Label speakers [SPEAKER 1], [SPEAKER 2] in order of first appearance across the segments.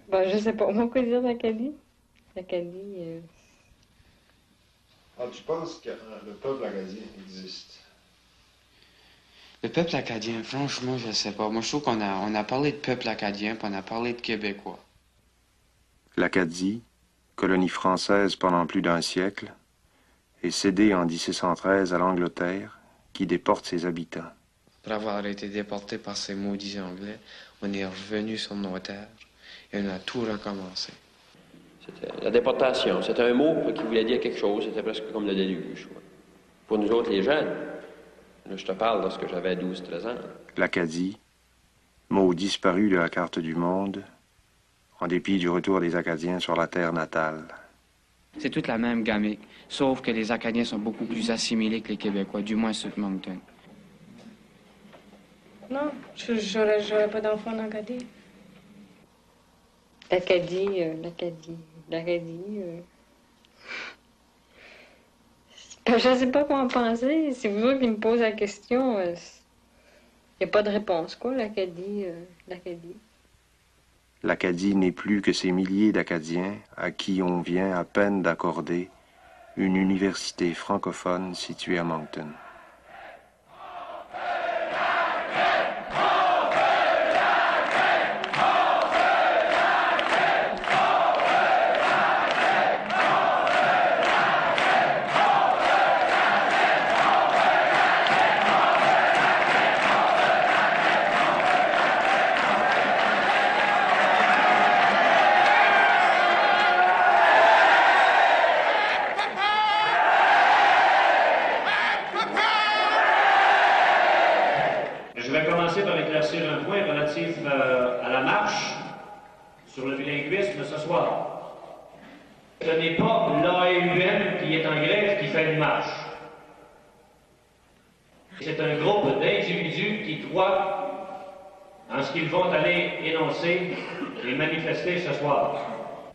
[SPEAKER 1] Ben, je sais pas. Moi, quoi dire d'Acadie? L'Acadie...
[SPEAKER 2] Ah, tu penses que le peuple acadien existe?
[SPEAKER 3] Le peuple acadien, franchement, je sais pas. Moi, je trouve on a parlé de peuple acadien, puis on a parlé de Québécois.
[SPEAKER 4] L'Acadie, colonie française pendant plus d'un siècle, est cédée en 1713 à l'Angleterre, qui déporte ses habitants.
[SPEAKER 3] Pour avoir été déporté par ces maudits Anglais, on est revenu sur nos terres et on a tout recommencé.
[SPEAKER 5] C'était la déportation. C'était un mot qui voulait dire quelque chose. C'était presque comme le déluge. Quoi. Pour nous autres, les jeunes, là, je te parle lorsque j'avais 12-13 ans.
[SPEAKER 4] L'Acadie, mot disparu de la carte du monde, en dépit du retour des Acadiens sur la terre natale.
[SPEAKER 3] C'est toute la même gamique, sauf que les Acadiens sont beaucoup plus assimilés que les Québécois, du moins ceux de Moncton.
[SPEAKER 1] Non, j'aurais pas d'enfant en Acadie. L'Acadie. Je sais pas comment penser. C'est vous qui me posez la question. Il n'y a pas de réponse, quoi, l'Acadie.
[SPEAKER 4] L'Acadie n'est plus que ces milliers d'Acadiens à qui on vient à peine d'accorder une université francophone située à Moncton.
[SPEAKER 6] À la marche sur le bilinguisme ce soir. Ce n'est pas l'AEUM qui est en grève qui fait une marche. C'est un groupe d'individus qui croient en ce qu'ils vont aller énoncer et manifester ce soir.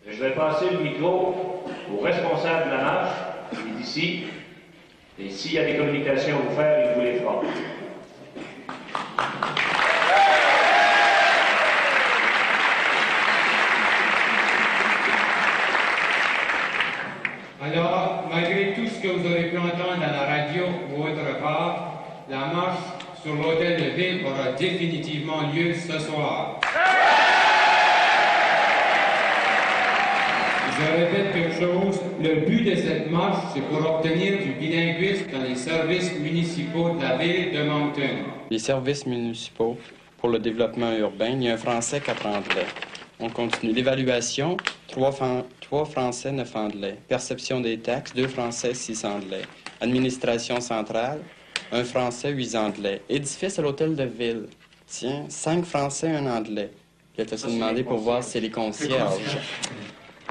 [SPEAKER 6] Je vais passer le micro au responsable de la marche, qui est ici, et s'il y a des communications à vous faire, il vous les fera.
[SPEAKER 7] Alors, malgré tout ce que vous aurez pu entendre à la radio ou autre part, la marche sur l'hôtel de ville aura définitivement lieu ce soir. Je répète quelque chose, le but de cette marche, c'est pour obtenir du bilinguisme dans les services municipaux de la ville de Moncton.
[SPEAKER 8] Les services municipaux pour le développement urbain, il y a un français 4 anglais. On continue. L'évaluation, 3 français, 9 anglais. Perception des taxes, 2 français, 6 anglais. Administration centrale, 1 français, 8 anglais. Édifice à l'hôtel de ville, tiens, 5 français, 1 anglais. Puis elle t'a demandé pour voir si c'est les concierges.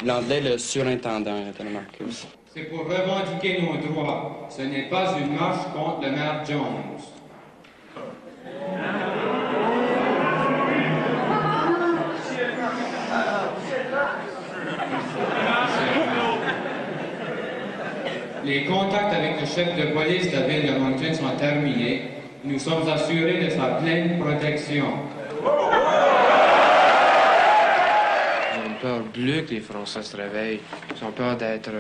[SPEAKER 8] L'anglais, le surintendant, Marcus.
[SPEAKER 7] C'est pour revendiquer nos droits. Ce n'est pas une marche contre le maire Jones. Les contacts avec le chef de police de la ville de Moncton sont terminés. Nous sommes assurés de sa pleine protection.
[SPEAKER 3] Ils ont peur bleu que les Français se réveillent. Ils ont peur d'être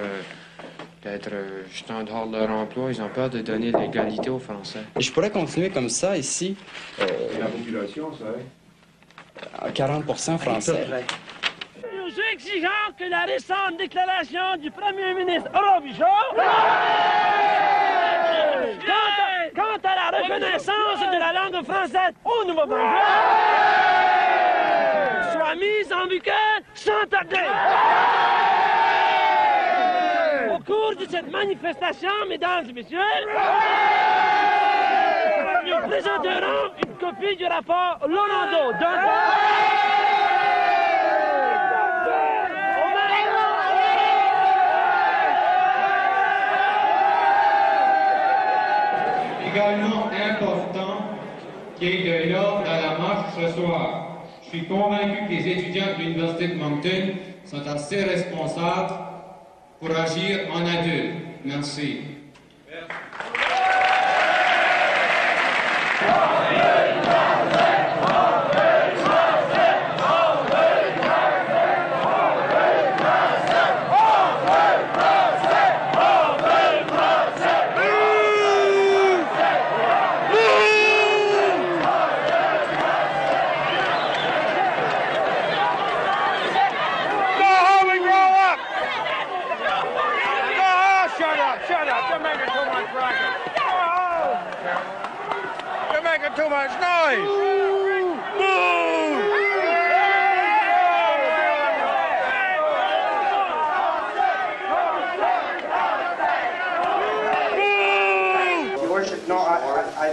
[SPEAKER 3] juste en dehors de leur emploi. Ils ont peur de donner l'égalité aux Français.
[SPEAKER 8] Et je pourrais continuer comme ça ici.
[SPEAKER 2] La population, ça
[SPEAKER 8] 40% français.
[SPEAKER 9] Nous exigeons que la récente déclaration du Premier ministre Robichaud quant à la reconnaissance de la langue française au Nouveau-Brunswick soit mise en vigueur sans tarder. Au cours de cette manifestation, mesdames et messieurs, nous présenterons une copie du rapport Lonando
[SPEAKER 7] Également important qu'il y ait de l'ordre dans la marche ce soir. Je suis convaincu que les étudiants de l'Université de Moncton sont assez responsables pour agir en adultes. Merci.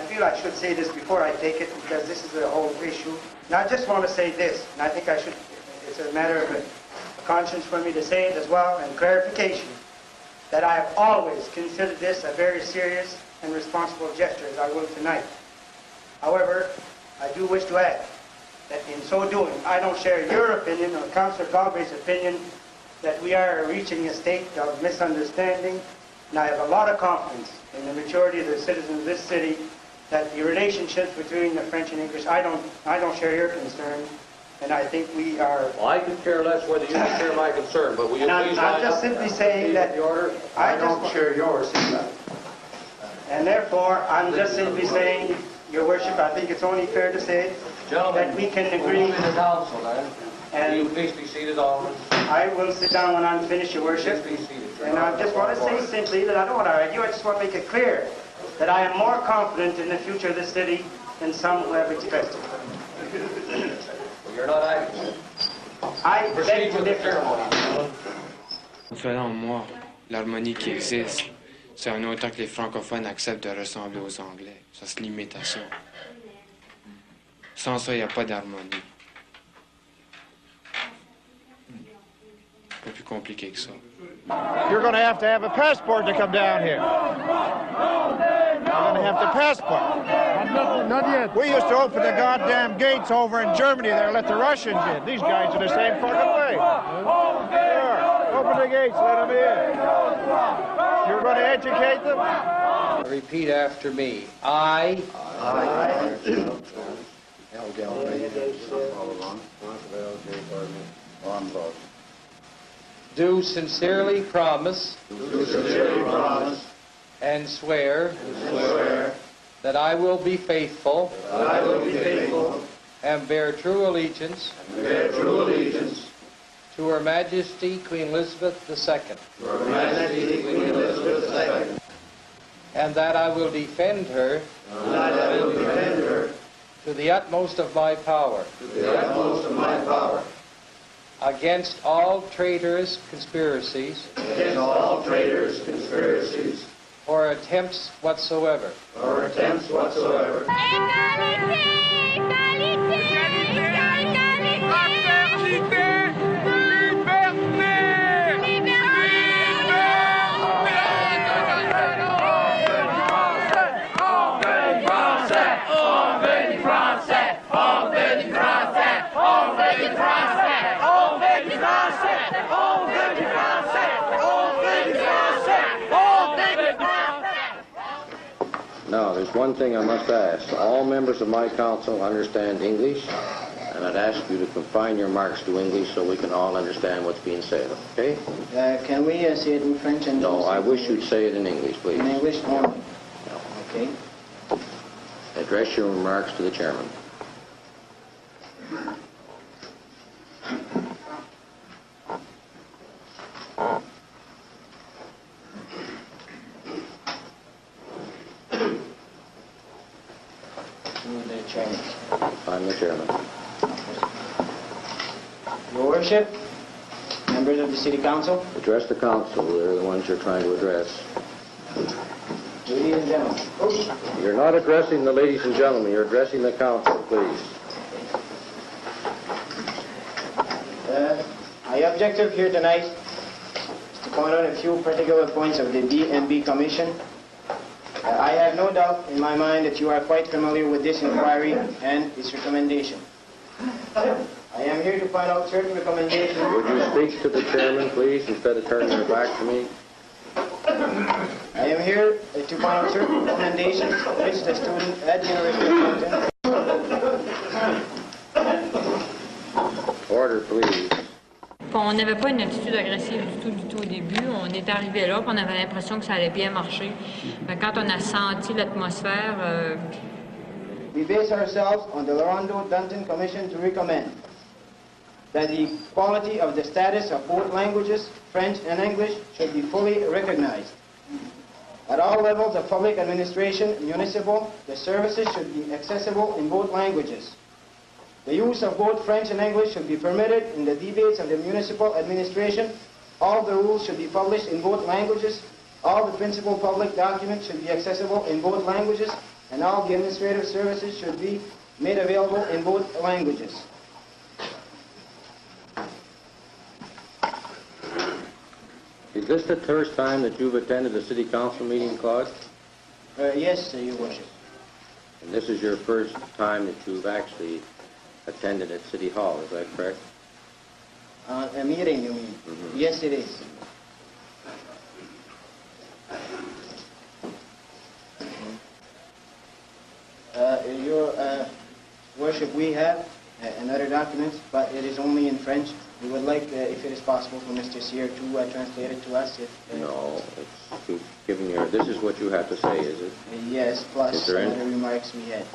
[SPEAKER 10] feel I should say this before I take it because this is a whole issue. And I just want to say this, and I think I should, it's a matter of a conscience for me to say it as well, and clarification, that I have always considered this a very serious and responsible gesture, as I will tonight. However, I do wish to add that in so doing, I don't share your opinion or Councillor Galbraith's opinion that we are reaching a state of misunderstanding, and I have a lot of confidence in the majority of the citizens of this city that the relationships between the French and English, I don't share your concern, and I think we are...
[SPEAKER 11] Well, I could care less whether you share my concern, but will you please
[SPEAKER 10] I'm just simply saying that...
[SPEAKER 2] I don't share yours.
[SPEAKER 10] And therefore, I'm just simply saying, Your Worship, I think it's only fair to say that we can agree...
[SPEAKER 11] Gentlemen, the council, then.
[SPEAKER 10] And
[SPEAKER 11] will you please be seated, Alderman?
[SPEAKER 10] I will sit down when I'm finished, Your Worship.
[SPEAKER 11] Please be seated.
[SPEAKER 10] And I just want to say simply that I don't want to argue, I just want to make it clear that I am more confident in the future of this city than some who have expressed it.
[SPEAKER 11] Well, you're not acting.
[SPEAKER 10] I beg to differ.
[SPEAKER 3] Selon moi, l'harmonie qui existe, c'est en autant que les francophones acceptent de ressembler aux Anglais. Ça se limite à ça. Sans ça, il n'y a pas d'harmonie. Pas plus compliqué que ça.
[SPEAKER 12] You're going to have a passport to come down here. You're going to have the passport. Not yet. We used to open the goddamn gates over in Germany there, let the Russians in. These guys are the same fucking way. Sure. Open the gates, let them in. You're going to educate them?
[SPEAKER 11] Repeat after me. I do sincerely promise and swear that I will be faithful and bear true allegiance to Her Majesty Queen Elizabeth II. And that I will defend her to the utmost of my power. Against all traitorous conspiracies. Or attempts whatsoever.
[SPEAKER 13] Now, there's one thing I must ask. All members of my council understand English, and I'd ask you to confine your remarks to English so we can all understand what's being said, okay?
[SPEAKER 14] Can we say it in French? And
[SPEAKER 13] no, I wish you'd say it in English, please.
[SPEAKER 14] In English only?
[SPEAKER 13] No.
[SPEAKER 14] Okay.
[SPEAKER 13] Address your remarks to the chairman. I'm the chairman.
[SPEAKER 14] Your Worship, members of the City Council.
[SPEAKER 13] Address the council. They're the ones you're trying to address.
[SPEAKER 14] Ladies and gentlemen.
[SPEAKER 13] You're not addressing the ladies and gentlemen. You're addressing the council, please.
[SPEAKER 14] My objective here tonight is to point out a few particular points of the D&B Commission. I have no doubt in my mind that you are quite familiar with this inquiry and its recommendation. I am here to point out certain recommendations.
[SPEAKER 13] Would you speak to the chairman, please, instead of turning your back to me?
[SPEAKER 14] I am here to point out certain recommendations which the student at the University of Moncton.
[SPEAKER 13] Order, please.
[SPEAKER 1] On n'avait pas une attitude agressive du tout au début. On est arrivé là, puis on avait l'impression que ça allait bien marcher. Mais quand on a senti l'atmosphère...
[SPEAKER 14] We base ourselves on the Laurando-Dunton Commission to recommend that the quality of the status of both languages, French and English, should be fully recognized. At all levels of public administration, municipal, the services should be accessible in both languages. The use of both French and English should be permitted in the debates of the municipal administration. All the rules should be published in both languages. All the principal public documents should be accessible in both languages. and all the administrative services should be made available in both languages.
[SPEAKER 13] Is this the first time that you've attended a city council meeting, Claude?
[SPEAKER 14] Yes, Your Worship.
[SPEAKER 13] And this is your first time that you've actually attended at City Hall, is that correct?
[SPEAKER 14] A meeting, you mean?
[SPEAKER 13] Mm-hmm.
[SPEAKER 14] Yes, it is. Your Worship, we have another document, but it is only in French. We would like, if it is possible, for Mr. Sear to translate it to us.
[SPEAKER 13] No, it's you've given your. This is what you have to say, is it?
[SPEAKER 14] Yes, plus
[SPEAKER 13] Is there any-
[SPEAKER 14] other remarks we had.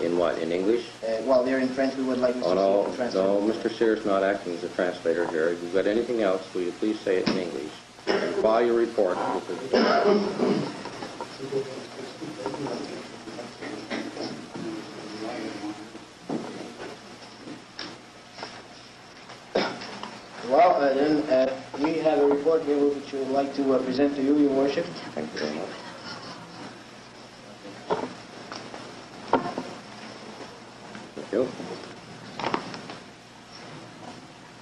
[SPEAKER 13] In what? In English?
[SPEAKER 14] Well, they're in French. We would like Mr.
[SPEAKER 13] Oh no,
[SPEAKER 14] Sear to translate.
[SPEAKER 13] no. Mr. Sear's not acting as a translator here. If you've got anything else, will you please say it in English? And file your report with the.
[SPEAKER 14] Well, then we have a report here which we would like to present to you, Your Worship.
[SPEAKER 13] Thank you very much. Thank you.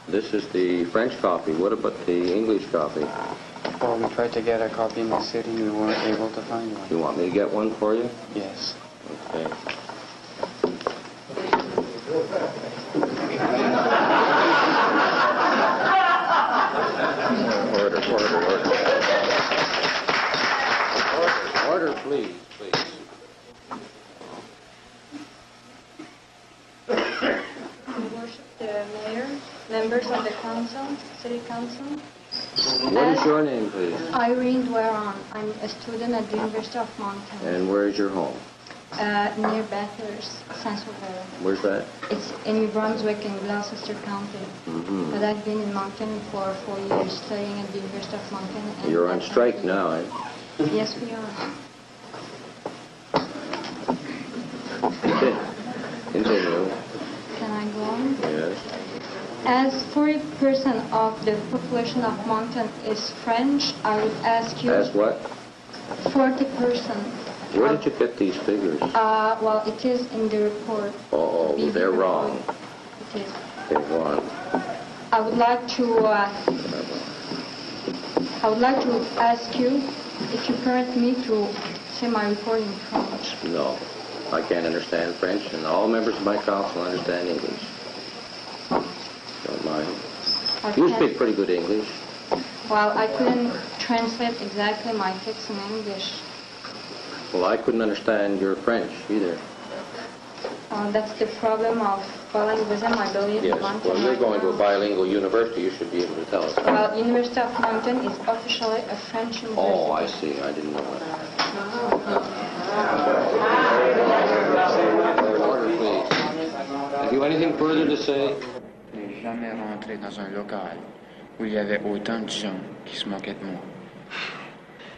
[SPEAKER 13] This is the French copy. What about the English copy?
[SPEAKER 8] Well, we tried to get a copy in the city, we weren't able to find one.
[SPEAKER 13] You want me to get one for you?
[SPEAKER 8] Yes.
[SPEAKER 13] Okay. Order, please, please.
[SPEAKER 15] Worship the mayor, members of the council, city council.
[SPEAKER 13] What is your name, please?
[SPEAKER 15] Irene Dwaron. I'm a student at the University of Montana,
[SPEAKER 13] And where is your home?
[SPEAKER 15] near Bathurst, Saint-Sauveur.
[SPEAKER 13] Where's that?
[SPEAKER 15] It's in New Brunswick in Gloucester County.
[SPEAKER 13] Mm-hmm.
[SPEAKER 15] But I've been in Moncton for 4 years, studying at the University of Moncton. and
[SPEAKER 13] You're on strike now, eh?
[SPEAKER 15] Yes, we are.
[SPEAKER 13] Continue.
[SPEAKER 15] Can I go on?
[SPEAKER 13] Yes.
[SPEAKER 15] As 40% of the population of Moncton is French, I would ask you...
[SPEAKER 13] As what?
[SPEAKER 15] 40%.
[SPEAKER 13] Where did you get these figures?
[SPEAKER 15] Well, it is in the report.
[SPEAKER 13] Oh,
[SPEAKER 15] BB
[SPEAKER 13] they're
[SPEAKER 15] report.
[SPEAKER 13] wrong.
[SPEAKER 15] It is.
[SPEAKER 13] They're wrong.
[SPEAKER 15] I would like to ask you if you permit me to say my report in French.
[SPEAKER 13] No, I can't understand French, and all members of my council understand English. Don't mind. You speak pretty good English.
[SPEAKER 15] Well, I couldn't translate exactly my text in English.
[SPEAKER 13] Well, I couldn't understand your French either.
[SPEAKER 15] That's the problem of bilingualism, I believe.
[SPEAKER 13] Yes,
[SPEAKER 15] in Moncton
[SPEAKER 13] well, you're
[SPEAKER 15] right
[SPEAKER 13] going to
[SPEAKER 15] now.
[SPEAKER 13] a bilingual university. You should be able to tell us.
[SPEAKER 15] Well, University of Moncton is officially a French university.
[SPEAKER 13] Oh, I see. I didn't know that. Order, please. Have you anything further to say?
[SPEAKER 3] Je n'ai jamais rentré dans un local où il y avait autant de gens qui se moquaient de moi.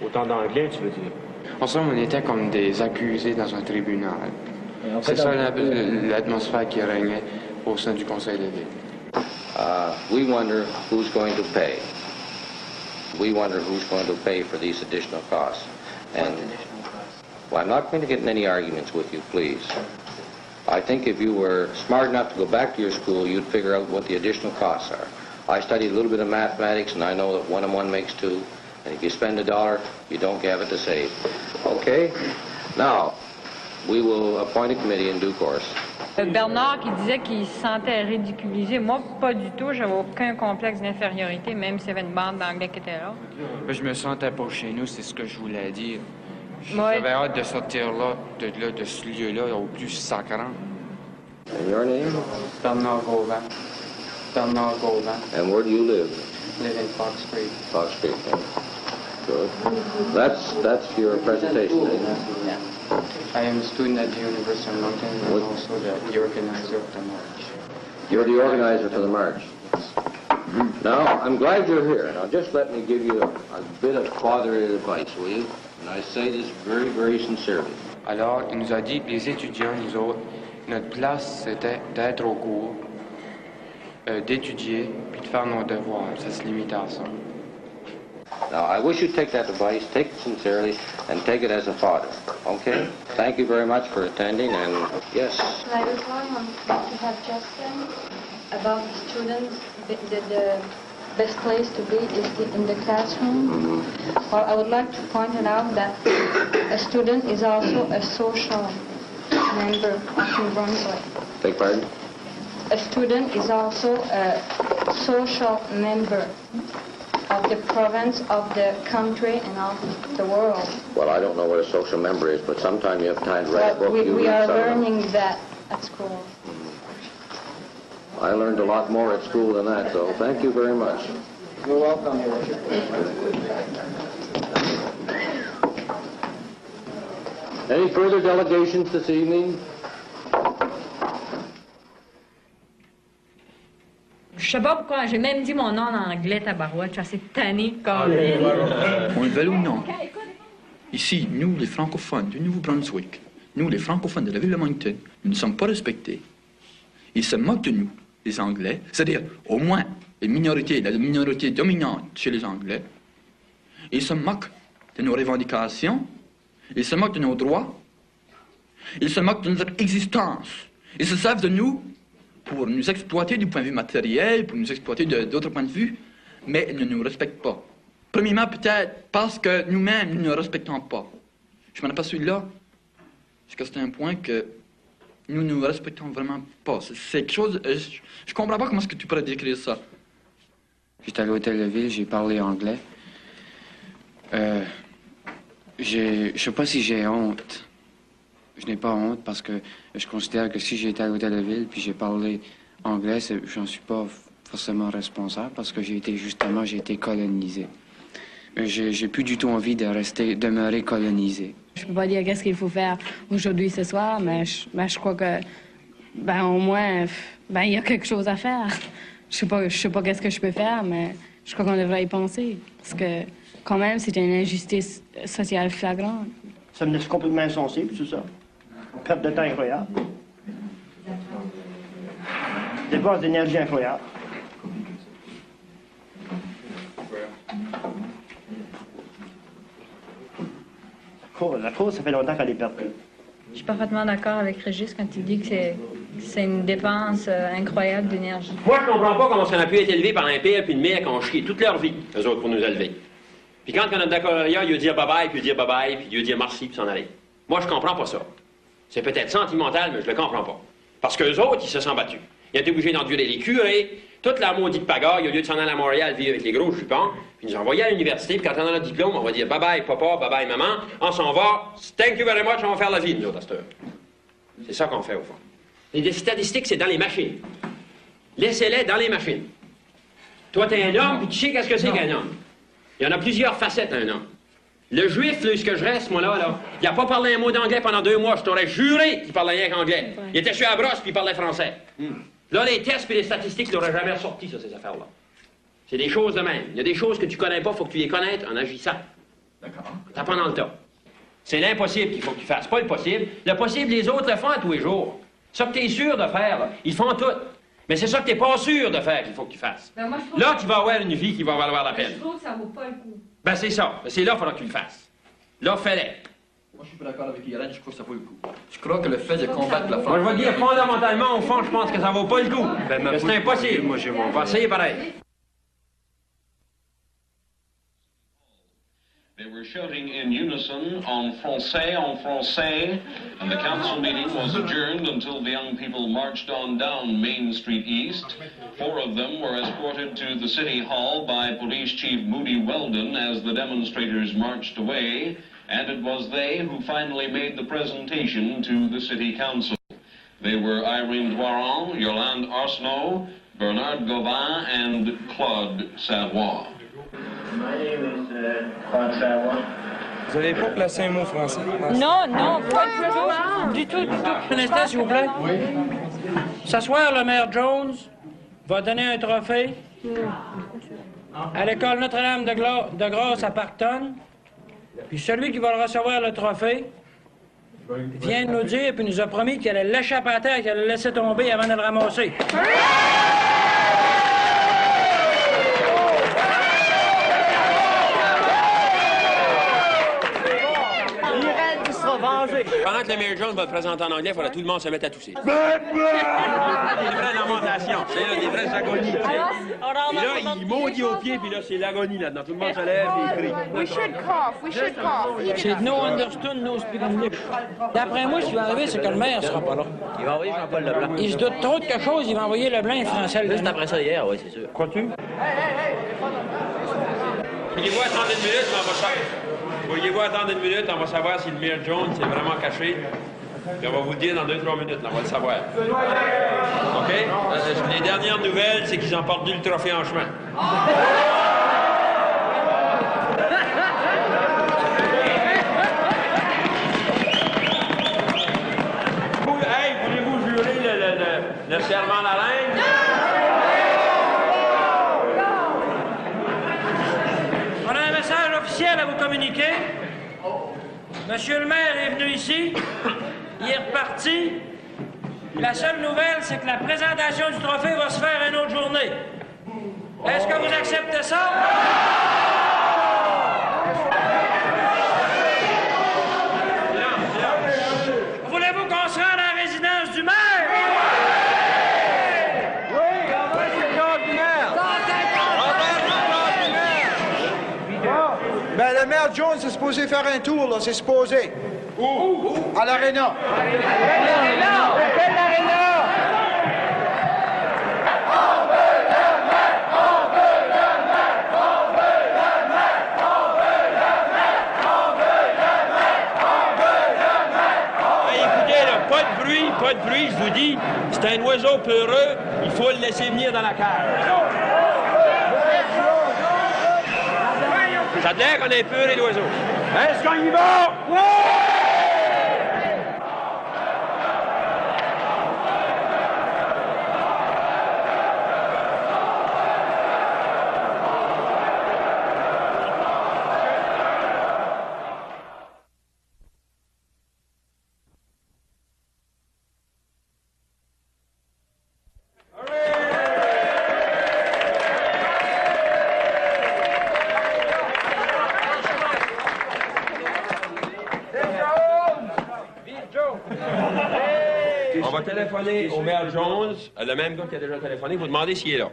[SPEAKER 6] Autant d'anglais, tu veux dire?
[SPEAKER 3] En somme, on était comme des accusés dans un tribunal. C'est ça l'atmosphère qui régnait au sein du Conseil de ville.
[SPEAKER 13] We wonder who's going to pay. We wonder who's going to pay for these additional costs. And, well, I'm not going to get in any arguments with you, please. I think if you were smart enough to go back to your school, you'd figure out what the additional costs are. I studied a little bit of mathematics, and I know that 1 and 1 makes 2. And if you spend $1, you don't have it to save. Okay? Now, we will appoint a committee in due course.
[SPEAKER 1] Bernard qui disait qu'il se sentait ridiculisé. Moi, pas du tout. J'avais aucun complexe d'infériorité, même s'il y avait une bande d'anglais qui était là.
[SPEAKER 3] Je me sentais pas chez nous, c'est ce que je voulais dire.
[SPEAKER 1] Ouais.
[SPEAKER 3] J'avais hâte de sortir là, de ce lieu-là, au plus sacrant.
[SPEAKER 13] And your name?
[SPEAKER 8] Bernard Gauvin. Bernard Gauvin.
[SPEAKER 13] And where do you live?
[SPEAKER 8] Live in Fox Street.
[SPEAKER 13] Fox Street. Good. That's your presentation, isn't it?
[SPEAKER 8] Yeah. I am a student at the University of Moncton and
[SPEAKER 13] What?
[SPEAKER 8] also the organizer of the march.
[SPEAKER 13] You're the organizer for the march. Now, I'm glad you're here. Now, just let me give you a bit of fatherly advice, will you? And I say this very, very sincerely.
[SPEAKER 3] Alors, il nous a dit que les étudiants, nous autres, notre place, c'était d'être au cours, d'étudier, puis de faire nos devoirs. Ça se limite à ça.
[SPEAKER 13] Now, I wish you'd take that advice, take it sincerely, and take it as a father, okay? Thank you very much for attending, and yes.
[SPEAKER 15] I reply on what you have just said about the students. The best place to be is in the classroom. Well, I would like to point it out that a student is also a social member of New Brunswick.
[SPEAKER 13] Beg pardon?
[SPEAKER 15] A student is also a social member of the province, of the country, and of the world.
[SPEAKER 13] Well, I don't know what a social member is, but sometime you have time to write a book.
[SPEAKER 15] We are learning that at school.
[SPEAKER 13] I learned a lot more at school than that, so thank you very much.
[SPEAKER 14] You're welcome, Your Worship.
[SPEAKER 13] Any further delegations this evening?
[SPEAKER 1] Je sais pas pourquoi, j'ai même dit mon nom en anglais, tabarouette, je suis assez tannée.
[SPEAKER 16] On le veut ou non. Ici, nous, les francophones du Nouveau-Brunswick, nous, les francophones de la ville de Moncton, nous ne sommes pas respectés. Ils se moquent de nous, les Anglais, c'est-à-dire, au moins, la minorité dominante chez les Anglais. Ils se moquent de nos revendications, ils se moquent de nos droits, ils se moquent de notre existence. Ils se servent de nous pour nous exploiter du point de vue matériel, pour nous exploiter d'autres points de vue, mais ils ne nous respectent pas. Premièrement, peut-être parce que nous-mêmes, nous ne respectons pas. Je m'en aperçois là, parce que c'est un point que nous ne respectons vraiment pas. C'est quelque chose... Je comprends pas comment est-ce que tu pourrais décrire ça.
[SPEAKER 3] J'étais à l'hôtel de ville, j'ai parlé anglais. Je sais pas si j'ai honte. Je n'ai pas honte parce que je considère que si j'ai été à l'hôtel de ville puis j'ai parlé anglais, j'en suis pas forcément responsable parce que j'ai été colonisé. Mais j'ai plus du tout envie de demeurer colonisé.
[SPEAKER 17] Je peux pas dire qu'est-ce qu'il faut faire aujourd'hui, ce soir, mais je crois que, au moins, il y a quelque chose à faire. Je sais pas qu'est-ce que je peux faire, mais je crois qu'on devrait y penser. Parce que, quand même, c'est une injustice sociale flagrante.
[SPEAKER 18] Ça me laisse complètement insensible, tout ça. Perte de temps incroyable. Dépense d'énergie incroyable. La course, ça fait longtemps qu'elle est perdue.
[SPEAKER 1] Je suis parfaitement d'accord avec Régis quand il dit que c'est une dépense incroyable d'énergie.
[SPEAKER 5] Moi, je comprends pas comment on a pu être élevé par un père puis une mère qui ont chié toute leur vie, eux autres, pour nous élever. Puis quand on a d'accord, il veut dire bye-bye, puis il dire bye-bye, puis il veut dire merci, puis s'en aller. Moi, je comprends pas ça. C'est peut-être sentimental, mais je le comprends pas. Parce qu'eux autres, ils se sont battus. Ils ont été obligés d'endurer les curés, toute la maudite pagaille, au lieu de s'en aller à Montréal vivre avec les gros jupons, puis nous envoyer à l'université, puis quand on a notre diplôme, on va dire bye-bye papa, bye-bye maman, on s'en va, thank you very much, on va faire la vie, nous autres, à cette heure. C'est ça qu'on fait, au fond. Les statistiques, c'est dans les machines. Laissez-les dans les machines. Toi, t'es un homme, puis tu sais qu'est-ce que c'est qu'un homme. Il y en a plusieurs facettes, un homme. Le juif, là, ce que je reste, moi, là, il n'a pas parlé un mot d'anglais pendant 2 mois. Je t'aurais juré qu'il parlait rien qu'anglais. Il était sur la brosse, puis il parlait français. Là, les tests et les statistiques, il n'auraient jamais ressorti, ça, ces affaires-là. C'est des choses de même. Il y a des choses que tu connais pas, il faut que tu les connaisses en agissant. D'accord. T'apprends dans le tas. C'est l'impossible qu'il faut que tu fasses, pas le possible. Le possible, les autres le font à tous les jours. Ça que tu es sûr de faire, là, ils font tout. Mais c'est ça que tu n'es pas sûr de faire qu'il faut que tu fasses.
[SPEAKER 1] Moi,
[SPEAKER 5] là, tu vas avoir une vie qui va valoir la peine.
[SPEAKER 1] Je trouve que ça vaut pas le coup.
[SPEAKER 5] Ben, c'est ça. C'est là qu'il faudra que tu le fasses. Là, fais-le.
[SPEAKER 16] Moi, je suis pas d'accord avec Irène, je crois que ça vaut le coup. Je crois que le fait de combattre la
[SPEAKER 5] Moi, je vais dire fondamentalement, au fond, je pense que ça vaut pas le coup. Que c'est impossible. Moi, on va essayer pareil.
[SPEAKER 19] They were shouting in unison en français, and the council meeting was adjourned until the young people marched on down Main Street East. 4 of them were escorted to the City Hall by Police Chief Moody Weldon as the demonstrators marched away, and it was they who finally made the presentation to the City Council. They were Irene Doiron, Yolande Arsenault, Bernard Gauvin, and Claude Savoie.
[SPEAKER 20] My name is Claude Savoie.
[SPEAKER 21] Vous n'avez pas placé un mot français?
[SPEAKER 9] Non, pas du tout. Un instant, s'il vous plaît. Oui. Ce soir, le maire Jones va donner un trophée à l'école Notre-Dame de Grâce à Parkton. Puis celui qui va le recevoir le trophée vient de nous dire, puis nous a promis qu'il allait l'échapper à terre, qu'il allait le laisser tomber avant de le ramasser.
[SPEAKER 5] quand le Mayor Jones va le présenter en anglais, il faudra que tout le monde se mette à tousser. Des vraies lamentations, c'est là, des vraies agonies. Et là, il maudit aux pieds, puis là, c'est l'agonie là-dedans. Tout le monde se lève et il crie.
[SPEAKER 4] We should cough.
[SPEAKER 9] C'est no understood, no speak English. D'après moi, ce qui va arriver, c'est que le maire sera pas là.
[SPEAKER 22] Il va envoyer Jean-Paul Leblanc.
[SPEAKER 9] Il se doute trop de quelque chose, il va envoyer Leblanc et Français.
[SPEAKER 22] Juste après ça, hier, oui, c'est sûr.
[SPEAKER 9] Crois-tu?
[SPEAKER 5] Voyez-vous attendre une minute, on va savoir. Voyez-vous attendre une minute, on va savoir si le Mayor Jones est vraiment caché. Puis on va vous le dire dans 2-3 minutes, là, on va le savoir. OK? Les dernières nouvelles, c'est qu'ils ont perdu le trophée en chemin. Hey, voulez-vous jurer le serment à la reine?
[SPEAKER 9] On a un message officiel à vous communiquer. Monsieur le maire est venu ici. Il est reparti. La seule nouvelle, c'est que la présentation du trophée va se faire une autre journée. Est-ce que vous acceptez ça? Voulez-vous qu'on se rende à la résidence du maire?
[SPEAKER 12] Ben, le maire Jones est supposé faire un tour, là, c'est supposé. Où? À l'aréna.
[SPEAKER 5] Pas de bruit, je vous dis. C'est un oiseau peureux, il faut le laisser venir dans la cage. Ça a l'air qu'on a peuré l'oiseau. Est-ce qu'on y va? On va téléphoner au maire Jones, le même gars qui a déjà téléphoné, vous demander s'il est là.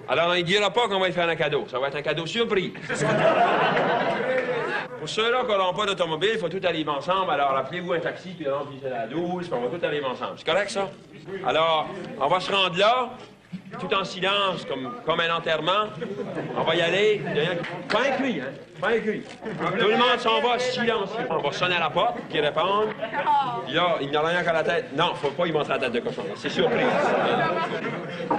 [SPEAKER 5] Alors, il ne dira pas qu'on va lui faire un cadeau. Ça va être un cadeau surprise. Pour ceux-là qui n'auront pas d'automobile, il faut tout arriver ensemble. Alors, appelez-vous un taxi, puis remplissez la 12, puis on va tout arriver ensemble. C'est correct, ça? Alors, on va se rendre là, tout en silence, comme un enterrement. On va y aller. Pas un cri, hein? Pas un cri. Tout le monde s'en va silencieux. On va sonner à la porte, qu'ils répondent. Puis là, il n'y a rien qu'à la tête. Non, faut pas y montrer la tête de cochon. C'est surprise.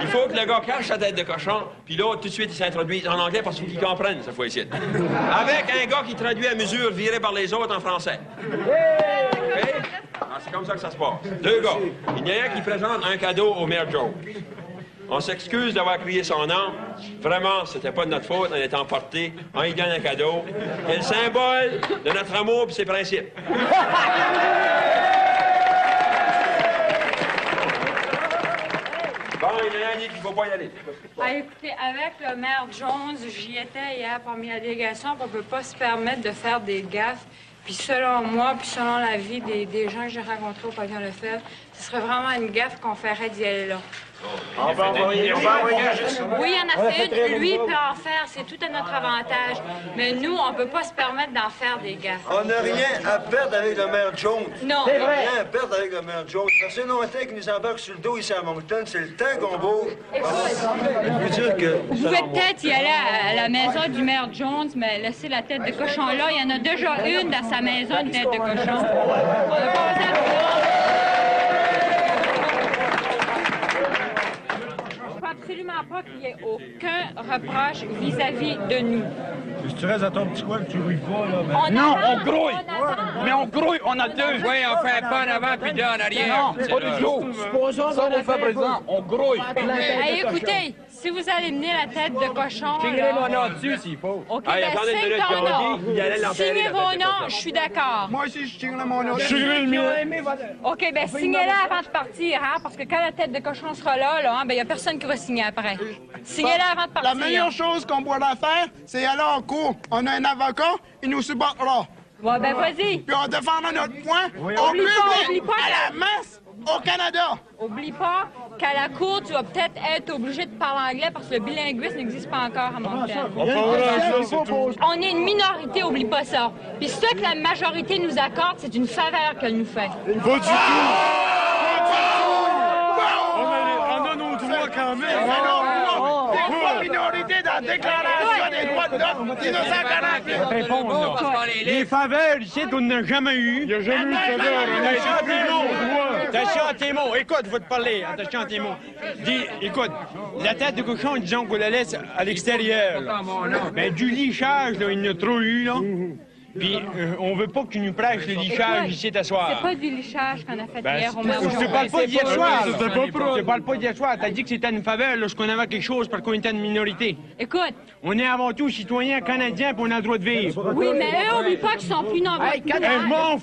[SPEAKER 5] Il faut que le gars cache sa tête de cochon, puis l'autre, tout de suite, il s'introduit en anglais parce qu'il comprenne, cette fois-ci. Avec un gars qui traduit à mesure, viré par les autres en français. OK? Ah, c'est comme ça que ça se passe. Deux gars. Il y en a un qui présente un cadeau au maire Joe. On s'excuse d'avoir crié son nom. Vraiment, c'était pas de notre faute. On est emporté. On lui donne un cadeau. C'est le symbole de notre amour et ses principes. Bon, il y en a un dit qu'il ne faut pas y aller.
[SPEAKER 1] Ah, écoutez, avec le maire Jones, j'y étais hier parmi la délégation, on ne peut pas se permettre de faire des gaffes. Puis selon moi, puis selon la vie des gens que j'ai rencontrés au pavillon Lefebvre, ce serait vraiment une gaffe qu'on ferait d'y aller là.
[SPEAKER 22] On va envoyer.
[SPEAKER 1] Oui, il y en a fait une. Lui, il peut en faire. C'est tout à notre avantage. Mais nous, on ne peut pas se permettre d'en faire des gaffes.
[SPEAKER 12] On n'a rien à perdre avec le maire Jones.
[SPEAKER 1] Non.
[SPEAKER 12] On n'a rien à perdre avec le maire Jones. Ça fait longtemps qu'il nous embarque sur le dos ici à Moncton. C'est le temps qu'on bouge.
[SPEAKER 1] Vous pouvez peut-être y aller à la maison du maire Jones, mais laisser la tête de cochon là. Il y en a déjà une dans sa maison, une tête de cochon. Absolument pas qu'il n'y ait aucun reproche vis-à-vis de nous.
[SPEAKER 12] Si tu restes à ton petit coin, tu rouilles pas, là.
[SPEAKER 1] Mais...
[SPEAKER 12] Non,
[SPEAKER 1] on grouille!
[SPEAKER 12] Mais on grouille, on a deux.
[SPEAKER 23] Oui, on fait un pas en avant puis deux en arrière.
[SPEAKER 12] Non, pas du tout. Supposons ça, on le fait président. On grouille.
[SPEAKER 1] Hey, écoutez, si vous allez mener la tête de cochon...
[SPEAKER 23] Signez mon nom dessus s'il faut.
[SPEAKER 1] OK, ben signe ton nom. Signez vos noms, je suis d'accord.
[SPEAKER 12] Moi aussi, je signerai mon nom.
[SPEAKER 23] Je signerai le mien.
[SPEAKER 1] OK, ben signez-la avant de partir, hein, parce que quand la tête de cochon sera là, hein, ben il n'y a personne qui va signer après. Signez-la avant de partir.
[SPEAKER 12] La meilleure chose qu'on pourra faire, c'est aller en cours. On a un avocat, il nous supportera.
[SPEAKER 1] Ouais, ben vas-y.
[SPEAKER 12] Puis on défendra notre point
[SPEAKER 1] Oublie
[SPEAKER 12] au
[SPEAKER 1] pas
[SPEAKER 12] à la masse au Canada.
[SPEAKER 1] Oublie pas qu'à la cour, tu vas peut-être être obligé de parler anglais parce que le bilinguisme n'existe pas encore à Montréal. On est une minorité, oublie pas ça. Puis ce que la majorité nous accorde, c'est une faveur qu'elle nous fait.
[SPEAKER 12] Pas du tout. On a nos droits quand même. Des droits minorités dans la Déclaration des droits de l'homme 1948.
[SPEAKER 23] Les faveurs, ici, on n'a jamais eu. Il n'y a jamais eu de faveur. Attention tes mots. Écoute, je vais te parler. Attention à tes mots. Dis, écoute, la tête de cochon, disons qu'on la laisse à l'extérieur. Mais du lichage, là, il y en a trop eu, là. Puis, on veut pas que tu nous prêches le lichage ici t'asseoir.
[SPEAKER 1] C'est pas du lichage qu'on a fait hier au
[SPEAKER 23] Je te parle pas d'hier soir. Je te parle pas d'hier soir. T'as dit que c'était une faveur lorsqu'on avait quelque chose parce qu'on était une minorité.
[SPEAKER 1] Écoute.
[SPEAKER 23] On est avant tout citoyens canadiens puis on a le droit de vivre.
[SPEAKER 1] Oui, mais eux, oublie pas qu'ils sont plus nombreux.
[SPEAKER 23] M'en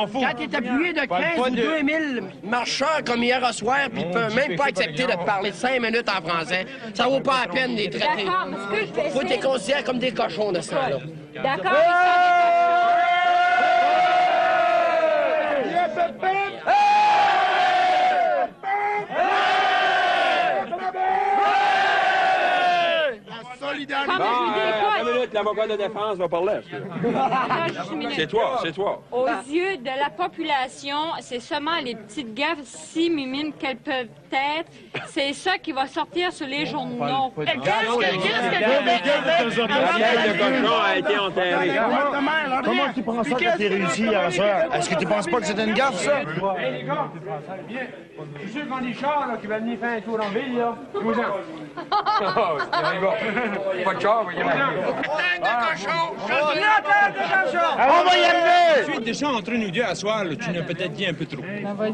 [SPEAKER 23] fous.
[SPEAKER 18] Quand t'es appuyé de 15 ou 2000 marcheurs comme hier au soir, puis ils peuvent même pas accepter de te parler 5 minutes en français, ça vaut pas la peine de les traiter.
[SPEAKER 1] D'accord, mais ce que je vais
[SPEAKER 18] Faut les considérer comme des cochons de ce temps-là.
[SPEAKER 1] D'accord,
[SPEAKER 23] l'avocat de défense va parler. C'est toi.
[SPEAKER 1] Aux yeux de la population, c'est seulement les petites gaffes si mimines qu'elles peuvent être. C'est ça qui va sortir sur les journaux.
[SPEAKER 23] Le cochon a été enterré.
[SPEAKER 12] Comment tu prends ça que t'es réussi hier soir? Est-ce que tu penses pas que c'était une gaffe, ça?
[SPEAKER 23] Hey, les gars, viens. Je suis sûr qu'on des chars là, qui va venir faire un tour en ville, là. Vous-en. Pas de char, voyez-vous.
[SPEAKER 12] On va y amener!
[SPEAKER 23] Ensuite, déjà, entre nous deux, à soir, là, tu n'as peut-être dit un peu trop.
[SPEAKER 1] Ben, vas-y.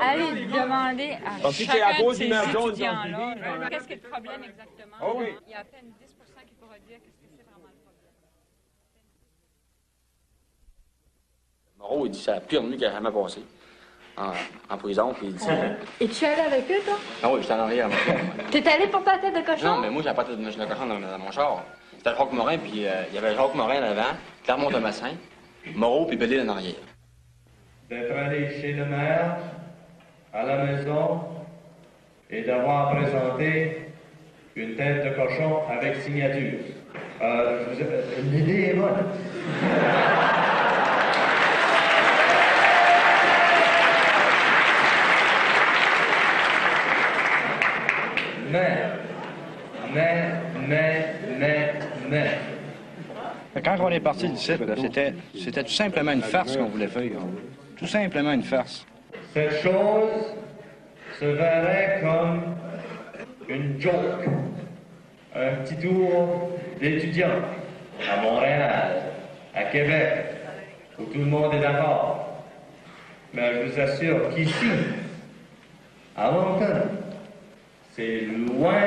[SPEAKER 1] Allez demander à chacun de ces étudiants-là, qu'est-ce qui est le problème exactement.
[SPEAKER 23] Oh oui.
[SPEAKER 1] Il y a à peine 10 qui pourra dire qu'est-ce que c'est vraiment le problème.
[SPEAKER 2] Moreau, il dit que c'est la pire nuit qu'il a jamais passée. En prison, puis il dit...
[SPEAKER 15] Et tu es allé avec eux, toi?
[SPEAKER 2] Ah oui, j'étais en arrière.
[SPEAKER 15] T'es allé pour ta tête de cochon?
[SPEAKER 2] Non, mais moi, j'avais pas de tête de cochon dans mon char. C'était Jacques Morin, puis il y avait Jacques Morin en avant, Clermont-Thomasin, Moreau, puis Bellil en arrière.
[SPEAKER 6] D'être allé chez le maire, à la maison, et d'avoir présenté une tête de cochon avec signature. L'idée est bonne. Mais.
[SPEAKER 12] Quand on est parti du site, c'était tout simplement une farce qu'on voulait faire. Tout simplement une farce.
[SPEAKER 6] Cette chose se verrait comme une joke. Un petit tour d'étudiants à Montréal, à Québec, où tout le monde est d'accord. Mais je vous assure qu'ici, à Moncton, c'est loin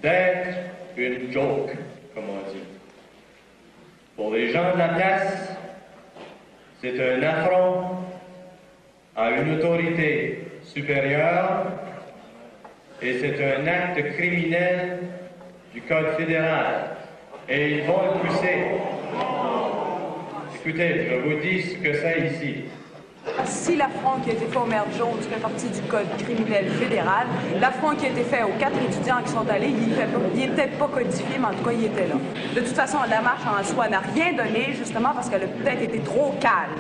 [SPEAKER 6] d'être une joke, comme on dit. Pour les gens de la place, c'est un affront à une autorité supérieure et c'est un acte criminel du Code fédéral. Et ils vont le pousser. Écoutez, je vous dis ce que c'est ici.
[SPEAKER 7] Si l'affront qui a été fait au maire Jones fait partie du Code criminel fédéral, l'affront qui a été fait aux 4 étudiants qui sont allés, il n'est peut-être pas codifié, mais en tout cas, il était là. De toute façon, la marche en soi n'a rien donné, justement parce qu'elle a peut-être été trop calme.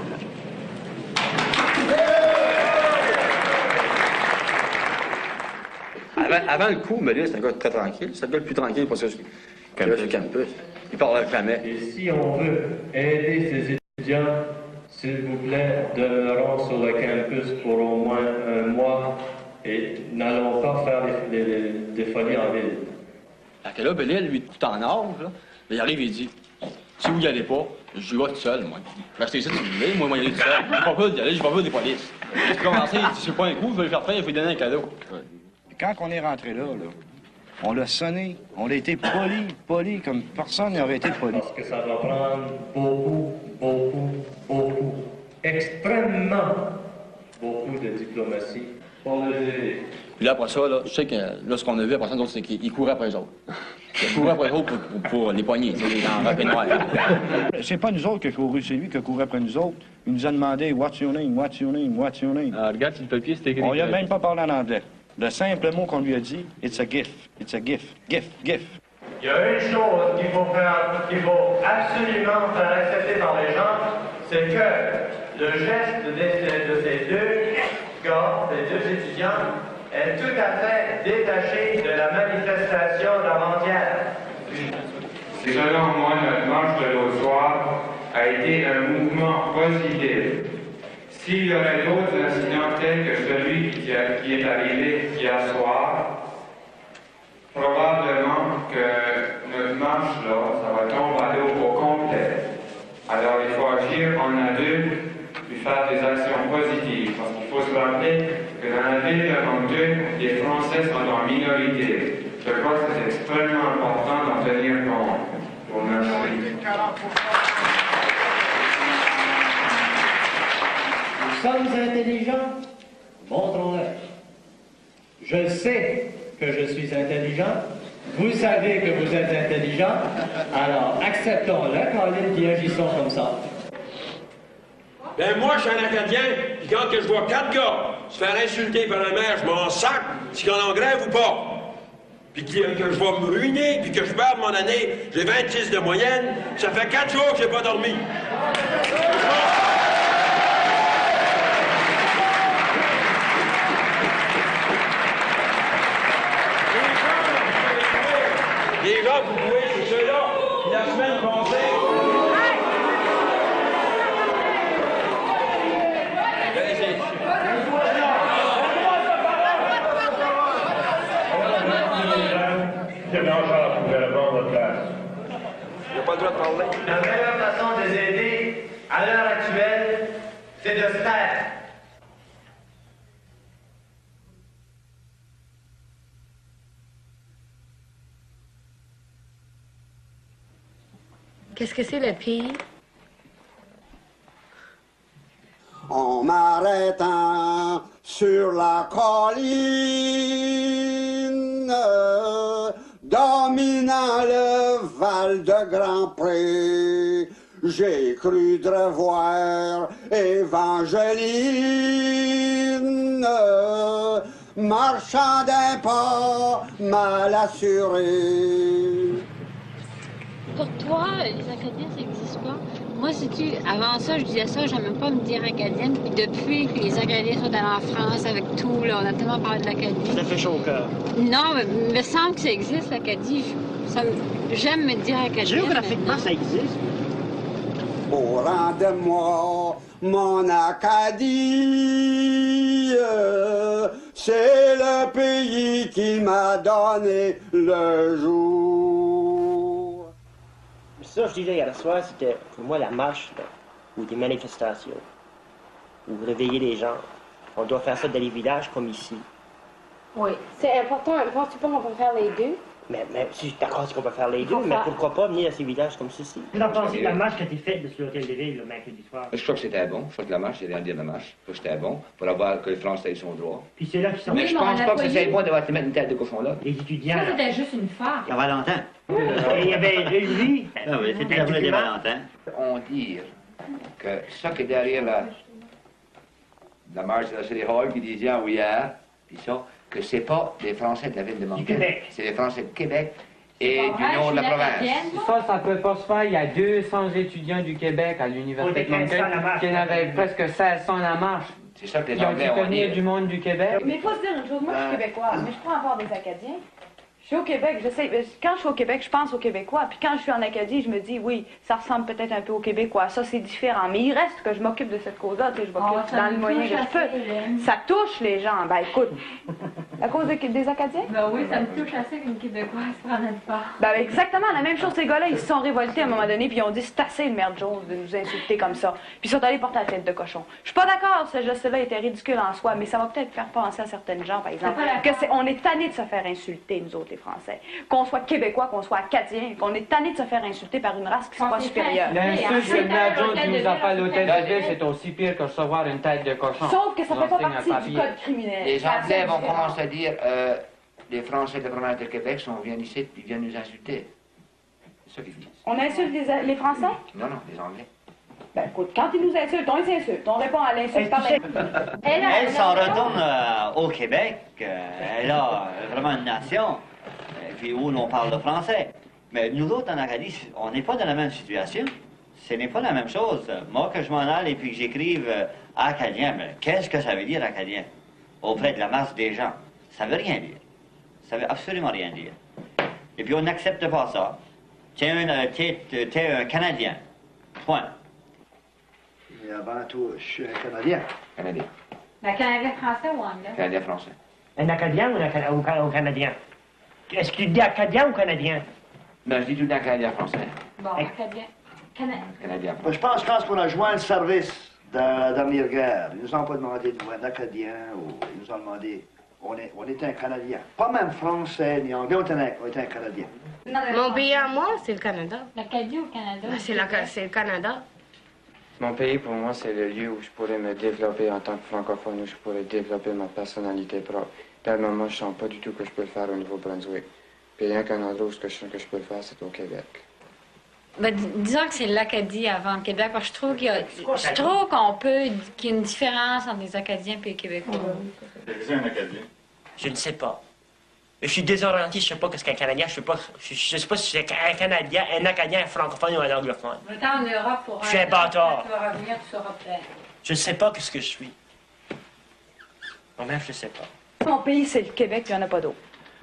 [SPEAKER 2] Avant le coup, Bellil, c'était un gars très tranquille. C'est le gars le plus tranquille pour ça sur le campus. Il parlait jamais.
[SPEAKER 6] Et si on veut aider ces étudiants, s'il vous plaît, demeurons sur le campus pour au moins un mois et n'allons pas faire des folies en ville.
[SPEAKER 2] Fait que là, Bellil, lui, tout en âge, là, il arrive et il dit si vous y allez pas, je vais tout seul, moi. Restez ici, si vous voulez, moi, y aller tout seul. J'ai pas peur d'y aller, j'ai pas peur des polices. J'ai commencé, c'est pas un coup, je vais le faire faire, il faut lui donner un cadeau.
[SPEAKER 12] Quand on est rentré là, on l'a sonné, on a été poli, comme personne n'aurait été poli.
[SPEAKER 6] Parce que ça va prendre beaucoup, extrêmement beaucoup de diplomatie pour le aider.
[SPEAKER 2] Puis là, après ça, là, je sais que là, ce qu'on a vu après ça, c'est qu'ils couraient après eux autres. Il courait après les autres pour les poignées, tu sais, en rock et noir.
[SPEAKER 12] C'est pas nous autres qui a couru, c'est lui qui a couru après nous autres. Il nous a demandé « What's your name? What's your name? What's your name? »
[SPEAKER 2] Regarde sur le papier, c'est écrit.
[SPEAKER 12] On lui a même pas parlé en anglais. Le simple mot qu'on lui a dit, « It's a gift. It's a gift. Gift. Gift. »
[SPEAKER 20] Il y a une chose qu'il faut absolument faire accepter par les gens, c'est que le geste de ces deux gars, ces deux étudiants, est tout à fait détaché de la manifestation d'avant-hier.
[SPEAKER 8] Selon moi, notre marche de l'autre soir a été un mouvement positif. S'il y aurait d'autres incidents tels que celui qui est arrivé hier soir, probablement que notre marche, là, ça va tomber à l'eau au complet. Alors il faut agir en adulte, puis faire des actions positives. Parce qu'il faut se rappeler que dans la ville de Moncton, les Français sont en minorité. Je crois que c'est extrêmement important d'en tenir compte. Je vous remercie.
[SPEAKER 10] Nous sommes intelligents, montrons-le. Je sais que je suis intelligent, vous savez que vous êtes intelligent, alors acceptons-le, Colin, puis agissons comme ça.
[SPEAKER 5] Ben moi, je suis un Acadien, puis quand que je vois 4 gars se faire insulter par le maire, je m'en sac, si qu'on en grève ou pas. Puis que je vais me ruiner, puis que je perde mon année, j'ai 26 de moyenne, ça fait 4 jours que j'ai pas dormi. Les gens, vous pouvez, c'est ceux-là, la semaine passée. Il n'y a pas le droit de parler.
[SPEAKER 20] La meilleure façon de les aider, à l'heure actuelle, c'est de se taire.
[SPEAKER 1] Qu'est-ce que c'est le pays?
[SPEAKER 11] En m'arrêtant sur la colline, dominant le val de Grand-Pré, j'ai cru de revoir Évangeline, marchant d'un pas mal assuré.
[SPEAKER 24] Pour toi, les Acadiens, ça n'existe pas. Moi, avant ça, je disais ça, j'aimais pas me dire acadienne. Puis depuis que les Acadiens sont allés en France avec tout, là, on a tellement parlé de l'Acadie.
[SPEAKER 10] Ça fait chaud au cœur.
[SPEAKER 24] Non, mais il me semble que ça existe, l'Acadie. J'aime me dire acadienne.
[SPEAKER 10] Géographiquement, ça existe.
[SPEAKER 11] Au rang de moi, mon Acadie, c'est le pays qui m'a donné le jour.
[SPEAKER 10] Ça, je disais hier soir, c'était pour moi la marche, là, ou des manifestations, ou réveiller les gens. On doit faire ça dans les villages comme ici.
[SPEAKER 25] Oui, c'est important. Penses-tu pas qu'on peut faire les deux?
[SPEAKER 10] Mais si je suis d'accord qu'on peut faire les deux, mais pourquoi pas venir à ces villages comme ceci? Vous en pensez de la marche qui a été faite sur l'hôtel de ville le mercredi soir?
[SPEAKER 26] Je crois que c'était bon. Je crois que la marche, j'ai rien dire de marche. Je crois que c'était bon pour avoir que les Français aient son droit.
[SPEAKER 10] Puis c'est là qui sont...
[SPEAKER 26] Mais je pense pas que c'est bon de mettre une tête de cochon là.
[SPEAKER 10] Les étudiants...
[SPEAKER 25] Ça, c'était juste une farce.
[SPEAKER 10] Il y a Valentin. Et il y avait lui.
[SPEAKER 26] Ah oui, c'était la des Valentin. On dit que ça qui est derrière la marche de la City Hall qui disait hier, puis ça, que c'est pas les Français de la ville de Moncton. C'est les Français de Québec et du nord de la province.
[SPEAKER 27] Ça peut pas se faire. Il y a 200 étudiants du Québec à l'Université de Moncton qui en avaient presque 1600 à la marche.
[SPEAKER 26] C'est ça que les
[SPEAKER 27] Ils ont
[SPEAKER 26] Anglais
[SPEAKER 27] dû
[SPEAKER 26] ont
[SPEAKER 27] venir
[SPEAKER 26] dit.
[SPEAKER 27] du monde du Québec.
[SPEAKER 7] Mais il faut se dire une chose, moi je suis québécois, mais je prends encore des Acadiens. Je suis au Québec, quand je suis au Québec, je pense aux Québécois, puis quand je suis en Acadie, je me dis, oui, ça ressemble peut-être un peu aux Québécois, ça c'est différent, mais il reste que je m'occupe de cette cause-là, tu sais, je m'occupe dans le moyen que je peux. Ça touche les gens, ben écoute, à cause des Acadiens?
[SPEAKER 25] Ben oui, ça me touche assez qu'une Québécoise prenne pas.
[SPEAKER 7] Ben exactement, la même chose, ces gars-là, ils se sont révoltés à un moment donné, puis ils ont dit, c'est assez le maire Jones de nous insulter comme ça, puis ils sont allés porter la tête de cochon. Je suis pas d'accord, ce geste-là était ridicule en soi, mais ça va peut-être faire penser à certaines gens, par exemple, qu'on est tannés de se faire insulter, nous autres, les Français. Qu'on soit québécois, qu'on soit acadien, qu'on est tanné de se faire insulter par une race qui soit supérieure.
[SPEAKER 27] L'insulte que le maire Jones nous a fait à l'hôtel de ville, c'est aussi pire que recevoir une tête de cochon.
[SPEAKER 7] Sauf que ça fait pas partie du code criminel.
[SPEAKER 26] Les Anglais vont commencer à dire les Français de la province de Québec viennent ici, ils viennent nous insulter. C'est ça qu'ils disent.
[SPEAKER 7] On insulte les Français?
[SPEAKER 26] Non, non, les Anglais.
[SPEAKER 7] Ben écoute, quand ils nous insultent, on les insulte. On répond à l'insulte par
[SPEAKER 3] Elle s'en retourne au Québec. Elle a vraiment une nation, puis où l'on parle le français. Mais nous autres, en Acadie, on n'est pas dans la même situation. Ce n'est pas la même chose. Moi, que je m'en aille et puis que j'écrive acadien, mais qu'est-ce que ça veut dire acadien? Auprès de la masse des gens. Ça veut rien dire. Ça veut absolument rien dire. Et puis on n'accepte pas ça. T'es un Canadien. Point.
[SPEAKER 12] Et avant tout, je suis un Canadien.
[SPEAKER 26] Canadien.
[SPEAKER 25] Un Canadien français ou anglais?
[SPEAKER 26] Canadien français.
[SPEAKER 13] Un Acadien ou Canadien? Est-ce qu'il dit Acadien ou Canadien?
[SPEAKER 26] Non, je dis tout le temps Canadien français.
[SPEAKER 25] Bon, Acadien.
[SPEAKER 26] Canadien.
[SPEAKER 12] Je pense quand on a joint le service dans la dernière guerre, ils nous ont pas demandé de voir un Acadien ou ils nous ont demandé. On était un Canadien. Pas même français ni anglais, on était un Canadien.
[SPEAKER 25] Mon pays à moi, c'est le Canada.
[SPEAKER 24] L'Acadie au Canada?
[SPEAKER 25] C'est le Canada.
[SPEAKER 27] Mon pays, pour moi, c'est le lieu où je pourrais me développer en tant que francophone, où je pourrais développer ma personnalité propre. Dans le moment, je sens pas du tout que je peux le faire au Nouveau-Brunswick. Puis rien qu'un endroit où je sens que je peux le faire, c'est au Québec.
[SPEAKER 24] Ben, disons que c'est l'Acadie avant le Québec, parce que je trouve qu'on peut, qu'il y a une différence entre les Acadiens et les Québécois.
[SPEAKER 14] C'est un Acadien?
[SPEAKER 13] Je ne sais pas. Je suis désorienté, je ne sais pas qu'est-ce qu'un Canadien, je sais pas si c'est un Canadien, un Acadien, un francophone ou un anglophone.
[SPEAKER 24] Maintenant, en Europe, pour
[SPEAKER 13] je suis un bâtard.
[SPEAKER 24] Tu vas revenir, tu sauras peut-être.
[SPEAKER 13] Je ne sais pas qu'est-ce que je suis. Moi-même, je ne sais pas.
[SPEAKER 7] Mon pays, c'est le Québec, il n'y en a pas d'autre.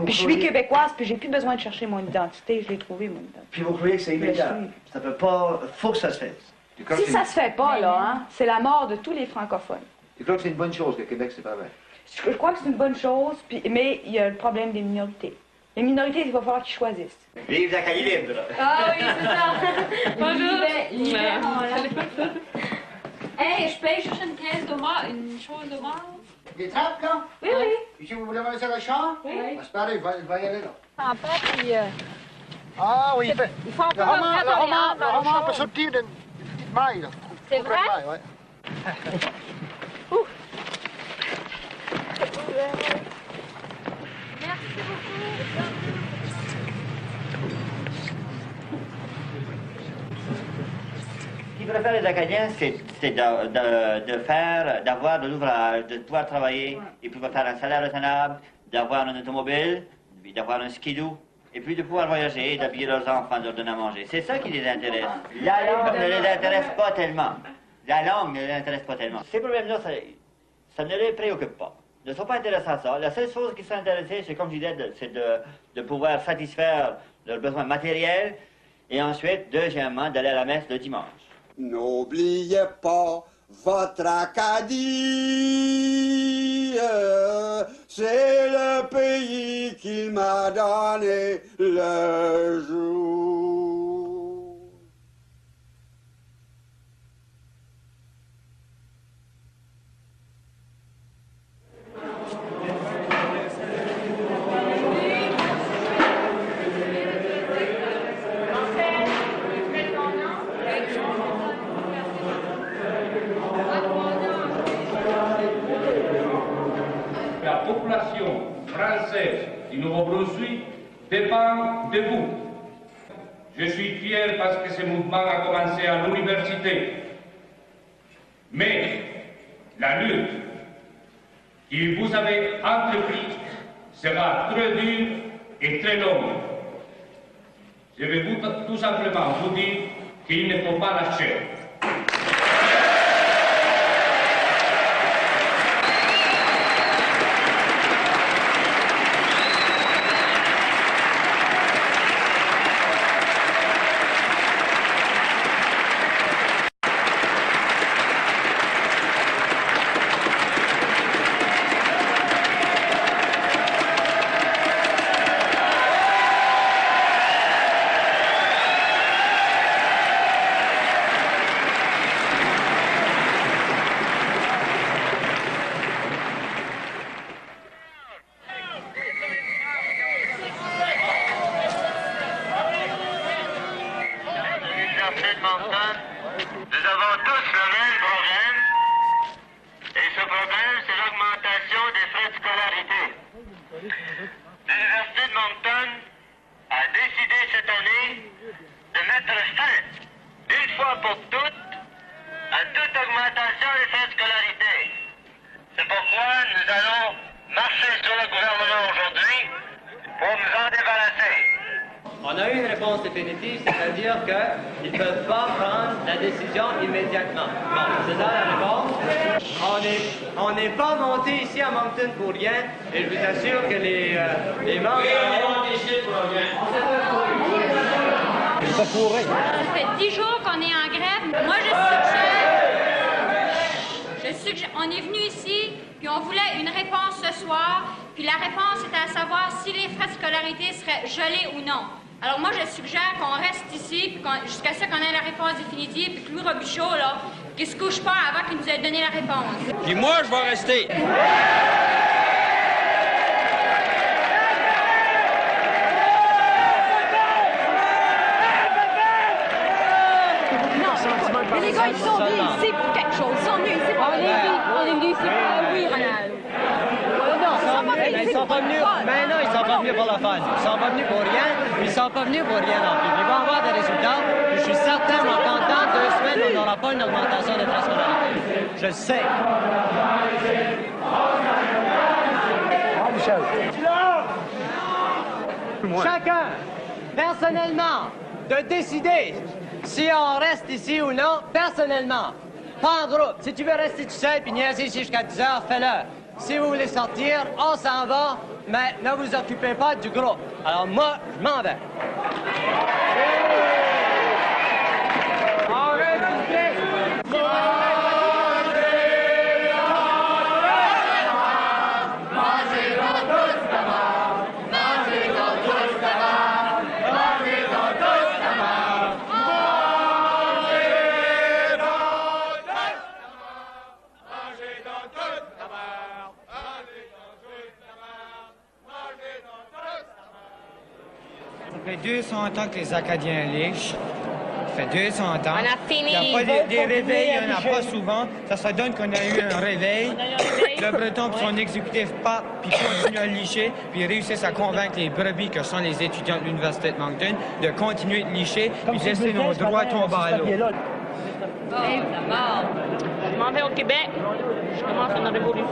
[SPEAKER 7] Puis je suis québécoise, puis j'ai plus besoin de chercher mon identité, je l'ai trouvé, mon identité.
[SPEAKER 12] Puis vous croyez que c'est immédiat? Ça peut pas... Faut que ça se fasse.
[SPEAKER 7] Si ça se fait pas, là, hein, c'est la mort de tous les francophones.
[SPEAKER 26] Tu crois que c'est une bonne chose que Québec, c'est pas vrai?
[SPEAKER 7] Je crois que c'est une bonne chose, mais il y a le problème des minorités. Les minorités, il va falloir qu'ils choisissent.
[SPEAKER 3] Vive l'Acadie libre!
[SPEAKER 24] Ah oui, c'est ça! Bonjour! Hey, je paye juste une caisse de mort, une chose de mort.
[SPEAKER 12] Des trappes, là?
[SPEAKER 7] Oui, oui.
[SPEAKER 12] Puis si vous voulez voir sur le champ?
[SPEAKER 7] Oui.
[SPEAKER 12] C'est pareil, il va y aller, là.
[SPEAKER 24] En fait, puis...
[SPEAKER 12] Ah oui,
[SPEAKER 24] il faut encore
[SPEAKER 12] le roman peut sortir d'une petite maille, là.
[SPEAKER 24] C'est vrai?
[SPEAKER 12] Ouais.
[SPEAKER 24] Merci beaucoup.
[SPEAKER 3] Ce qu'ils préfèrent les Acadiens, c'est d'avoir de l'ouvrage, de pouvoir travailler, et pouvoir faire un salaire raisonnable, d'avoir une automobile, puis d'avoir un skidoo, et puis de pouvoir voyager, d'habiller leurs enfants, de leur donner à manger. C'est ça qui les intéresse. La langue ne les intéresse pas tellement. La langue ne les intéresse pas tellement. Ces problèmes-là, ça ne les préoccupe pas. Ils ne sont pas intéressés à ça. La seule chose qui sont intéressés, c'est, comme je disais, c'est de pouvoir satisfaire leurs besoins matériels, et ensuite, deuxièmement, d'aller à la messe le dimanche.
[SPEAKER 11] N'oubliez pas votre Acadie, c'est le pays qu'il m'a donné le jour.
[SPEAKER 6] La population française du Nouveau-Brunswick dépend de vous. Je suis fier parce que ce mouvement a commencé à l'université. Mais la lutte que vous avez entreprise sera très dure et très longue. Je vais tout simplement vous dire qu'il ne faut pas lâcher.
[SPEAKER 16] Nous avons tous le même problème, et ce problème, c'est l'augmentation des frais de scolarité. d'Edmonton a décidé cette année de mettre fin, une fois pour toutes, à toute augmentation des frais de scolarité. C'est pourquoi nous allons marcher sur le gouvernement aujourd'hui pour nous en débarrasser.
[SPEAKER 4] On a eu une réponse définitive, c'est-à-dire qu'ils ne peuvent pas prendre la décision immédiatement. Bon, c'est ça la réponse. On n'est pas monté ici à Moncton pour rien, et je vous assure que les membres...
[SPEAKER 5] Oui, on est monté ici pour rien.
[SPEAKER 4] Ça pourrait.
[SPEAKER 24] Ça fait 10 jours qu'on est en grève. Moi, je suggère, on est venu ici, puis on voulait une réponse ce soir, puis la réponse était à savoir si les frais de scolarité seraient gelés ou non. Alors moi, je suggère qu'on reste ici, puis jusqu'à ce qu'on ait la réponse définitive, puis que Louis Robichaud, là, qu'il se couche pas avant qu'il nous ait donné la réponse.
[SPEAKER 5] Puis moi, je vais rester.
[SPEAKER 7] Mais les gars, ils sont venus ici pour quelque chose. Ils sont venus ici pour... On est venus ici pour... Oui, Ronald.
[SPEAKER 4] Ils sont pas venus. Mais non, ils sont pas venus pour le fun. Ils sont pas venus pour rien. Ils sont pas venus pour rien non plus. Ils vont avoir des résultats. Je suis certain qu'en dans 2 semaines, on n'aura pas une augmentation des frais scolaires. Je le sais. Chacun, personnellement, de décider si on reste ici ou non, personnellement. Pas en groupe. Si tu veux rester tout seul puis niaiser ici jusqu'à 10 heures, fais-le. Si vous voulez sortir, on s'en va, mais ne vous occupez pas du groupe. Alors moi, je m'en vais.
[SPEAKER 9] Ça fait 200 ans que les Acadiens lichent. Ça fait 200 ans.
[SPEAKER 24] On a fini.
[SPEAKER 9] Il n'y a pas des réveils, il n'y en a pas souvent. Ça donne qu'on a eu un réveil. Le Breton et son exécutif part, puis continue à licher, puis réussissent à convaincre les brebis que sont les étudiants de l'Université de Moncton de continuer de licher, puis laisser nos droits tomber à l'eau.
[SPEAKER 24] Je m'en vais au Québec. Je commence une révolution.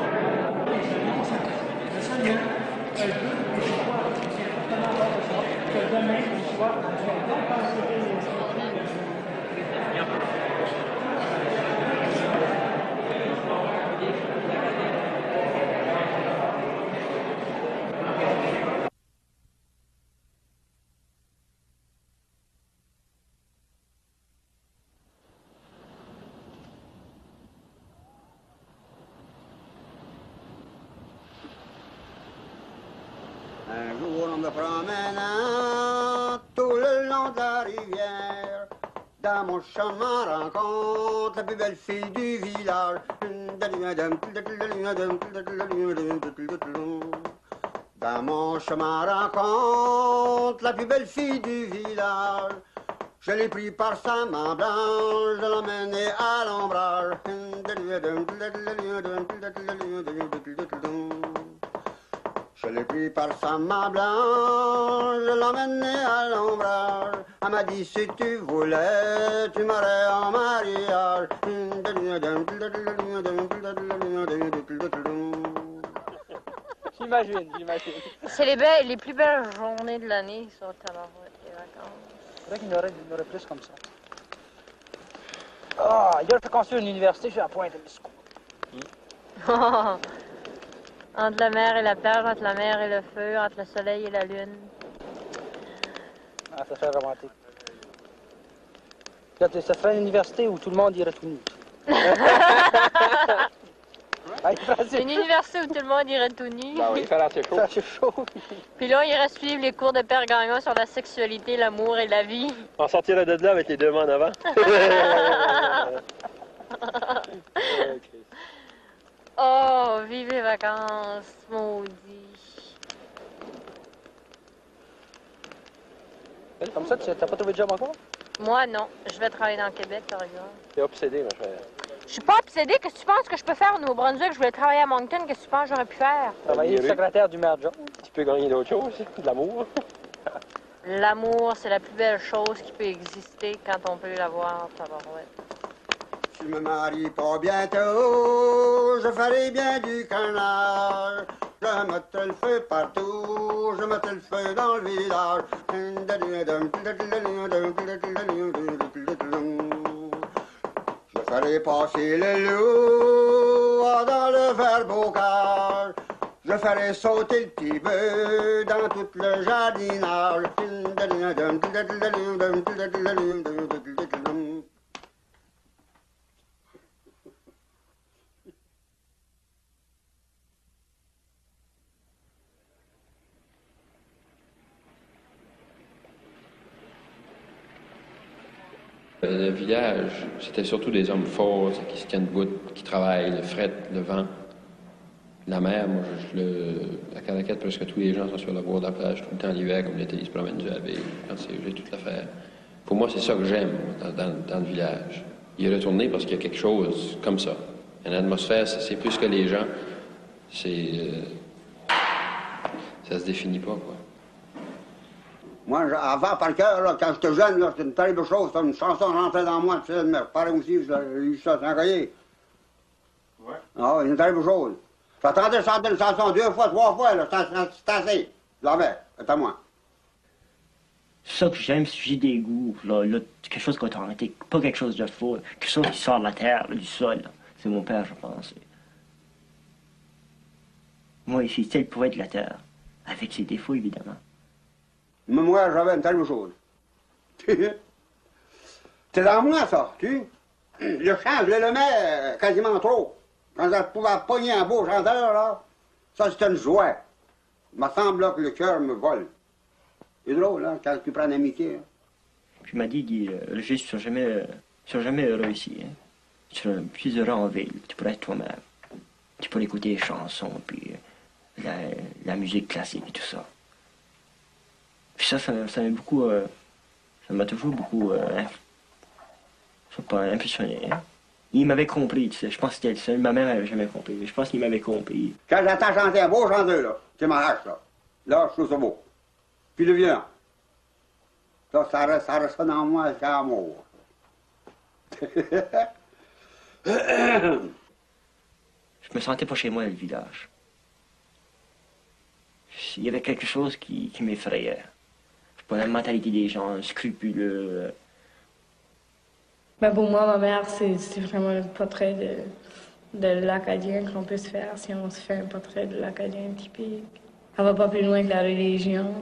[SPEAKER 11] Un jour, en me promenant tout le long de la rivière, dans mon chemin rencontre la plus belle fille du village. Dans mon chemin rencontre la plus belle fille du village. Je l'ai pris par sa main blanche, je l'ai emmené à l'ombrage. Je l'ai pris par sa main blanche, je l'ai emmené à l'ombrage. Elle m'a dit si tu voulais, tu m'aurais en mariage.
[SPEAKER 14] J'imagine.
[SPEAKER 24] C'est les plus belles journées de l'année sur Tabarouette, les vacances.
[SPEAKER 14] C'est vrai qu'il y en aurait plus comme ça. Ah, il a fait construire une université sur la pointe de Miscou.
[SPEAKER 24] Entre la mer et la plage, entre la mer et le feu, entre le soleil et la lune.
[SPEAKER 14] Ah, ça fait romantique. Ça ferait une université où tout le monde irait tout nu.
[SPEAKER 24] Une université où tout le monde irait tout nu.
[SPEAKER 14] Ben oui, il fait assez chaud. C'est chaud.
[SPEAKER 24] Puis là, il irait suivre les cours de Père Gagnon sur la sexualité, l'amour et la vie.
[SPEAKER 5] On sortirait de là avec les 2 mains en avant.
[SPEAKER 24] Oh, vive les vacances, maudit.
[SPEAKER 14] Comme ça, tu n'as pas trouvé de job encore?
[SPEAKER 24] Moi, non. Je vais travailler dans le Québec, par exemple.
[SPEAKER 5] T'es obsédé, ma chère.
[SPEAKER 24] Je suis pas obsédée. Qu'est-ce que tu penses que je peux faire au Nouveau-Brunswick? Je voulais travailler à Moncton. Qu'est-ce que tu penses que j'aurais pu faire?
[SPEAKER 14] Travailler secrétaire du maire Jones. peux gagner d'autres choses, de l'amour.
[SPEAKER 15] L'amour, c'est la plus belle chose qui peut exister quand on peut l'avoir, tabarouette.
[SPEAKER 11] Si je me marie pas bientôt, je ferai bien du carnage. Je mettrai le feu partout, je mettrai le feu dans le village. Je ferai passer le loup dans le verre-bocage. Je ferai sauter le petit bœuf dans tout le jardinage.
[SPEAKER 5] Le village, c'était surtout des hommes forts qui se tiennent debout, qui travaillent, le fret, le vent. La mer, moi, à Caracat, presque tous les gens sont sur le bord de la plage tout le temps l'hiver, comme l'été, ils se promènent du abbé, quand j'ai toute l'affaire. Pour moi, c'est ça que j'aime dans le village. Y retourner parce qu'il y a quelque chose comme ça. Une atmosphère, c'est plus que les gens. Ça se définit pas, quoi.
[SPEAKER 11] Moi, avant, par cœur, là, quand j'étais jeune, c'était une terrible chose. C'était une chanson rentrait dans moi, tu sais, de me reparer aussi, j'ai eu ça dans un cahier. Ouais. Ah, une terrible chose. J'attendais de chanter une chanson 2 fois, 3 fois, là, c'est assez. Je l'avais, c'est à moi.
[SPEAKER 13] C'est ça que j'aime, c'est j'ai des goûts, là, quelque chose d'authentique, pas quelque chose de faux, quelque chose qui sort de la terre, là, du sol. C'est mon père, je pense. Moi, ici, c'était le poète de la terre, avec ses défauts, évidemment.
[SPEAKER 11] Mais moi, j'avais une telle chose. C'est dans moi, ça, tu sais. Le chant, je le mets quasiment trop. Quand je pouvais pogner un beau chanteur, là, ça, c'était une joie. Il me semble là, que le cœur me vole. C'est drôle, hein, quand tu prends l'amitié. Hein.
[SPEAKER 13] Puis il m'a dit, le juste, tu seras jamais heureux ici. Hein. Tu seras plus heureux en ville. Tu pourrais être toi-même. Tu pourrais écouter les chansons, puis la musique classique et tout ça. Puis ça m'a beaucoup, ça m'a toujours beaucoup, impressionné. Hein. Il m'avait compris, tu sais. Je pense que c'était le seul. Ma mère n'avait jamais compris, mais je pense qu'il m'avait compris.
[SPEAKER 11] Quand j'entends chanter un beau chanteur, là, c'est ma hache, là. Là, je trouve ça beau. Puis le violon. Ça reste dans moi, c'est amour.
[SPEAKER 13] Je me sentais pas chez moi dans le village. Il y avait quelque chose qui m'effrayait. Pas la mentalité des gens, scrupuleux.
[SPEAKER 17] Ben pour moi, ma mère, c'est vraiment le portrait de l'Acadien qu'on peut se faire si on se fait un portrait de l'Acadien typique. Elle va pas plus loin que la religion.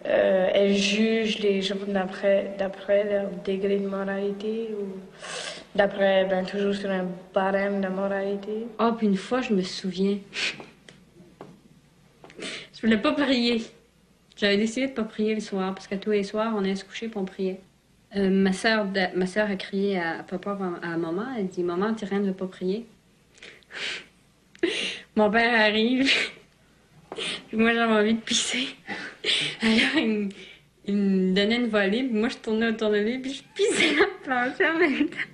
[SPEAKER 17] Elle juge les gens d'après leur degré de moralité ou d'après, toujours sur un barème de moralité.
[SPEAKER 24] Ah, puis une fois, je me souviens. Je voulais pas prier. J'avais décidé de pas prier le soir, parce que tous les soirs, on allait se coucher pour on priait. Ma sœur a crié à papa, à maman. Elle dit, maman, Tyrène ne veut pas prier. Mon père arrive. Puis moi, j'avais envie de pisser. Alors, il me donnait une volée, puis moi, je tournais autour de lui, puis je pissais dans le plancher en même temps.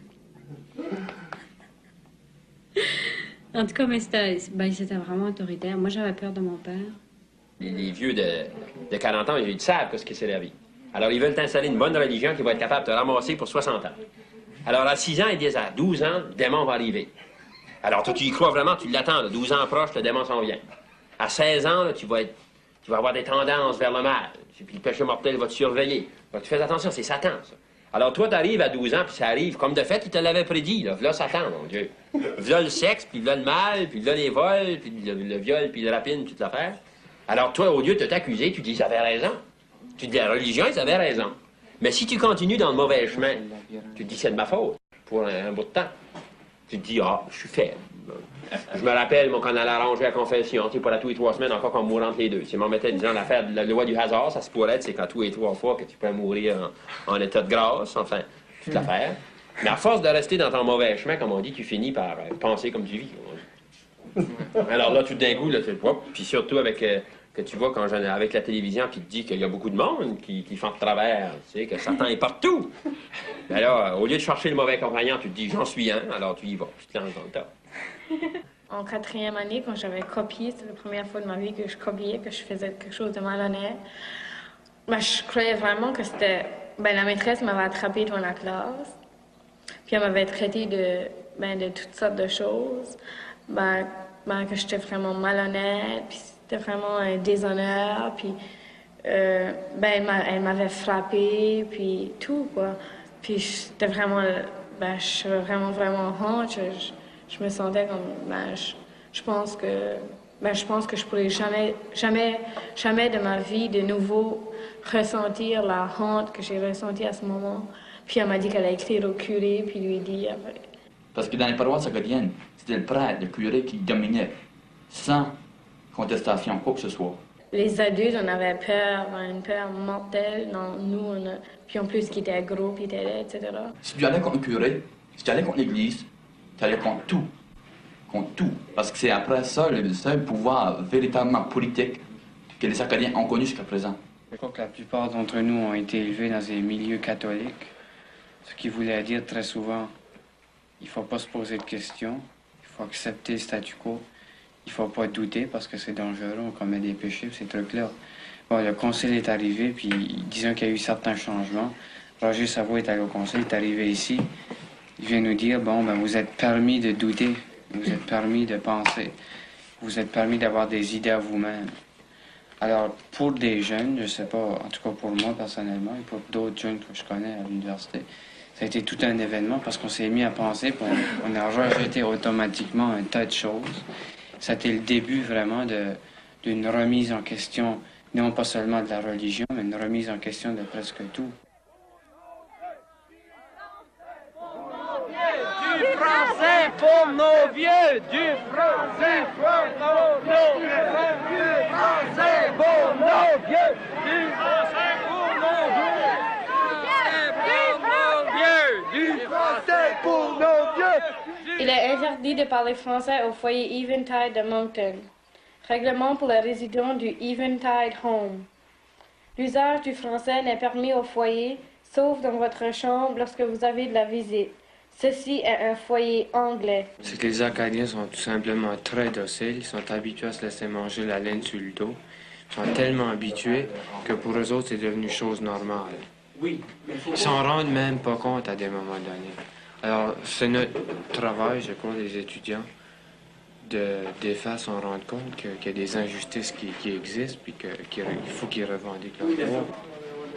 [SPEAKER 24] En tout cas, mais c'était vraiment autoritaire. Moi, j'avais peur de mon père.
[SPEAKER 5] Les vieux de 40 ans, ils savent ce que c'est la vie. Alors, ils veulent t'installer une bonne religion qui va être capable de te ramasser pour 60 ans. Alors, à 6 ans, ils disent, à 12 ans, le démon va arriver. Alors, toi, tu y crois vraiment, tu l'attends. 12 ans proche, le démon s'en vient. À 16 ans, là, tu vas avoir des tendances vers le mal. Puis le péché mortel va te surveiller. Donc, tu fais attention, c'est Satan, ça. Alors, toi, tu arrives à 12 ans, puis ça arrive. Comme de fait, il te l'avait prédit. Là, voilà Satan, mon Dieu. Voilà le sexe, puis voilà le mal, puis voilà les vols, puis le viol, puis le rapine, toute l'affaire. Alors, toi, au lieu de t'accuser, tu dis, ils avaient raison. Tu dis, la religion, ils avaient raison. Mais si tu continues dans le mauvais chemin, tu te dis, c'est de ma faute, pour un bout de temps. Tu te dis, je suis faible. Je me rappelle, moi, quand on allait arranger la confession, tu sais, pas tous les 3 semaines, encore qu'on mourrait entre les deux. Si on mettait, disant, l'affaire de la loi du hasard, ça se pourrait être, c'est quand tous les 3 fois que tu peux mourir en état de grâce, enfin, toute l'affaire. Mais à force de rester dans ton mauvais chemin, comme on dit, tu finis par penser comme tu vis. Alors là, tout d'un coup, là, puis surtout avec... que tu vois avec la télévision qui te dit qu'il y a beaucoup de monde qui font de travers, tu sais, que Satan est partout. Ben là, au lieu de chercher le mauvais compagnon, tu te dis, j'en suis un, alors tu y vas, tu te lances dans le tas.
[SPEAKER 17] En 4e année, quand j'avais copié, c'était la première fois de ma vie que je copiais, que je faisais quelque chose de malhonnête. Ben, je croyais vraiment que c'était... Ben, la maîtresse m'avait attrapée devant la classe, puis elle m'avait traité de toutes sortes de choses. Que j'étais vraiment malhonnête, puis c'était vraiment un déshonneur, puis elle m'avait frappée, puis tout, quoi. Puis j'étais vraiment... je suis vraiment honte. Je me sentais comme... je pense que je pourrais jamais de ma vie de nouveau ressentir la honte que j'ai ressentie à ce moment. Puis elle m'a dit qu'elle allait écrire au curé, puis lui dire...
[SPEAKER 2] Parce que dans les paroisses acadiennes, c'était le prêtre, le curé qui dominait, sans contestation, quoi que ce soit.
[SPEAKER 17] Les adultes, on avait peur, une peur mortelle. Non, nous, puis en plus, qui était gros, puis était laid, etc.
[SPEAKER 2] Si tu allais contre le curé, si tu allais contre l'Église, tu allais contre tout. Contre tout. Parce que c'est après ça le seul pouvoir véritablement politique que les Acadiens ont connu jusqu'à présent.
[SPEAKER 27] Je crois que la plupart d'entre nous ont été élevés dans des milieux catholiques, ce qui voulait dire très souvent, il ne faut pas se poser de questions, il faut accepter le statu quo, il ne faut pas douter parce que c'est dangereux, on commet des péchés, ces trucs-là. Bon, le conseil est arrivé, puis disons qu'il y a eu certains changements. Roger Savoie est allé au conseil, est arrivé ici. Il vient nous dire, bon, vous êtes permis de douter, vous êtes permis de penser, vous êtes permis d'avoir des idées à vous-même. Alors, pour des jeunes, je ne sais pas, en tout cas pour moi personnellement, et pour d'autres jeunes que je connais à l'université, ça a été tout un événement parce qu'on s'est mis à penser, puis on a rejeté automatiquement un tas de choses. Ça a été le début vraiment d'une remise en question, non pas seulement de la religion, mais une remise en question de presque tout.
[SPEAKER 4] Du français pour nos vieux, du français pour nos vieux, du français pour nos vieux, du français pour nos vieux, du français pour nos vieux.
[SPEAKER 17] Il est interdit de parler français au foyer Eventide de Moncton. Règlement pour les résidents du Eventide Home. L'usage du français n'est permis au foyer, sauf dans votre chambre lorsque vous avez de la visite. Ceci est un foyer anglais.
[SPEAKER 27] C'est que les Acadiens sont tout simplement très dociles. Ils sont habitués à se laisser manger la laine sur le dos. Ils sont tellement habitués que pour eux autres, c'est devenu chose normale. Ils s'en rendent même pas compte à des moments donnés. Alors, c'est notre travail, je crois, des étudiants, de faire s'en rendre compte qu'il y a des injustices qui existent et qu'il faut qu'ils revendiquent leur droit.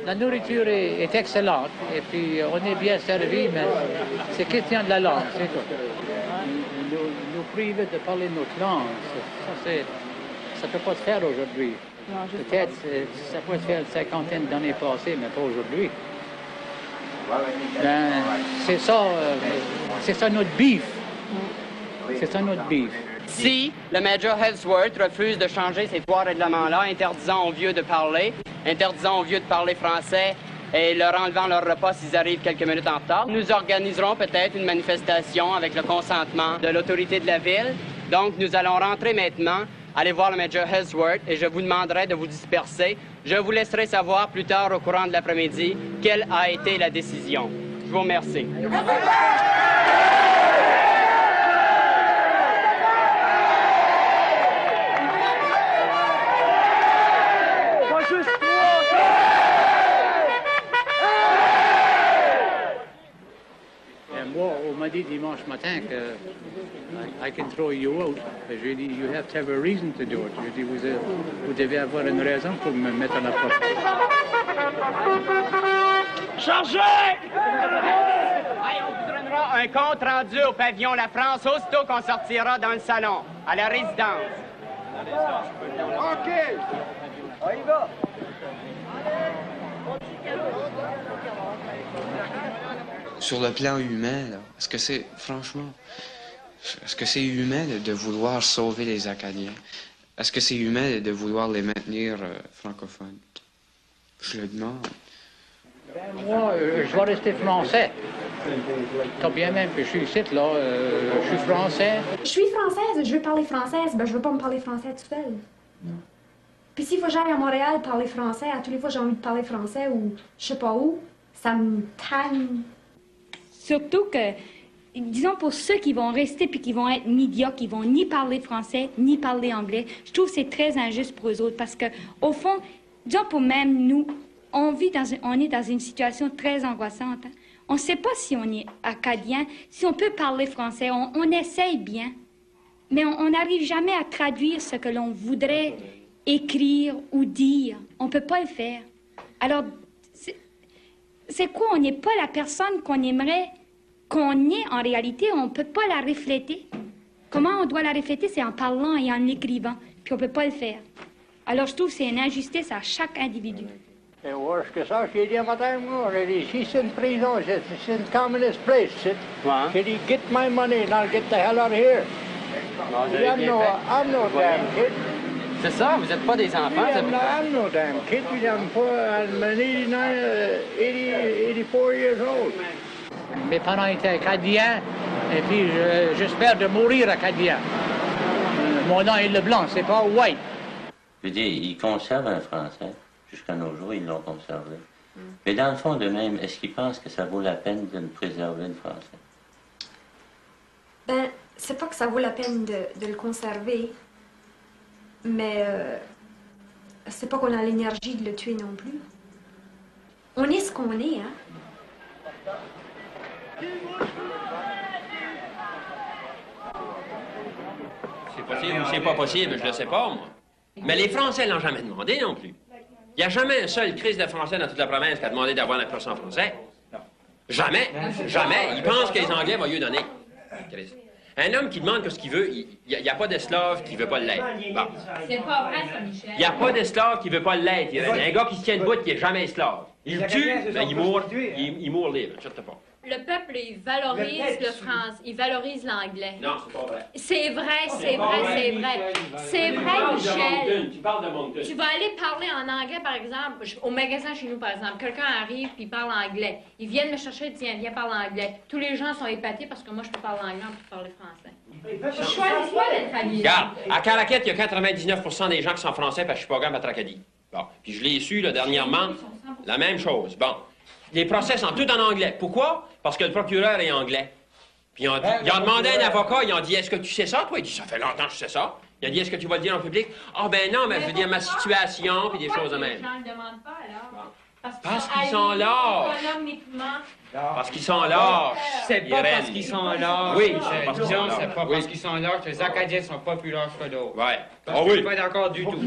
[SPEAKER 10] La nourriture est excellente et puis on est bien servi, mais c'est question de la langue, c'est tout. Nous priver de parler notre langue, ça ne peut pas se faire aujourd'hui. Peut-être ça peut se faire une cinquantaine d'années passées, mais pas aujourd'hui. C'est ça notre beef. C'est ça notre beef.
[SPEAKER 8] Si le Major Ellsworth refuse de changer ces trois règlements-là, interdisant aux vieux de parler, interdisant aux vieux de parler français et leur enlevant leur repas s'ils arrivent quelques minutes en retard, nous organiserons peut-être une manifestation avec le consentement de l'autorité de la ville. Donc, nous allons rentrer maintenant, aller voir le Major Ellsworth et je vous demanderai de vous disperser. Je vous laisserai savoir plus tard au courant de l'après-midi quelle a été la décision. Je vous remercie.
[SPEAKER 10] Moi, on m'a dit dimanche matin que I can throw you out. J'ai dit, you have to have a reason to do it. J'ai dit, vous devez avoir une raison pour me mettre à la porte.
[SPEAKER 8] Chargez! On vous donnera un compte rendu au pavillon La France aussitôt qu'on sortira dans le salon, à la résidence.
[SPEAKER 4] OK. On y va.
[SPEAKER 27] Sur le plan humain, là, est-ce que c'est, franchement, est-ce que c'est humain de vouloir sauver les Acadiens? Est-ce que c'est humain de vouloir les maintenir francophones? Je le demande.
[SPEAKER 10] Moi, je vais rester français. Tant bien même que je suis ici, là, je suis français.
[SPEAKER 25] Je suis française, je veux parler française. Je veux pas me parler français toute seule. Puis s'il faut que j'aille à Montréal parler français, à tous les fois j'ai envie de parler français ou je sais pas où, ça me tanne.
[SPEAKER 17] Surtout que
[SPEAKER 1] disons pour ceux qui vont rester puis qui vont être médiocres, qui vont ni parler français, ni parler anglais, je trouve que c'est très injuste pour eux autres parce que, au fond, disons pour même nous, on est dans une situation très angoissante. Hein? On ne sait pas si on est acadien, si on peut parler français, on essaye bien, mais on n'arrive jamais à traduire ce que l'on voudrait écrire ou dire. On ne peut pas le faire. Alors, c'est quoi? On n'est pas la personne qu'on aimerait qu'on est en réalité. On ne peut pas la refléter. Comment on doit la refléter? C'est en parlant et en écrivant. Puis on ne peut pas le faire. Alors, je trouve que c'est une injustice à chaque individu.
[SPEAKER 12] Et worse que ça, j'ai dit à madame, moi, j'ai dit, ici c'est une prison, c'est une communist place. J'ai dit, get my money and I'll get the hell out of here. I'm no damn kid.
[SPEAKER 8] C'est ça, vous n'êtes pas des enfants.
[SPEAKER 12] I'm no damn kid. I'm 84 years old. Mes parents étaient acadiens, et puis j'espère de mourir acadien. Mon nom est Leblanc, c'est pas White.
[SPEAKER 18] Je veux dire, ils conservent un français. Jusqu'à nos jours, ils l'ont conservé. Mais dans le fond de même, est-ce qu'ils pensent que ça vaut la peine de préserver le français?
[SPEAKER 25] Ben, c'est pas que ça vaut la peine de le conserver, mais c'est pas qu'on a l'énergie de le tuer non plus. On est ce qu'on est, hein?
[SPEAKER 5] C'est possible ou c'est pas possible, je le sais pas, moi. Mais les Français l'ont jamais demandé non plus. Il n'y a jamais un seul crise de français dans toute la province qui a demandé d'avoir un % français. Jamais. Jamais. Ils pensent que les Anglais vont lui donner. Un homme qui demande ce qu'il veut, il n'y a pas d'esclave qui ne veut pas l'être. Bon.
[SPEAKER 24] C'est pas vrai, ça, Michel.
[SPEAKER 5] Il n'y a pas d'esclave qui ne veut pas l'être. Il y a un gars qui se tient debout qui n'est jamais esclave. Il le tue, ben, il mourt libre. Je ne sais pas.
[SPEAKER 24] Le peuple, il valorise le français, il valorise l'anglais.
[SPEAKER 5] Non, c'est pas vrai.
[SPEAKER 24] C'est vrai, c'est vrai, c'est vrai. C'est vrai, Michel.
[SPEAKER 5] Tu parles de Moncton.
[SPEAKER 24] Tu vas aller parler en anglais, par exemple, au magasin chez nous, par exemple. Quelqu'un arrive puis il parle anglais. Ils viennent me chercher, tiens, viens parler anglais. Tous les gens sont épatés parce que moi, je peux parler anglais, on peut parler français. Choisis pas d'être habillé.
[SPEAKER 5] Regarde, à Caraquette, il y a 99% des gens qui sont français parce que je suis pas gamme à Tracadie. Bon. Puis je l'ai su, là, dernièrement, la même chose. Bon. Les procès sont tous en anglais. Pourquoi? Parce que le procureur est anglais. Puis ils ont demandé à un avocat, ils ont dit, est-ce que tu sais ça, toi? Il dit, ça fait longtemps que je sais ça. Il a dit, est-ce que tu vas le dire en public? Ah, ben non, mais je veux dire ma situation, puis des choses de même.
[SPEAKER 24] Les gens ne le demandent pas, alors.
[SPEAKER 5] Parce qu'ils sont là. Parce qu'ils sont là.
[SPEAKER 9] C'est pas parce qu'ils sont là.
[SPEAKER 5] Oui,
[SPEAKER 9] parce qu'ils sont là. C'est pas parce qu'ils sont là que les Acadiens sont pas plus lâches que d'autres.
[SPEAKER 5] Ouais.
[SPEAKER 9] Ah oui. Je suis pas d'accord du tout.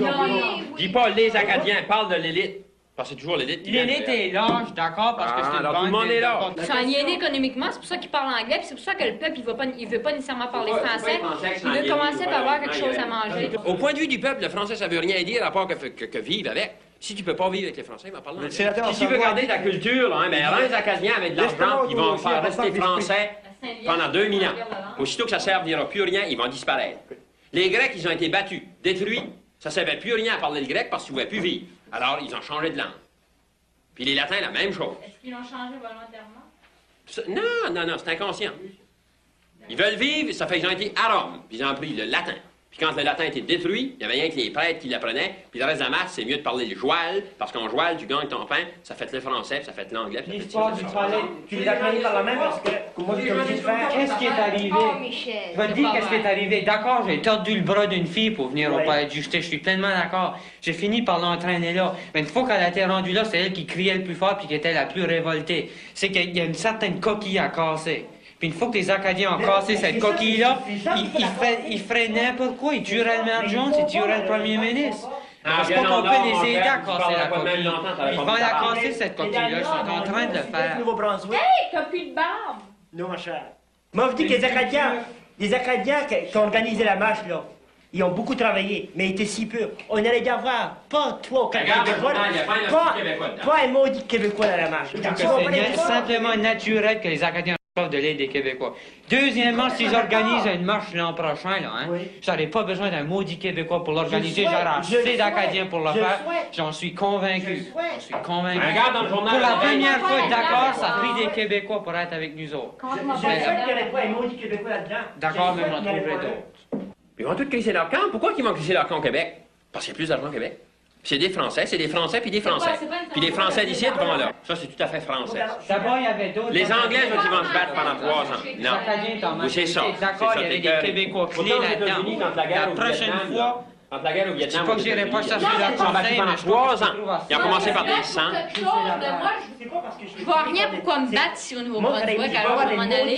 [SPEAKER 5] Dis pas les Acadiens, parle de l'élite. Parce que c'est toujours l'élite qui
[SPEAKER 9] l'élite est lâche, d'accord, parce que c'est une bande.
[SPEAKER 5] Tout le monde est là.
[SPEAKER 24] Ils sont aliénés économiquement, c'est pour ça qu'ils parlent anglais, puis c'est pour ça que le peuple, il veut pas nécessairement parler français. Il veut commencer par avoir quelque chose à manger.
[SPEAKER 5] Au point de vue du peuple, le français, ça veut rien dire à part que vivre avec. Si tu peux pas vivre avec les Français, il va parler anglais. Si tu veux garder ta culture, là, ben, rends les Acadiens avec de l'argent, ils vont faire rester français pendant 2000 ans. Aussitôt que ça ne servira plus rien, ils vont disparaître. Les Grecs, ils ont été battus, détruits. Ça ne servait plus rien à parler le grec parce qu'ils ne pouvaient plus vivre. Alors, ils ont changé de langue. Puis les Latins, la même chose.
[SPEAKER 24] Est-ce qu'ils l'ont changé volontairement?
[SPEAKER 5] Non, c'est inconscient. Ils veulent vivre, ça fait qu'ils ont été à Rome, puis ils ont appris le latin. Puis quand le latin était détruit, il n'y avait rien que les prêtres qui l'apprenaient, puis le reste de la masse, c'est mieux de parler le joual, parce qu'en joual, tu gagnes ton pain, ça fait le français, puis ça fait l'anglais.
[SPEAKER 19] L'histoire du palais, tu les as connus par la main parce que, moi, je suis obligé de faire.
[SPEAKER 9] Qu'est-ce qui est arrivé? Je vais te dire qu'est-ce qui est arrivé. D'accord, j'ai tordu le bras d'une fille pour venir au palais de justice, je suis pleinement d'accord. J'ai fini par l'entraîner là. Mais une fois qu'elle a été rendue là, c'est elle qui criait le plus fort puis qui était la plus révoltée. C'est qu'il y a une certaine coquille à casser. Puis une fois que les Acadiens ont cassé cette coquille-là, ils feraient n'importe quoi. Ils tueraient le maire Jones, ils tueraient le premier ministre. Parce qu'on peut les aider à casser la coquille. Ils vont la casser, cette coquille-là. Ils sont en train de le faire.
[SPEAKER 24] Hey, t'as plus de barbe!
[SPEAKER 19] Non, ma chère. Moi, je dis que les Acadiens qui ont organisé la marche, là, ils ont beaucoup travaillé, mais ils étaient si peu. On allait y avoir pas 3 ou 4 Québécois, pas un maudit Québécois dans la marche.
[SPEAKER 9] C'est simplement naturel que les Acadiens de l'aide des Québécois. Deuxièmement, s'ils organisent une marche l'an prochain, là, hein, j'aurais pas besoin d'un maudit Québécois pour l'organiser, j'aurai assez d'Acadiens pour le faire. J'en suis convaincu. J'en suis convaincu. Pour la première fois, d'accord, ça a pris des Québécois pour être avec nous autres.
[SPEAKER 19] Je souhaite qu'il n'y aurait pas un maudit Québécois là-dedans.
[SPEAKER 9] D'accord, mais j'en trouverai d'autres.
[SPEAKER 5] Ils vont tous crisser leur camp. Pourquoi ils vont crisser leur camp au Québec? Parce qu'il y a plus d'argent au Québec. C'est des Français puis des Français. Puis les Français d'ici vont là. Ça, c'est tout à fait français.
[SPEAKER 19] D'abord, il y avait d'autres.
[SPEAKER 5] Les Anglais, ils vont se battre pendant 3 ans. Non. Oui, c'est ça.
[SPEAKER 9] D'accord, il y avait des Québécois clés là-dedans. La prochaine fois,
[SPEAKER 5] entre la guerre au Vietnam,
[SPEAKER 9] je ne dis pas que j'irai pas chercher la
[SPEAKER 5] ils ont battu pendant 3 ans. Ils ont commencé par des 100.
[SPEAKER 24] Je vois rien pourquoi me battre si au Nouveau-Brunswick, alors je vais m'en aller.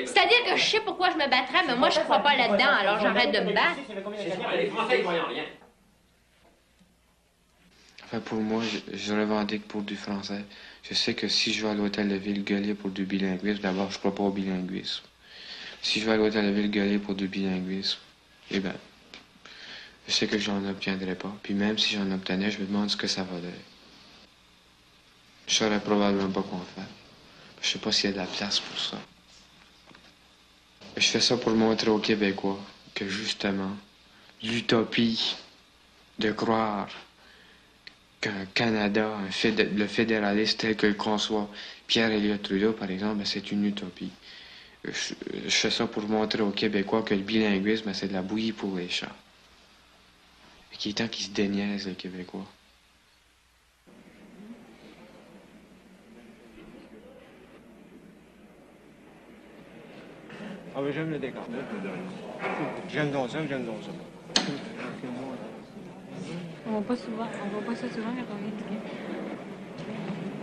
[SPEAKER 24] C'est-à-dire que je sais pourquoi je me battrais, mais moi je ne crois pas là-dedans, alors j'arrête de me battre.
[SPEAKER 5] Les Français, ils voient rien.
[SPEAKER 27] Enfin, pour moi, je revendique pour du français. Je sais que si je vais à l'hôtel de ville gueuler pour du bilinguisme, d'abord, je ne crois pas au bilinguisme. Si je vais à l'hôtel de ville gueuler pour du bilinguisme, eh bien, je sais que j'en obtiendrai pas. Puis même si j'en obtenais, je me demande ce que ça vaudrait. Je saurais probablement pas quoi faire. Je sais pas s'il y a de la place pour ça. Je fais ça pour montrer aux Québécois que justement, l'utopie de croire qu'un Canada, le fédéralisme tel que le conçoit Pierre Elliott Trudeau, par exemple, ben, c'est une utopie. Je fais ça pour montrer aux Québécois que le bilinguisme, ben, c'est de la bouillie pour les chats. Et qu'il est temps qu'ils se déniaisent, les Québécois.
[SPEAKER 9] Ah ben j'aime le décor. J'aime donc ça.
[SPEAKER 24] On voit pas ça souvent quand on est du Québec.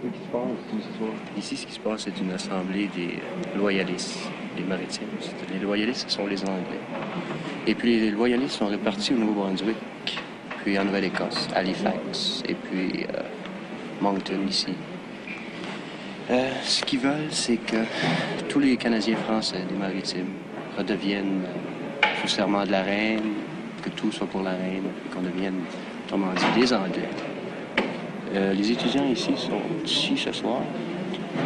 [SPEAKER 3] Qu'est-ce qui se passe ce soir? Ici, ce qui se passe, c'est une assemblée des loyalistes, des maritimes. Les loyalistes, ce sont les Anglais. Et puis les loyalistes sont répartis au Nouveau-Brunswick, puis en Nouvelle-Écosse, Halifax, et puis Moncton, ici. Ce qu'ils veulent, c'est que tous les Canadiens français des maritimes redeviennent sous serment de la reine, que tout soit pour la reine, et qu'on devienne, autrement dit, des Anglais. Les étudiants ici sont ici ce soir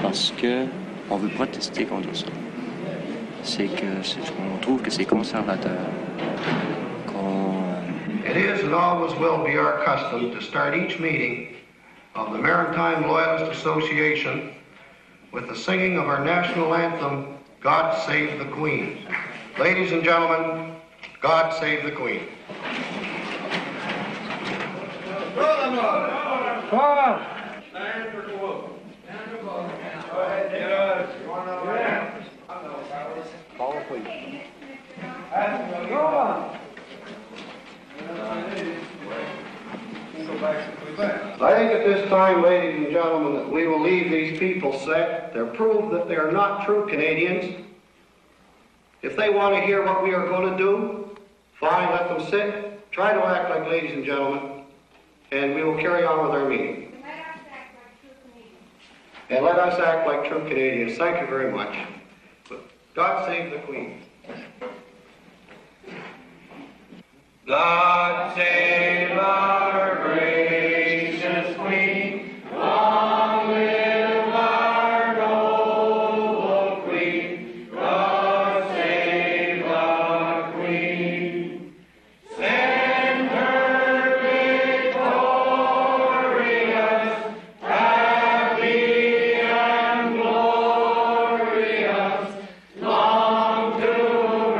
[SPEAKER 3] parce qu'on veut protester contre ça. On trouve que c'est conservateur.
[SPEAKER 6] It is and always will be our custom to start each meeting of the Maritime Loyalist Association with the singing of our national anthem, God Save the Queen. Ladies and gentlemen, God Save the Queen. I think at this time, ladies and gentlemen, that we will leave these people set. They're proof that they are not true Canadians. If they want to hear what we are going to do, fine, let them sit. Try to act like ladies and gentlemen, and we will carry on with our meeting. And let us act like true Canadians. Thank you very much. God save the Queen. God save our gracious Queen. Long live our noble Queen. God save our Queen. Send her victorious, happy and glorious, long to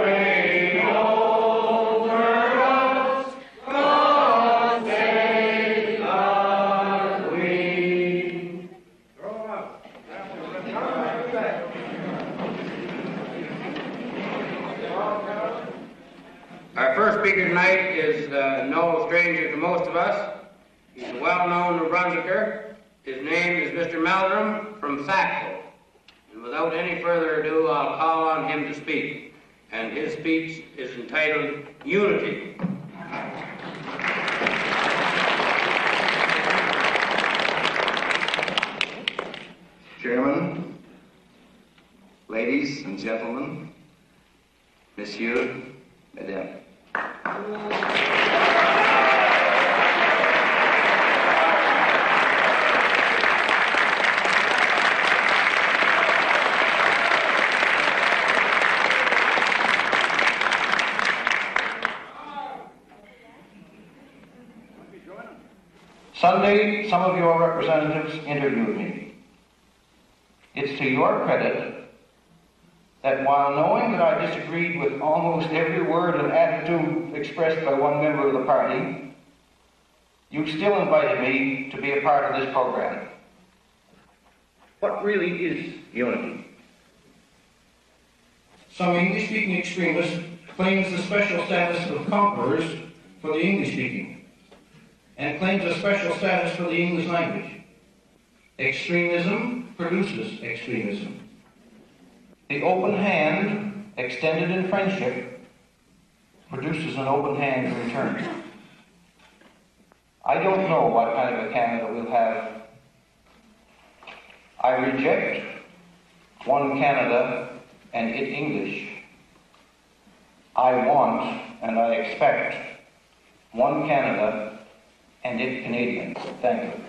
[SPEAKER 6] reign over us. God save our Queen. Our first speaker tonight is no stranger to most of us. He's a well-known New Brunswicker. His name is Mr. Meldrum from Sackville. And without any further ado, I'll call on him to speak. And his speech is entitled Unity.
[SPEAKER 20] Chairman, ladies and gentlemen, Monsieur, Madame.
[SPEAKER 6] Sunday, some of your representatives interviewed me. It's to your credit that while knowing that I disagreed with almost every word and attitude expressed by one member of the party, you still invited me to be a part of this program. What really is unity? Some English-speaking extremists claims the special status of conquerors for the English-speaking, and claims a special status for the English language. Extremism produces extremism. The open hand extended in friendship produces an open hand in return. I don't know what kind of a Canada we'll have. I reject one Canada and it English. I want and I expect one Canada and it Canadian. Thank you.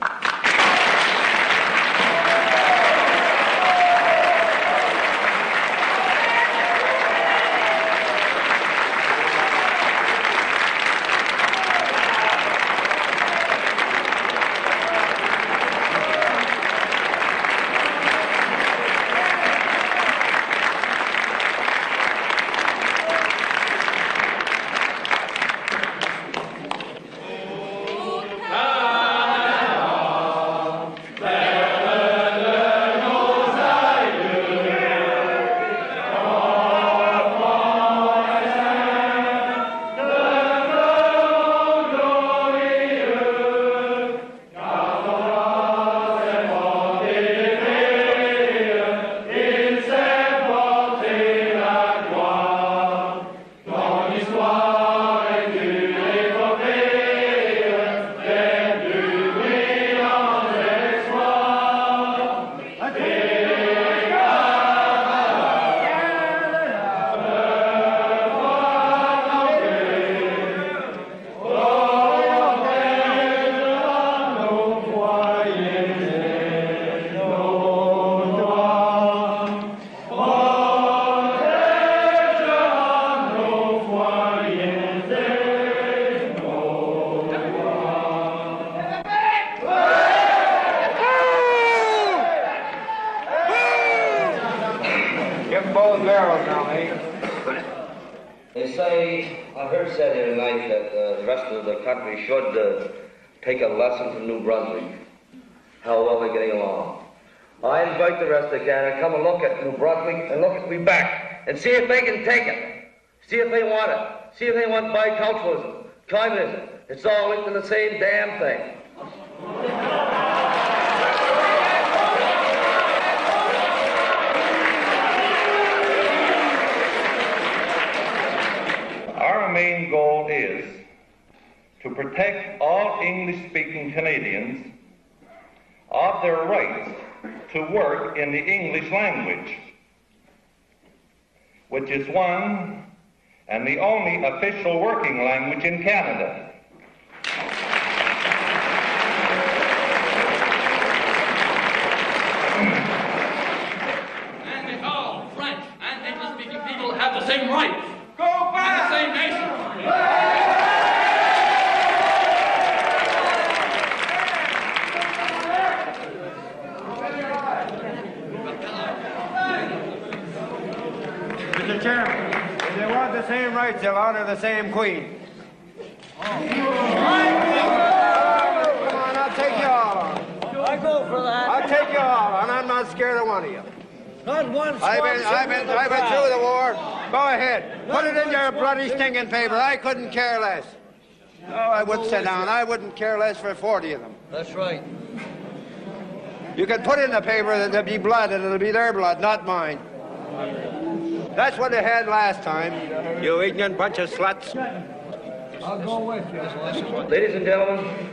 [SPEAKER 20] Take a lesson from New Brunswick, how well they're getting along. I invite the rest of Canada to come and look at New Brunswick and look at Quebec and see if they can take it. See if they want it. See if they want biculturalism, communism. It's all linked in the same damn thing. Our main goal is to protect all English-speaking Canadians of their rights to work in the English language, which is one and the only official working language in Canada.
[SPEAKER 7] And that all French and English-speaking people have the same rights. Go back! And the same nation.
[SPEAKER 12] Mr. Chairman, if they want the same rights, they'll honor the same queen. Come on, I'll take you all on.
[SPEAKER 19] I go for that.
[SPEAKER 12] I'll take you all on. I'm not scared of one of you.
[SPEAKER 19] Not one.
[SPEAKER 12] I've been through the war. Go ahead. Put it in your bloody stinking paper. I couldn't care less. No, I wouldn't sit down. I wouldn't care less for 40 of them.
[SPEAKER 19] That's right.
[SPEAKER 12] You can put in the paper that there'll be blood, and it'll be their blood, not mine. That's what they had last time, you ignorant bunch of sluts.
[SPEAKER 19] I'll go with you.
[SPEAKER 20] Ladies and gentlemen,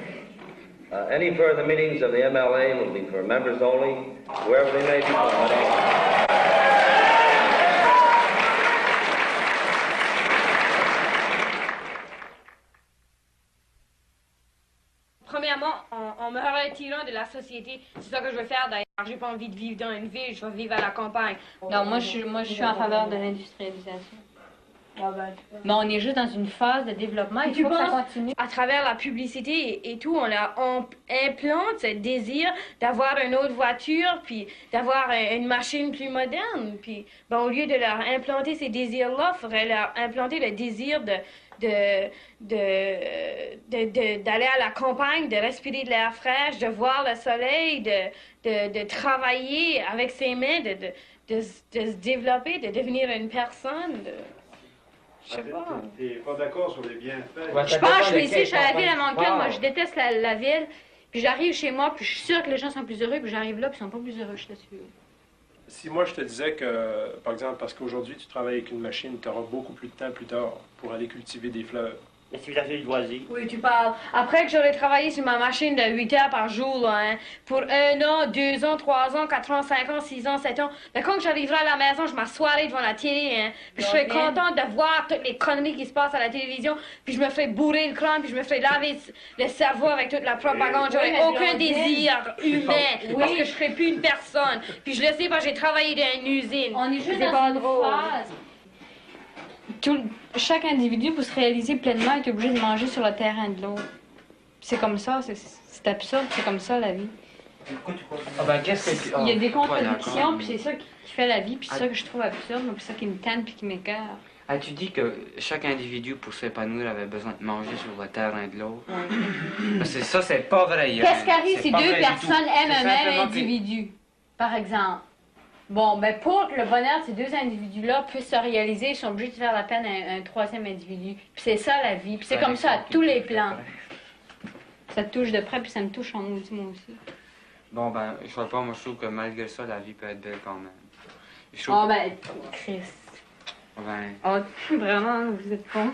[SPEAKER 20] any further meetings of the MLA will be for members only, wherever they may be.
[SPEAKER 14] Premièrement, on me retirant de la société, c'est ça que je veux faire d'ailleurs. J'ai pas envie de vivre dans une ville, je veux vivre à la campagne.
[SPEAKER 15] Non, moi je suis en faveur de l'industrialisation.
[SPEAKER 24] Mais on est juste dans une phase de développement. Il
[SPEAKER 14] Tu
[SPEAKER 24] faut que ça
[SPEAKER 14] penses,
[SPEAKER 24] continue.
[SPEAKER 14] à travers la publicité et tout, on implante ce désir d'avoir une autre voiture, puis d'avoir une machine plus moderne. Puis, ben, au lieu de leur implanter ces désirs-là, il faudrait leur implanter le désir d'aller à la campagne, de respirer de l'air fraîche, de voir le soleil, de travailler avec ses mains, de se développer, de devenir une personne. Je sais pas.
[SPEAKER 12] T'es pas d'accord sur les bienfaits?
[SPEAKER 24] Je pense que je suis ici, je suis à la ville à Montcalm. Moi, je déteste la ville. Puis j'arrive chez moi, puis je suis sûre que les gens sont plus heureux, puis j'arrive là, puis ils sont pas plus heureux, je t'assure.
[SPEAKER 11] Si moi je te disais que, par exemple, parce qu'aujourd'hui tu travailles avec une machine, tu auras beaucoup plus de temps plus tard pour aller cultiver des fleurs.
[SPEAKER 19] Mais si vous avez le loisir.
[SPEAKER 14] Oui, tu parles. Après que j'aurais travaillé sur ma machine de 8 heures par jour, là, hein, pour 1 an, 2 ans, 3 ans, 4 ans, 5 ans, 6 ans, 7 ans, mais quand j'arriverai à la maison, je m'assoirai devant la télé, hein, puis je serai contente de voir toutes les conneries qui se passent à la télévision, puis je me ferai bourrer le crâne, puis je me ferai laver le cerveau avec toute la propagande. J'aurai aucun désir humain, parce que je serai plus une personne. Puis je le sais parce que j'ai travaillé dans une usine.
[SPEAKER 24] On est juste
[SPEAKER 14] C'est
[SPEAKER 24] dans
[SPEAKER 14] pas
[SPEAKER 24] une
[SPEAKER 14] drôle.
[SPEAKER 24] phase. Chaque individu, pour se réaliser pleinement, est obligé de manger sur le terrain de l'autre. C'est comme ça, c'est absurde, c'est comme ça la vie.
[SPEAKER 27] Ah ben, qu'est-ce que...
[SPEAKER 24] Il y a des
[SPEAKER 27] Ouais,
[SPEAKER 24] contradictions,
[SPEAKER 27] d'accord.
[SPEAKER 24] puis c'est ça qui fait la vie, puis c'est ça que je trouve absurde, puis c'est ça qui me tanne, puis qui m'écoeure.
[SPEAKER 27] Ah, tu dis que chaque individu, pour s'épanouir, avait besoin de manger sur le terrain de l'autre. Ça, c'est pas vrai.
[SPEAKER 24] Qu'est-ce qui arrive
[SPEAKER 27] C'est
[SPEAKER 24] si
[SPEAKER 27] pas
[SPEAKER 24] deux
[SPEAKER 27] vrai du
[SPEAKER 24] personnes
[SPEAKER 27] tout.
[SPEAKER 24] aiment
[SPEAKER 27] C'est
[SPEAKER 24] un même
[SPEAKER 27] simplement que-
[SPEAKER 24] individu, par exemple? Bon, ben pour que le bonheur de ces deux individus-là puisse se réaliser, ils sont obligés de faire la peine à un troisième individu. Puis c'est ça la vie, puis c'est
[SPEAKER 27] Ouais,
[SPEAKER 24] comme ça à tous les plans.
[SPEAKER 27] correct.
[SPEAKER 24] Ça te touche de près, puis ça me touche en maudit, moi aussi.
[SPEAKER 27] Bon, ben, je sais pas, moi, je trouve que malgré ça, la vie peut être belle quand même. Je trouve-
[SPEAKER 24] Oh ben, Chris.
[SPEAKER 27] Ben,
[SPEAKER 24] Oh, vraiment, vous êtes con.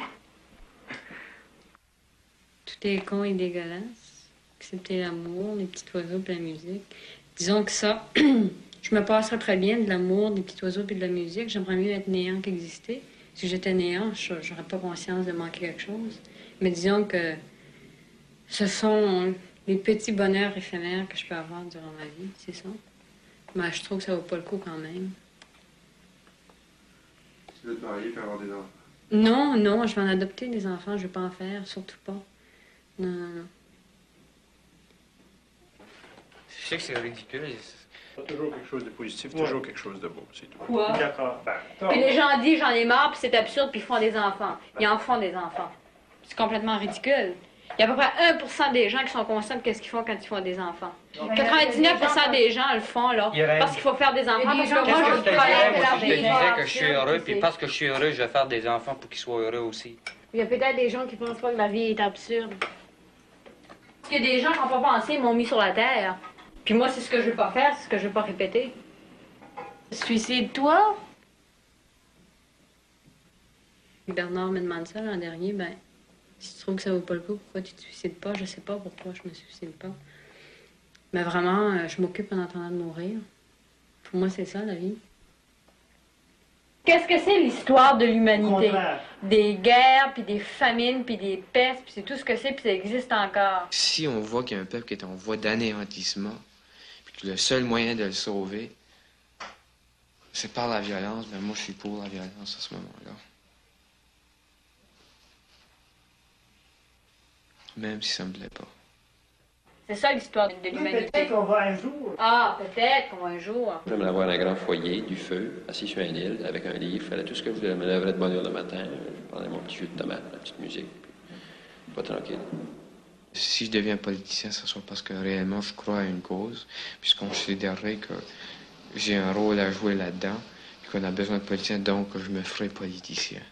[SPEAKER 24] Tout est con et dégueulasse, excepté l'amour, les petits oiseaux et la musique. Disons que ça, je me passerais très bien de l'amour, des petits oiseaux et de la musique. J'aimerais mieux être néant qu'exister. Si j'étais néant, j'aurais pas conscience de manquer quelque chose. Mais disons que ce sont les petits bonheurs éphémères que je peux avoir durant ma vie, c'est ça. Mais je trouve que ça vaut pas le coup quand même.
[SPEAKER 12] Tu veux te marier et avoir des enfants?
[SPEAKER 24] Non, non, je vais en adopter des enfants, je vais pas en faire, surtout pas. Non, non, non.
[SPEAKER 27] je sais que c'est ridicule.
[SPEAKER 11] Toujours quelque chose de positif, toujours quelque chose de beau, c'est tout.
[SPEAKER 24] Quoi?
[SPEAKER 11] D'accord.
[SPEAKER 24] Puis les gens disent j'en ai marre, puis c'est absurde, puis ils font des enfants. Ils en font des enfants. C'est complètement ridicule. Il y a à peu près 1% des gens qui sont conscients de ce qu'ils font quand ils font des enfants. 99% des gens le font, là, parce qu'il faut faire des enfants. Parce que moi,
[SPEAKER 27] Qu'est-ce que
[SPEAKER 24] je
[SPEAKER 27] je te
[SPEAKER 24] travaille
[SPEAKER 27] dirais?
[SPEAKER 24] avec
[SPEAKER 27] Moi,
[SPEAKER 24] la
[SPEAKER 27] si je te
[SPEAKER 24] vie.
[SPEAKER 27] disais que je suis heureux, puis parce que je suis heureux, je vais faire des enfants pour qu'ils soient heureux aussi.
[SPEAKER 24] Il y a peut-être des gens qui pensent pas que la vie est absurde. Parce qu'il y a des gens qui n'ont pas pensé, ils m'ont mis sur la terre. Puis moi, c'est ce que je veux pas faire, c'est ce que je veux pas répéter. Suicide-toi? Bernard me demande ça l'an dernier, ben, si tu trouves que ça vaut pas le coup, pourquoi tu te suicides pas? Je sais pas pourquoi je me suicide pas. Mais vraiment, je m'occupe en attendant de mourir. Pour moi, c'est ça, la vie. Qu'est-ce que c'est l'histoire de l'humanité? Des guerres, puis des famines, puis des pestes, puis c'est tout ce que c'est, puis ça existe encore.
[SPEAKER 27] Si on voit qu'il y a un peuple qui est en voie d'anéantissement, puis que le seul moyen de le sauver, c'est par la violence, ben moi je suis pour la violence à ce moment-là. Même si ça me plaît pas.
[SPEAKER 24] C'est ça l'histoire de l'humanité.
[SPEAKER 19] Peut-être qu'on va un jour.
[SPEAKER 24] Ah, peut-être qu'on va un jour.
[SPEAKER 5] J'aimerais avoir un grand foyer, du feu, assis sur une île, avec un livre, je ferais tout ce que je voulais. Je me lèverais de bonne heure le matin, je prendrais mon petit jus de tomate, ma petite musique, puis pas tranquille.
[SPEAKER 27] Si je deviens politicien, ce soit parce que réellement je crois à une cause, puis je considérerais que j'ai un rôle à jouer là-dedans, puis qu'on a besoin de politiciens, donc je me ferai politicien.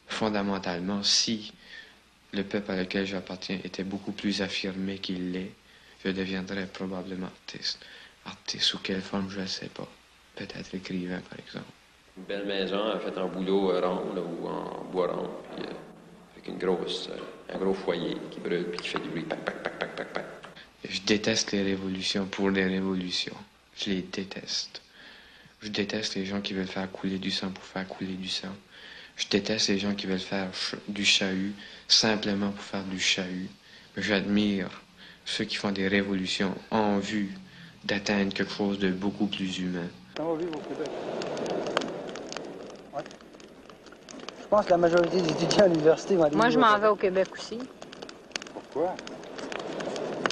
[SPEAKER 27] Fondamentalement, si le peuple à lequel j'appartiens était beaucoup plus affirmé qu'il l'est, je deviendrais probablement artiste. Artiste sous quelle forme, je ne sais pas. Peut-être écrivain, par exemple.
[SPEAKER 5] Une belle maison faite en bouleau rond là, ou en bois rond, puis avec un gros foyer qui brûle puis qui fait du bruit. Pac, pac, pac, pac, pac, pac.
[SPEAKER 27] Je déteste les révolutions pour les révolutions. Je les déteste. Je déteste les gens qui veulent faire couler du sang pour faire couler du sang. Je déteste les gens qui veulent faire du chahut simplement pour faire du chahut. J'admire ceux qui font des révolutions en vue d'atteindre quelque chose de beaucoup plus humain.
[SPEAKER 12] On va vivre au Québec. Ouais.
[SPEAKER 2] Je pense que la majorité des étudiants à l'université vont aller...
[SPEAKER 15] Moi, je m'en vais au Québec aussi.
[SPEAKER 2] Pourquoi?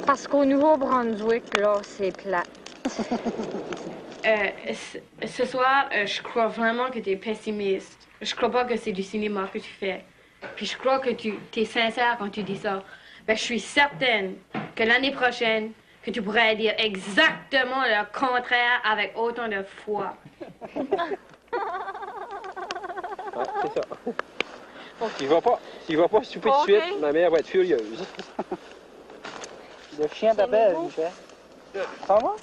[SPEAKER 15] Parce qu'au Nouveau-Brunswick, là, c'est plat.
[SPEAKER 14] Ce soir, je crois vraiment que tu es pessimiste. Je crois pas que c'est du cinéma que tu fais. Puis je crois que tu es sincère quand tu dis ça. Ben, je suis certaine que l'année prochaine, que tu pourrais dire exactement le contraire avec autant de foi.
[SPEAKER 5] Ouais, c'est ça. S'il va pas souper de suite, ma mère va être furieuse.
[SPEAKER 2] Le chien t'appelle, Michel. Pas moi?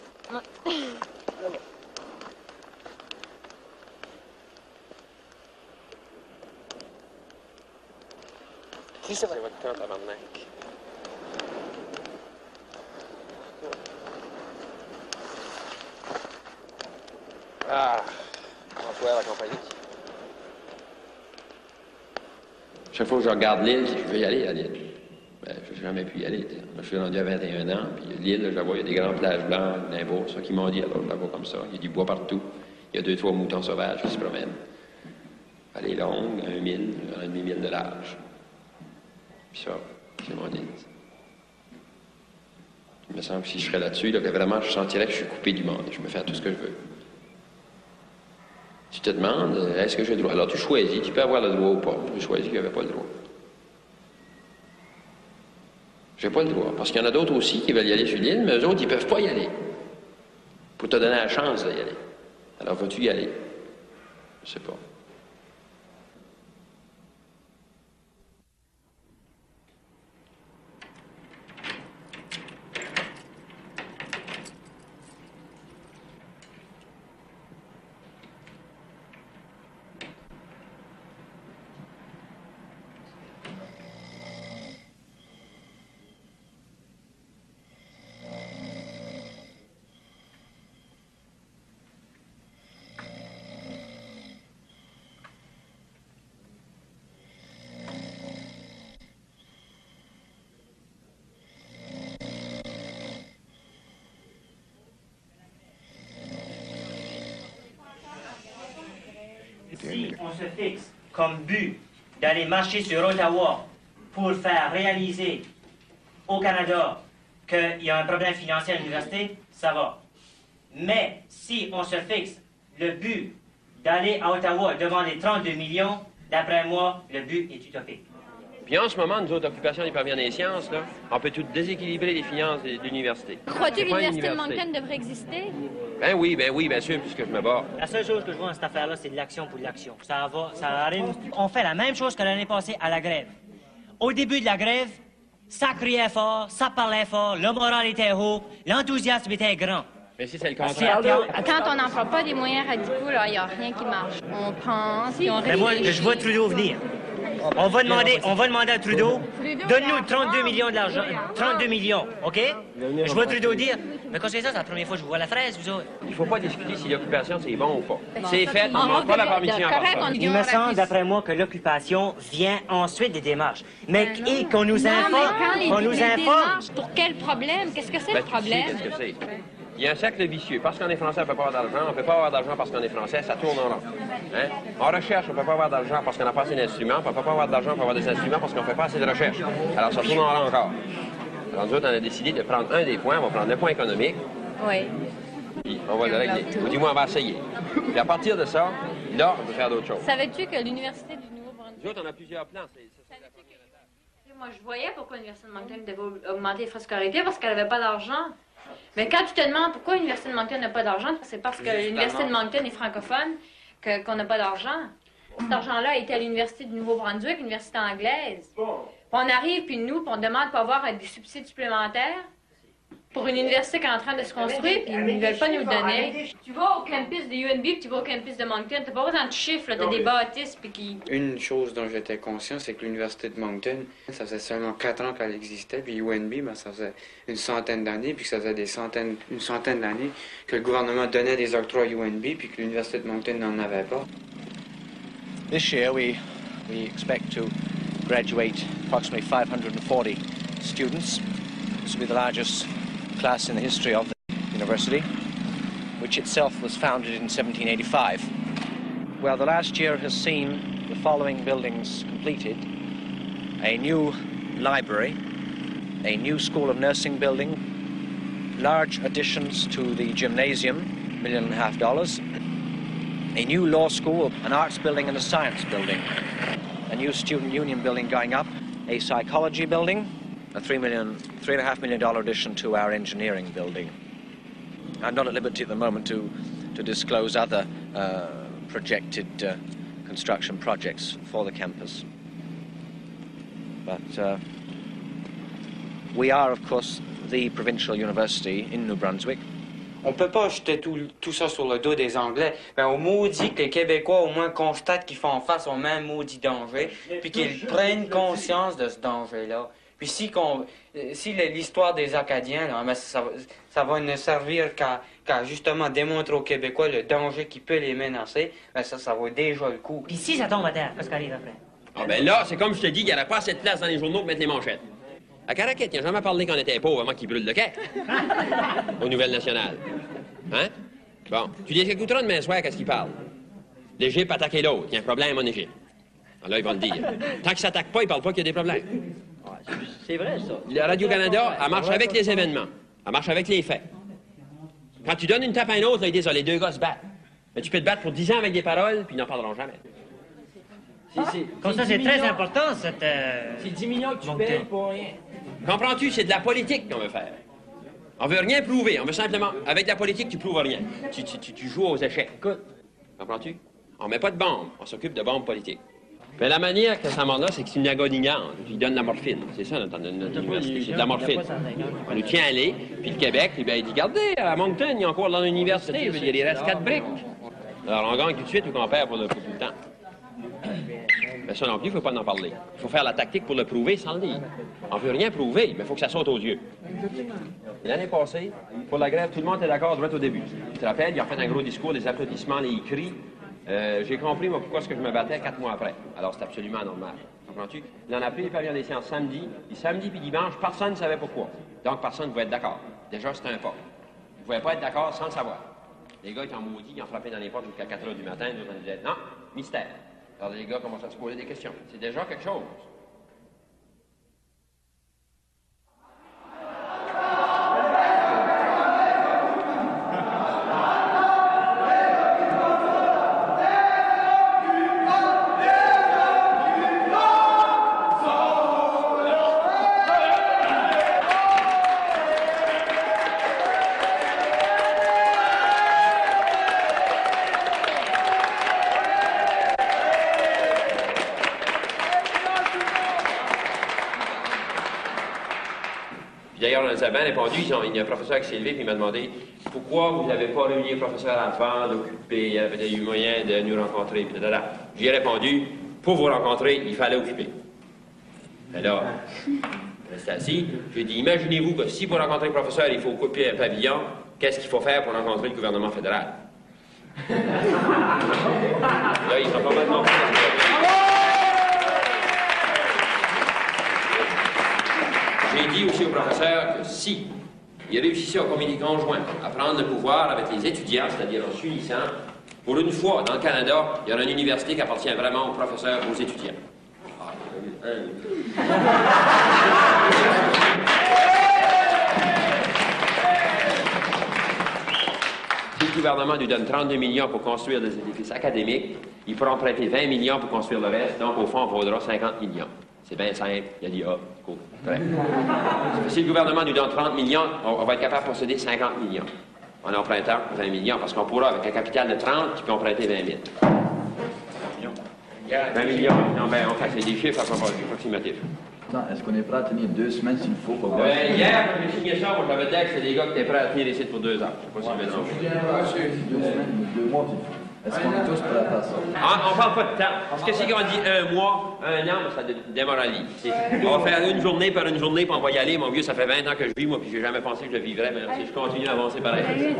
[SPEAKER 5] C'est votre camp, tabarnak. Ah, François, la compagnie. Chaque fois que je regarde l'île, je veux y aller à l'île. Ben, je n'ai jamais pu y aller. Je suis rendu à 21 ans, puis l'île, je la vois, il y a des grandes plages blanches, d'un beau, ça qui m'ont dit, alors je la vois comme ça. Il y a du bois partout. Il y a 2-3 moutons sauvages qui se promènent. Elle est longue, 1 mille, 1,5 mille de large. Puis ça, c'est mon île. Il me semble que si je serais là-dessus, là, que vraiment, je sentirais que je suis coupé du monde. Je me fais tout ce que je veux. Tu te demandes, est-ce que j'ai le droit? Alors, tu choisis, tu peux avoir le droit ou pas. J'ai choisi qu'il n'y avait pas le droit. J'ai pas le droit. Parce qu'il y en a d'autres aussi qui veulent y aller sur l'île, mais eux autres, ils peuvent pas y aller. Pour te donner la chance d'y aller. Alors, vas-tu y aller? Je sais pas.
[SPEAKER 19] Si on se fixe comme but d'aller marcher sur Ottawa pour faire réaliser au Canada qu'il y a un problème financier à l'université, ça va. Mais si on se fixe le but d'aller à Ottawa demander 32 millions, d'après moi, le but est utopique.
[SPEAKER 5] Puis en ce moment, nous autres, l'occupation des parvenants des sciences, là, on peut tout déséquilibrer les finances de l'université.
[SPEAKER 24] Crois-tu que l'université de Moncton devrait exister?
[SPEAKER 5] Ben oui, bien sûr, puisque je me bats.
[SPEAKER 19] La seule chose que je vois dans cette affaire-là, c'est de l'action pour de l'action. Ça arrive. On fait la même chose que l'année passée à la grève. Au début de la grève, ça criait fort, ça parlait fort, le moral était haut, l'enthousiasme était grand.
[SPEAKER 5] Mais si c'est le contraire.
[SPEAKER 24] Quand on n'emploie pas des moyens radicaux, il n'y a rien qui marche. On pense, puis on réfléchit.
[SPEAKER 19] Mais moi, je vois Trudeau venir. On va demander à Trudeau, donne-nous 32 millions de l'argent, 32 millions, OK? Je vois Trudeau dire, mais quand c'est ça, c'est la première fois que je vois la fraise, vous autres.
[SPEAKER 5] Il ne faut pas discuter si l'occupation, c'est bon ou pas. C'est fait, on ne demande pas la permission à personne.
[SPEAKER 19] Il me semble, d'après moi, que l'occupation vient ensuite des démarches. Mais et qu'on nous informe,
[SPEAKER 24] démarches, pour quel problème? Qu'est-ce que c'est le problème?
[SPEAKER 5] Qu'est-ce que c'est? Il y a un cercle vicieux. Parce qu'on est français, on ne peut pas avoir d'argent. On ne peut pas avoir d'argent parce qu'on est français. Ça tourne en rond. Hein? En recherche, on ne peut pas avoir d'argent parce qu'on n'a pas assez d'instruments. On ne peut pas avoir d'argent pour avoir des instruments parce qu'on ne fait pas assez de recherche. Alors, ça tourne en rond encore. Alors, nous autres, on a décidé de prendre un des points. On va prendre le point économique.
[SPEAKER 24] Oui.
[SPEAKER 5] Puis, on va le régler. Ou du moins, on va essayer. Puis, à partir de ça, là, on peut faire d'autres choses.
[SPEAKER 24] Savais-tu que l'Université du Nouveau-Brunswick...
[SPEAKER 5] Nous autres, on a plusieurs plans.
[SPEAKER 14] Moi, je voyais pourquoi l'Université de Moncton devait augmenter les frais de scolarité parce qu'elle n'avait pas d'argent. Mais quand tu te demandes pourquoi l'Université de Moncton n'a pas d'argent, c'est parce que l'Université de Moncton est francophone qu'on n'a pas d'argent. Cet argent-là était à l'Université du Nouveau-Brunswick, l'université anglaise. Puis on arrive, puis nous, puis on demande pour avoir des subsides supplémentaires pour une université qui est en train de se construire, puis ils ne veulent pas nous le donner. Tu vas au campus de UNB, puis tu vas au campus de Moncton, t'as pas autant de chiffres, t'as des bâtisses, puis qui...
[SPEAKER 27] Une chose dont j'étais conscient, c'est que l'Université de Moncton, ça faisait seulement 4 ans qu'elle existait, puis UNB, ben, ça faisait une centaine d'années, puis que ça faisait une centaine d'années que le gouvernement donnait des octrois à UNB, puis que l'Université de Moncton n'en avait pas.
[SPEAKER 13] This year we expect to graduate approximately 540 students. This will be the largest class in the history of the university, which itself was founded in 1785. Well, the last year has seen the following buildings completed. A new library, a new School of Nursing building, large additions to the gymnasium, $1.5 million, a new law school, an arts building and a science building, a new student union building going up, a psychology building, a $3.5 million addition to our engineering building. I'm not at liberty at the moment to disclose other projected construction projects for the campus. But we are, of course, the provincial university in New Brunswick.
[SPEAKER 9] On peut pas jeter tout ça sur le dos des Anglais. Ben, au maudit que les Québécois au moins constatent qu'ils font face au même maudit danger, puis qu'ils prennent conscience de ce danger-là. Puis si l'histoire des Acadiens, là, ben, ça va ne servir qu'à justement démontrer aux Québécois le danger qui peut les menacer, ben ça vaut déjà le coup.
[SPEAKER 19] Puis si ça tombe à terre, qu'est-ce qui arrive après?
[SPEAKER 5] Ah ben là, c'est comme je te dis, il n'y aurait pas assez de place dans les journaux pour mettre les manchettes. À Caraquette, il n'a jamais parlé qu'on était pauvres avant qu'ils brûlent le quai. Aux Nouvelles Nationales. Hein? Bon, tu dis écouteras demain soir qu'est-ce qu'il parle. L'Égypte attaquer l'autre, il y a un problème en Égypte. Alors là, il va le dire. Tant qu'il ne s'attaque pas, il ne parle pas qu'il y a des problèmes.
[SPEAKER 4] C'est vrai, ça.
[SPEAKER 5] La Radio-Canada, elle marche avec les événements. Elle marche avec les faits. Quand tu donnes une tape à un autre, là, ils disent, les deux gars se battent. Mais tu peux te battre pour 10 ans avec des paroles, puis ils n'en parleront jamais.
[SPEAKER 19] Comme ça, c'est très important, cette...
[SPEAKER 4] C'est 10 millions que tu payes pour rien.
[SPEAKER 5] Comprends-tu? C'est de la politique qu'on veut faire. On veut rien prouver. On veut simplement... Avec la politique, tu prouves rien. Tu joues aux échecs. Comprends-tu? On met pas de bombes. On s'occupe de bombes politiques. Mais la manière que ça monte là, c'est que c'est une agonignante. Il donne de la morphine. C'est ça, notre université. C'est de la morphine. On nous tient à aller. Puis le Québec, il dit, regardez, à Moncton, il y a encore dans l'université. Il reste 4 briques. Alors on gagne tout de suite ou qu'on perd pour tout le temps. Mais ça non plus, il ne faut pas en parler. Il faut faire la tactique pour le prouver sans le dire. On ne veut rien prouver, mais il faut que ça saute aux yeux. L'année passée, pour la grève, tout le monde était d'accord droit au début. Tu te rappelles, ils ont fait un gros discours, des applaudissements, les cris. J'ai compris, moi, pourquoi est-ce que je me battais 4 mois après. Alors, c'est absolument normal. Comprends-tu? Il en a pris les pavillons des sciences samedi. Et samedi puis dimanche, personne ne savait pourquoi. Donc, personne ne pouvait être d'accord. Déjà, c'était un pas. Ils ne pouvaient pas être d'accord sans le savoir. Les gars étaient en maudit, ils ont frappé dans les portes jusqu'à 4 h du matin. Nous, on disait, non, mystère. Alors, les gars commencent à se poser des questions. C'est déjà quelque chose. D'ailleurs, on nous a bien répondu, il y a un professeur qui s'est levé et il m'a demandé pourquoi vous n'avez pas réuni le professeur avant d'occuper, il y avait eu moyen de nous rencontrer, puis J'ai répondu, pour vous rencontrer, il fallait occuper. Alors, restez assis. J'ai dit, imaginez-vous que si pour rencontrer le professeur, il faut occuper un pavillon, qu'est-ce qu'il faut faire pour rencontrer le gouvernement fédéral? Là, ils sont complètement... J'ai dit aussi au professeur que si il réussissait au comité conjoint à prendre le pouvoir avec les étudiants, c'est-à-dire en s'unissant, pour une fois, dans le Canada, il y aura une université qui appartient vraiment aux professeurs, aux étudiants. Si le gouvernement nous donne 32 millions pour construire des édifices académiques, ils pourront prêter 20 millions pour construire le reste, donc au fond, on vaudra 50 millions. C'est bien simple. Il a dit, cool. Si le gouvernement nous donne 30 millions, on va être capable de posséder 50 millions. En empruntant 20 millions, parce qu'on pourra, avec un capital de 30, qui peut emprunter 20 000. 20 millions. Non, ben, on fait des chiffres approximatifs.
[SPEAKER 4] Est-ce qu'on est prêt à tenir 2 semaines s'il faut pour voir?
[SPEAKER 5] Hier, quand j'ai signé ça, moi, j'avais dit que c'était des gars qui étaient prêts à tenir ici pour 2 ans. Je sais pas si vous avez
[SPEAKER 4] 2 semaines, 2 mois, est-ce qu'on est tous prêts à faire ça?
[SPEAKER 5] On parle pas de temps. Parce que si on dit 1 mois, 1 an, ça démoralise. On va faire une journée par une journée, puis on va y aller. Mon vieux, ça fait 20 ans que je vis, moi, puis j'ai jamais pensé que je le vivrais, mais si je continue à avancer pareil.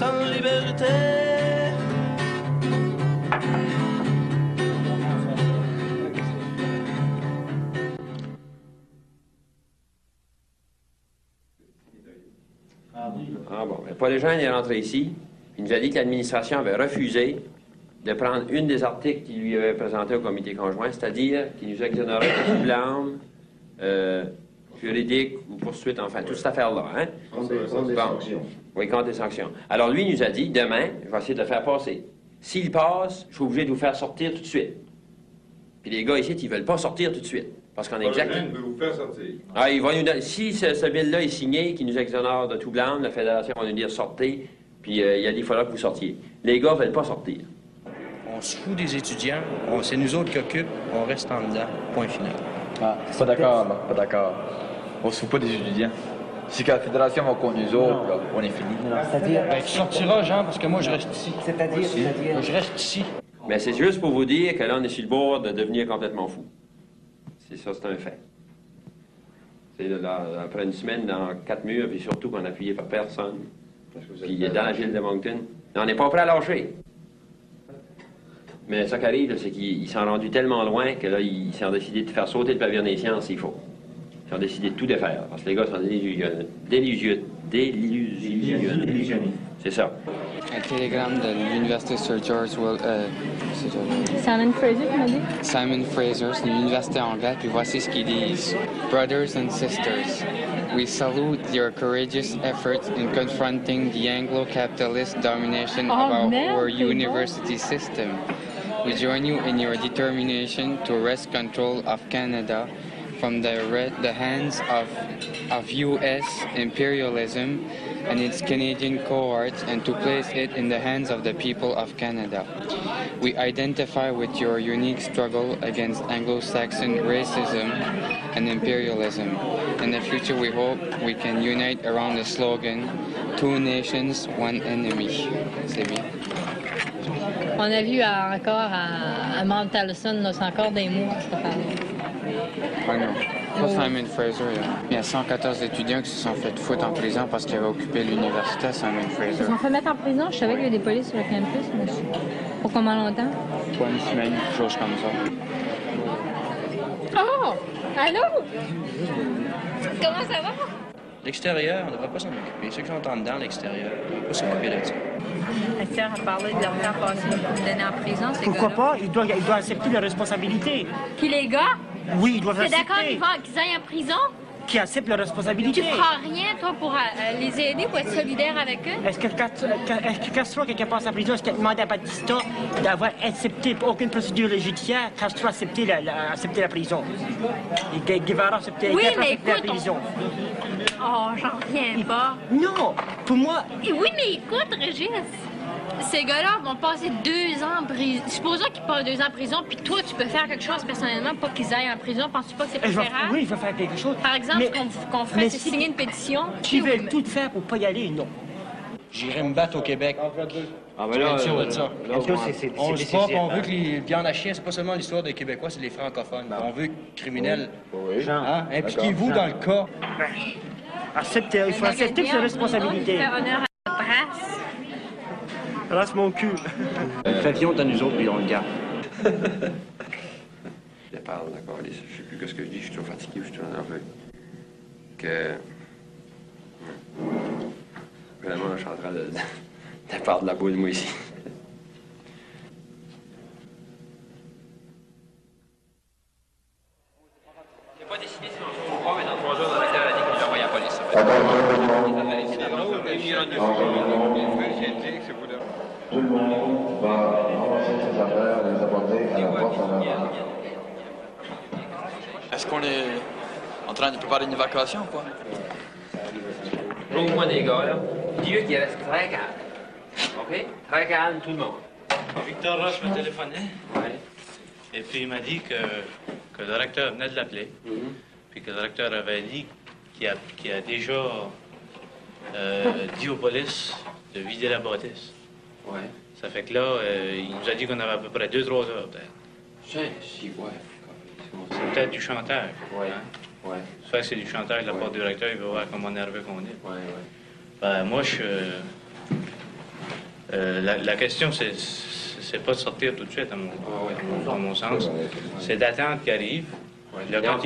[SPEAKER 10] sans liberté.
[SPEAKER 5] Ah bon, mais Paul Eugène est rentré ici. Il nous a dit que l'administration avait refusé de prendre une des articles qu'il lui avait présenté au comité conjoint, c'est-à-dire qu'il nous exonérait de toute blâme juridique ou poursuite, enfin, toute cette affaire-là. Hein?
[SPEAKER 20] Contre des sanctions.
[SPEAKER 5] Oui, contre des sanctions. Alors lui, il nous a dit, demain, je vais essayer de le faire passer. S'il passe, je suis obligé de vous faire sortir tout de suite. Puis les gars ici, ils veulent pas sortir tout de suite. Parce qu'on est exactement...
[SPEAKER 16] veut vous faire sortir.
[SPEAKER 5] Ah, ils vont nous donner... Si ce bill-là est signé, qui nous exonère de tout blâme, la Fédération va nous dire sortez, puis il a dit il faudra que vous sortiez. Les gars veulent pas sortir.
[SPEAKER 3] On se fout des étudiants, c'est nous autres qui occupent, on reste en dedans, point final.
[SPEAKER 4] Ah, pas d'accord, là, pas d'accord. On se fout pas des étudiants. Si la Fédération va contre nous autres, là, on est fini.
[SPEAKER 9] C'est-à-dire... Ben, tu sortiras, Jean, parce que moi, je reste ici.
[SPEAKER 25] C'est-à-dire...
[SPEAKER 9] Je reste ici.
[SPEAKER 5] Mais c'est juste pour vous dire que là, on est sur le bord de devenir complètement fou. C'est ça, c'est un fait. C'est là, après une semaine dans 4 murs, puis surtout qu'on appuyé par personne. Puis dans la ville de Moncton. On n'est pas prêt à lâcher. Mais ça qui arrive, c'est qu'ils sont rendus tellement loin que là, ils ont décidé de faire sauter le pavillon des sciences s'il faut. Ils ont décidé de tout défaire, parce que les gars sont délusionnés. C'est ça.
[SPEAKER 27] Un télégramme de l'université Sir George
[SPEAKER 24] Simon Fraser, tu m'as dit?
[SPEAKER 27] Simon Fraser, c'est une université anglaise, puis voici ce qu'ils disent. Brothers and sisters, we salute your courageous efforts in confronting the Anglo-capitalist domination of our university system. We join you in your determination to wrest control of Canada from the hands of U.S. imperialism and its Canadian cohorts and to place it in the hands of the people of Canada. We identify with your unique struggle against Anglo-Saxon racism and imperialism. In the future, we hope we can unite around the slogan, Two Nations, One Enemy. C'est bien.
[SPEAKER 24] On a vu encore à Mount Allison, c'est encore des mots, je te parle.
[SPEAKER 27] Ah non, pas Simon Fraser. Là. Il y a 114 étudiants qui se sont fait foutre en prison parce qu'ils avaient occupé l'université à Simon Fraser.
[SPEAKER 24] Ils se sont fait mettre en prison? Je savais qu'il y avait des polices sur le campus, mais pour combien longtemps?
[SPEAKER 27] Pas une semaine, quelque chose comme ça.
[SPEAKER 24] Oh! Allô? Comment ça va?
[SPEAKER 3] L'extérieur, on ne devrait pas s'en occuper. Ceux qui sont en dedans, l'extérieur, on ne devrait pas s'occuper de ça.
[SPEAKER 24] Esther a parlé de leur temps passé pour me donner en prison, ces
[SPEAKER 19] Pourquoi
[SPEAKER 24] gars-là.
[SPEAKER 19] pas? Il doit accepter la responsabilité.
[SPEAKER 24] Qui, les gars?
[SPEAKER 19] Oui, ils doivent
[SPEAKER 24] T'es
[SPEAKER 19] accepter.
[SPEAKER 24] d'accord qu'ils aillent en prison?
[SPEAKER 19] Qui accepte la responsabilité.
[SPEAKER 24] Tu feras rien, toi, pour les aider, pour être solidaire avec eux?
[SPEAKER 19] Est-ce que Castro, quand il passe en prison, est-ce qu'il a demandé à Batista d'avoir accepté aucune procédure judiciaire? Castro a accepté la prison. Et Guevara a accepté
[SPEAKER 24] Oui,
[SPEAKER 19] Castro a
[SPEAKER 24] mais
[SPEAKER 19] accepté la
[SPEAKER 24] écoute,
[SPEAKER 19] prison.
[SPEAKER 24] Oh, j'en reviens pas.
[SPEAKER 19] Non, pour moi...
[SPEAKER 24] Et oui, mais écoute, Régis, ces gars-là vont passer 2 ans en prison. Supposons qu'ils passent 2 ans en prison, puis toi, tu peux faire quelque chose personnellement pour qu'ils aillent en prison. Penses-tu pas que c'est préférable?
[SPEAKER 19] Oui, je vais faire quelque chose.
[SPEAKER 24] Par exemple,
[SPEAKER 19] Mais-
[SPEAKER 24] ce qu'on ferait,
[SPEAKER 19] mais
[SPEAKER 24] c'est
[SPEAKER 19] si-
[SPEAKER 24] signer une pétition.
[SPEAKER 19] Qui veulent tout faire pour pas y aller, non.
[SPEAKER 3] J'irai me battre au Québec.
[SPEAKER 5] Ah, ben
[SPEAKER 3] Je
[SPEAKER 5] là,
[SPEAKER 3] suis sûr de ça.
[SPEAKER 5] là,
[SPEAKER 3] On se bat, puis on veut que les viandes à chien, c'est pas seulement l'histoire des Québécois, c'est les francophones. On veut que les criminels, hein, impliquez-vous dans le cas.
[SPEAKER 19] Il faut accepter ses responsabilités.
[SPEAKER 24] Faire honneur à la brasse.
[SPEAKER 19] Rase mon cul.
[SPEAKER 3] Le pavillon est à nous autres, puis on le garde.
[SPEAKER 5] Je parle, d'accord, je sais plus ce que je dis, je suis trop fatigué, je suis trop nerveux. Que... Vraiment, je suis en train de perdre la boule, moi, ici. J'ai pas décidé si on se pas, mais dans 3 jours, dans la a dit qu'il envoyé à la police.
[SPEAKER 20] Tout le monde va ramasser ses affaires, les apporter à la porte en avant.
[SPEAKER 17] Est-ce qu'on est en train de préparer une évacuation ou quoi?
[SPEAKER 5] Au moins des gars, là. Dis-eux qu'il reste très calme. OK? Très calme, tout le monde.
[SPEAKER 21] Victor Roche m'a téléphoné. Et puis il m'a dit que le recteur venait de l'appeler. Puis que le recteur avait dit qu'il a déjà dit aux polices de vider la bâtisse.
[SPEAKER 5] Ouais.
[SPEAKER 21] Ça fait que là, il nous a dit qu'on avait à peu près 2-3 heures, peut-être.
[SPEAKER 5] Si, ouais.
[SPEAKER 21] C'est peut-être du chantage.
[SPEAKER 5] Ouais.
[SPEAKER 21] Hein?
[SPEAKER 5] Ouais.
[SPEAKER 21] Soit que c'est du chantage de la part du recteur, il va voir comment nerveux qu'on est.
[SPEAKER 5] Ouais.
[SPEAKER 21] Ben, moi, je La question, c'est pas de sortir tout de suite, à mon sens. C'est d'attendre qu'ils arrivent. Là, quand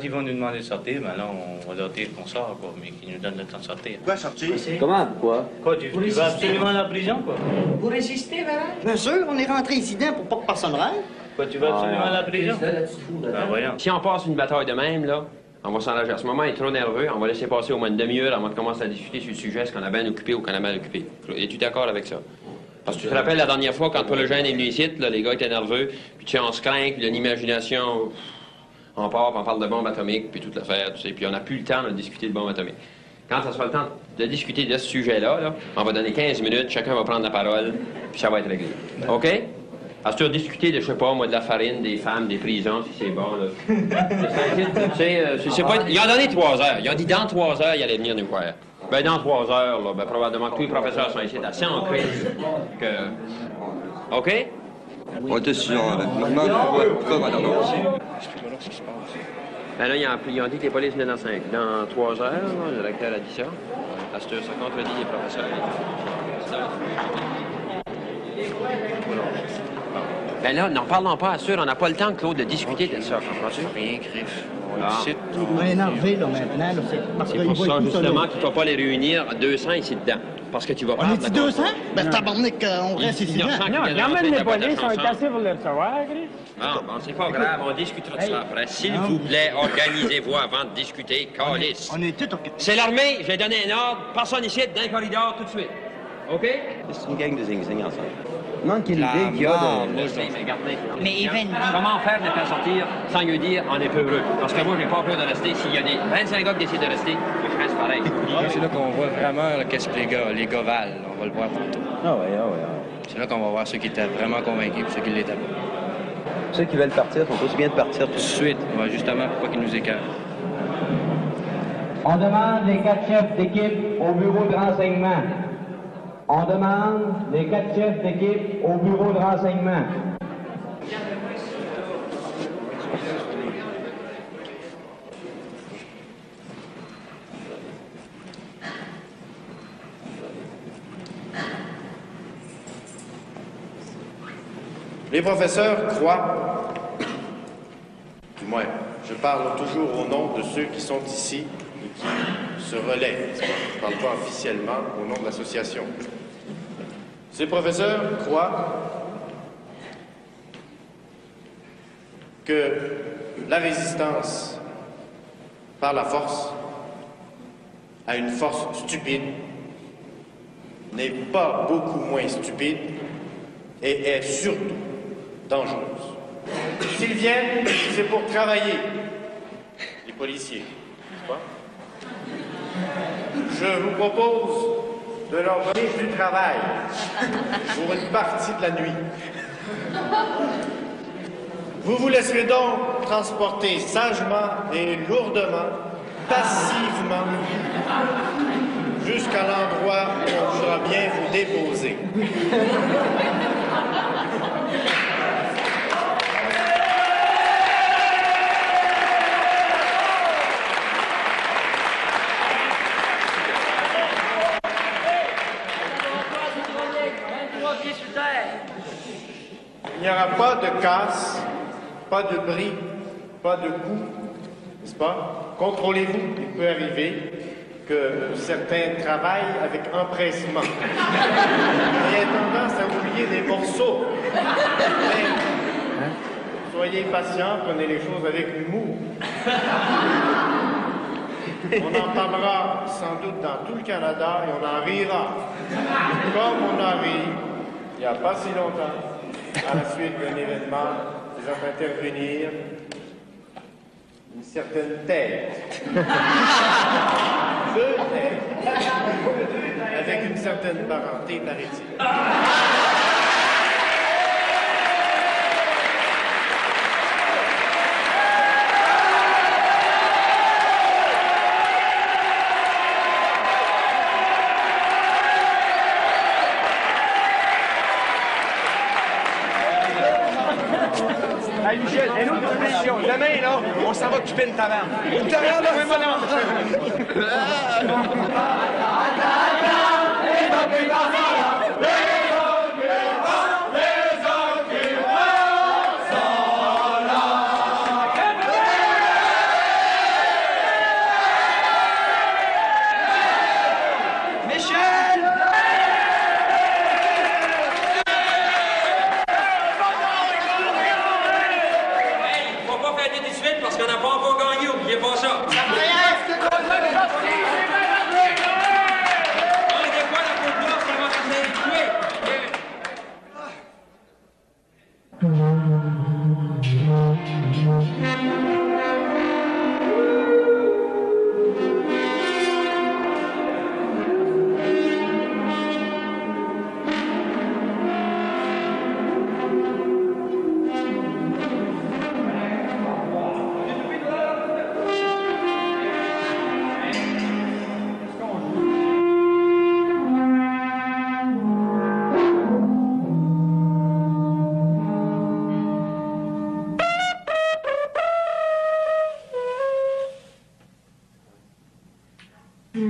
[SPEAKER 21] ils vont nous demander de sortir, ben là, on va leur dire qu'on sort, quoi, mais qu'ils nous donnent le temps de sortir.
[SPEAKER 12] Pourquoi sortir?
[SPEAKER 1] Comment? Pourquoi?
[SPEAKER 21] Quoi, tu vas absolument à la prison, quoi?
[SPEAKER 1] Vous résistez, madame? Bien sûr, on est rentré ici pour pas que personne rêve.
[SPEAKER 21] Quoi, tu vas absolument à la prison? Ben voyons.
[SPEAKER 5] Si on passe une bataille de même, là, on va s'engager. À ce moment, il est trop nerveux. On va laisser passer au moins une demi-heure avant de commencer à discuter sur le sujet, est-ce qu'on a bien occupé ou qu'on a mal occupé. Es-tu d'accord avec ça? Parce que tu te rappelles la dernière fois, quand Paul Eugène est venu ici, là, les gars étaient nerveux, puis tu sais, on se craint, puis une imagination, on part, puis on parle de bombes atomiques, puis toute l'affaire, tu sais, puis on n'a plus le temps de discuter de bombes atomiques. Quand ça sera le temps de discuter de ce sujet-là, là, on va donner 15 minutes, chacun va prendre la parole, puis ça va être réglé. OK? Alors, tu as discuté de, je sais pas, moi, de la farine, des femmes, des prisons, si c'est bon, là. Tu sais, c'est pas... Ils ont donné 3 heures. Ils ont dit dans 3 heures, ils allaient venir nous voir. Ben, dans 3 heures, là, ben, probablement que tous les professeurs sont ici assez en crise que... OK?
[SPEAKER 3] On était sûr, pourquoi maintenant?
[SPEAKER 5] Explique-moi ce qui se passe. Ben là, ils ont dit que les polices venaient dans 3 heures, là, le directeur a dit ça. Parce que ça contredit les professeurs. Ben là, n'en parlons pas, sûr, on n'a pas le temps, Claude, de discuter de ça, comprends-tu?
[SPEAKER 21] Rien, Griff.
[SPEAKER 1] On est énervé, là, maintenant.
[SPEAKER 5] C'est pour ça, justement, qu'il ne faut pas les réunir à 200 ici dedans. Parce que tu vas perdre.
[SPEAKER 1] On est-tu 200? Ben, tabarnak, on reste ici dedans.
[SPEAKER 2] Non, quand même, les polices sont assez pour le recevoir, Griff.
[SPEAKER 5] Non, bon, c'est pas grave, on discutera de ça après. S'il vous plaît, organisez-vous avant de discuter, calice.
[SPEAKER 1] On est tous...
[SPEAKER 5] C'est l'armée, j'ai donné un ordre, personne ici, dans le corridor, tout de suite. OK?
[SPEAKER 3] C'est une gang de zing-zing ensemble.
[SPEAKER 1] Non, quelle idée qu'il y a de...
[SPEAKER 5] Mais comment faire de les faire sortir sans lui dire on est peu heureux? Parce que moi, j'ai pas peur de rester. S'il y a des 25 gars qui décident de rester, je reste pareil.
[SPEAKER 21] C'est là qu'on voit vraiment qu'est-ce que les gars valent. On va le voir tantôt.
[SPEAKER 1] Ah oui.
[SPEAKER 21] C'est là qu'on va voir ceux qui étaient vraiment convaincus et ceux qui ne l'étaient pas.
[SPEAKER 3] Ceux qui veulent partir sont aussi bien de partir
[SPEAKER 21] tout de suite. Ouais, justement, pour pas qu'ils nous écœurent.
[SPEAKER 8] On demande les 4 chefs d'équipe au bureau de renseignement. On demande les 4 chefs d'équipe au bureau de renseignement.
[SPEAKER 10] Les professeurs croient, du moins, je parle toujours au nom de ceux qui sont ici et qui se relaient. Je ne parle pas officiellement au nom de l'association. Ces professeurs croient que la résistance par la force à une force stupide n'est pas beaucoup moins stupide et est surtout dangereuse. S'ils viennent, c'est pour travailler, les policiers, n'est-ce pas? Je vous propose de leur donner du travail pour une partie de la nuit. Vous vous laisserez donc transporter sagement et lourdement, passivement, jusqu'à l'endroit où on voudra bien vous déposer. Il n'y aura pas de casse, pas de bris, pas de coups, n'est-ce pas? Contrôlez-vous, il peut arriver que certains travaillent avec empressement. Il y a tendance à oublier des morceaux. Mais, soyez patients, prenez les choses avec humour. On en parlera sans doute dans tout le Canada et on en rira. Comme on a ri il n'y a pas si longtemps, à la suite d'un événement qui va intervenir une certaine tête. Deux têtes. Avec une certaine parenté, paraît-il.
[SPEAKER 12] Hey Michel, une autre proposition. Demain, là, on s'en va occuper une taverne. Une taverne, là,
[SPEAKER 5] Les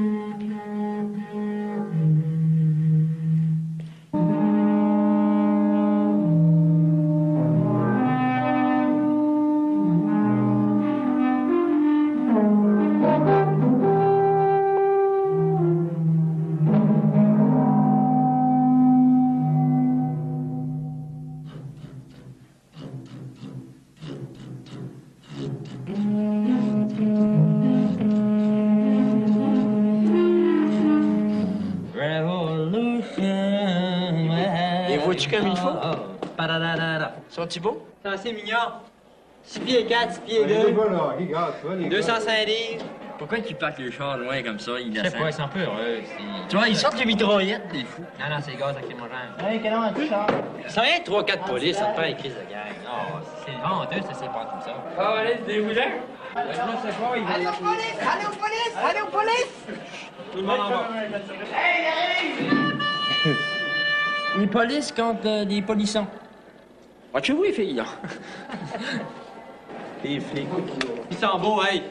[SPEAKER 5] vois-tu comme il faut?
[SPEAKER 6] Sont-ils beaux?
[SPEAKER 19] C'est assez mignon. 6 pieds 4, 6 pieds 2. 205 livres.
[SPEAKER 6] Pourquoi ils partent le char loin comme ça? Ils
[SPEAKER 19] Je sais pas, ils sont peu heureux.
[SPEAKER 6] Tu vois, ils sortent les mitraillettes, des fous.
[SPEAKER 19] Non, c'est gaz lacrymogène. Hey, quel an tu ça?
[SPEAKER 6] Ça rien de 3-4 polices, ça te fait une crise de guerre.
[SPEAKER 19] Non, c'est honteux, ça, c'est pas comme ça.
[SPEAKER 6] Ah, allez, c'est dégoûtant.
[SPEAKER 19] Je sais pas, ils
[SPEAKER 1] Allez aux polices! Allez aux polices! Allez aux polices!
[SPEAKER 6] Tout le monde en bas.
[SPEAKER 1] Hey, il arrive!
[SPEAKER 6] Les polices contre les polissons. Watchez-vous, les filles, là. Les flics. Ils sont beaux, hey!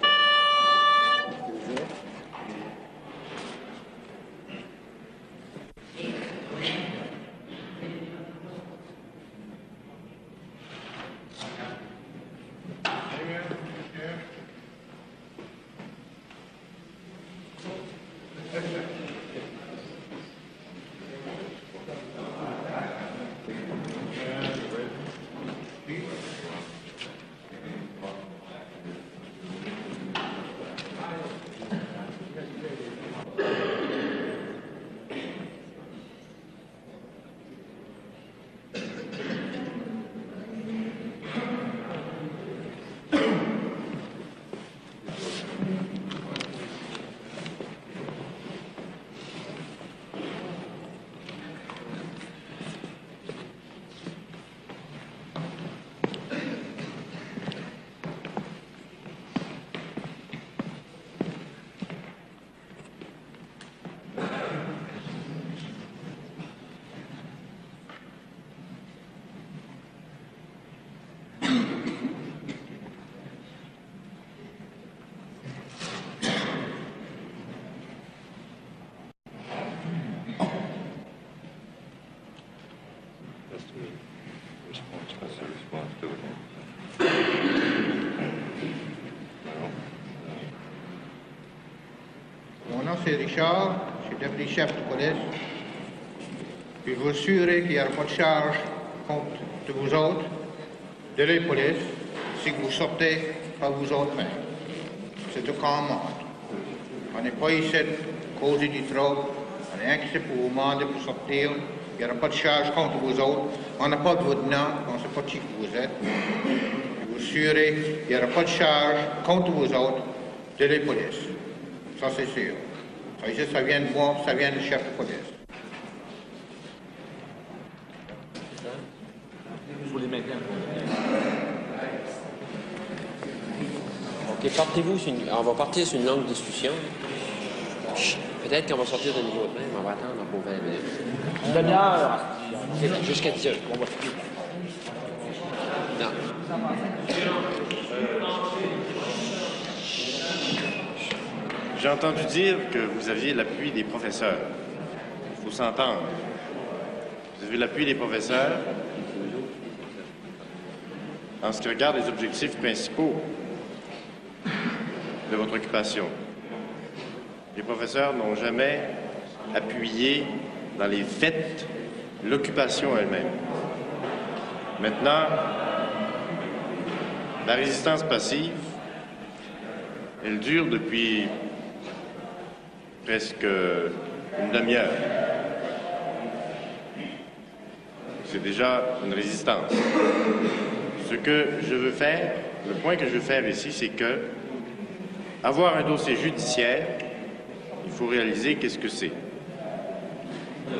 [SPEAKER 12] Mon nom c'est Richard, je suis député chef de police. Puis vous assurer qu'il n'y aura pas de charge contre de vous autres, de la police, si vous sortez par vous autres mêmes. C'est tout comme monde. On n'est pas ici pour causer du trouble, on est ici pour vous demander pour sortir. Il n'y aura pas de charge contre vous autres. On n'a pas de votre nom, on ne sait pas qui vous êtes. Vous assurez qu'il n'y aura pas de charge contre vous autres de la police. Ça, c'est sûr. Ça, ici, ça vient de moi, ça vient du chef de police.
[SPEAKER 6] Il faut les maintenir.
[SPEAKER 5] OK, on va partir sur une longue discussion. Peut-être qu'on va sortir de niveau de même, on va attendre pour 20 minutes.
[SPEAKER 6] Une demi-heure.
[SPEAKER 5] Jusqu'à 10 heures. Non.
[SPEAKER 10] J'ai entendu dire que vous aviez l'appui des professeurs. Il faut s'entendre. Vous avez l'appui des professeurs en ce qui regarde les objectifs principaux de votre occupation. Les professeurs n'ont jamais appuyé dans les faits l'occupation elle-même. Maintenant, la résistance passive, elle dure depuis presque une demi-heure. C'est déjà une résistance. Ce que je veux faire, le point que je veux faire ici, c'est que avoir un dossier judiciaire, il faut réaliser qu'est-ce que c'est.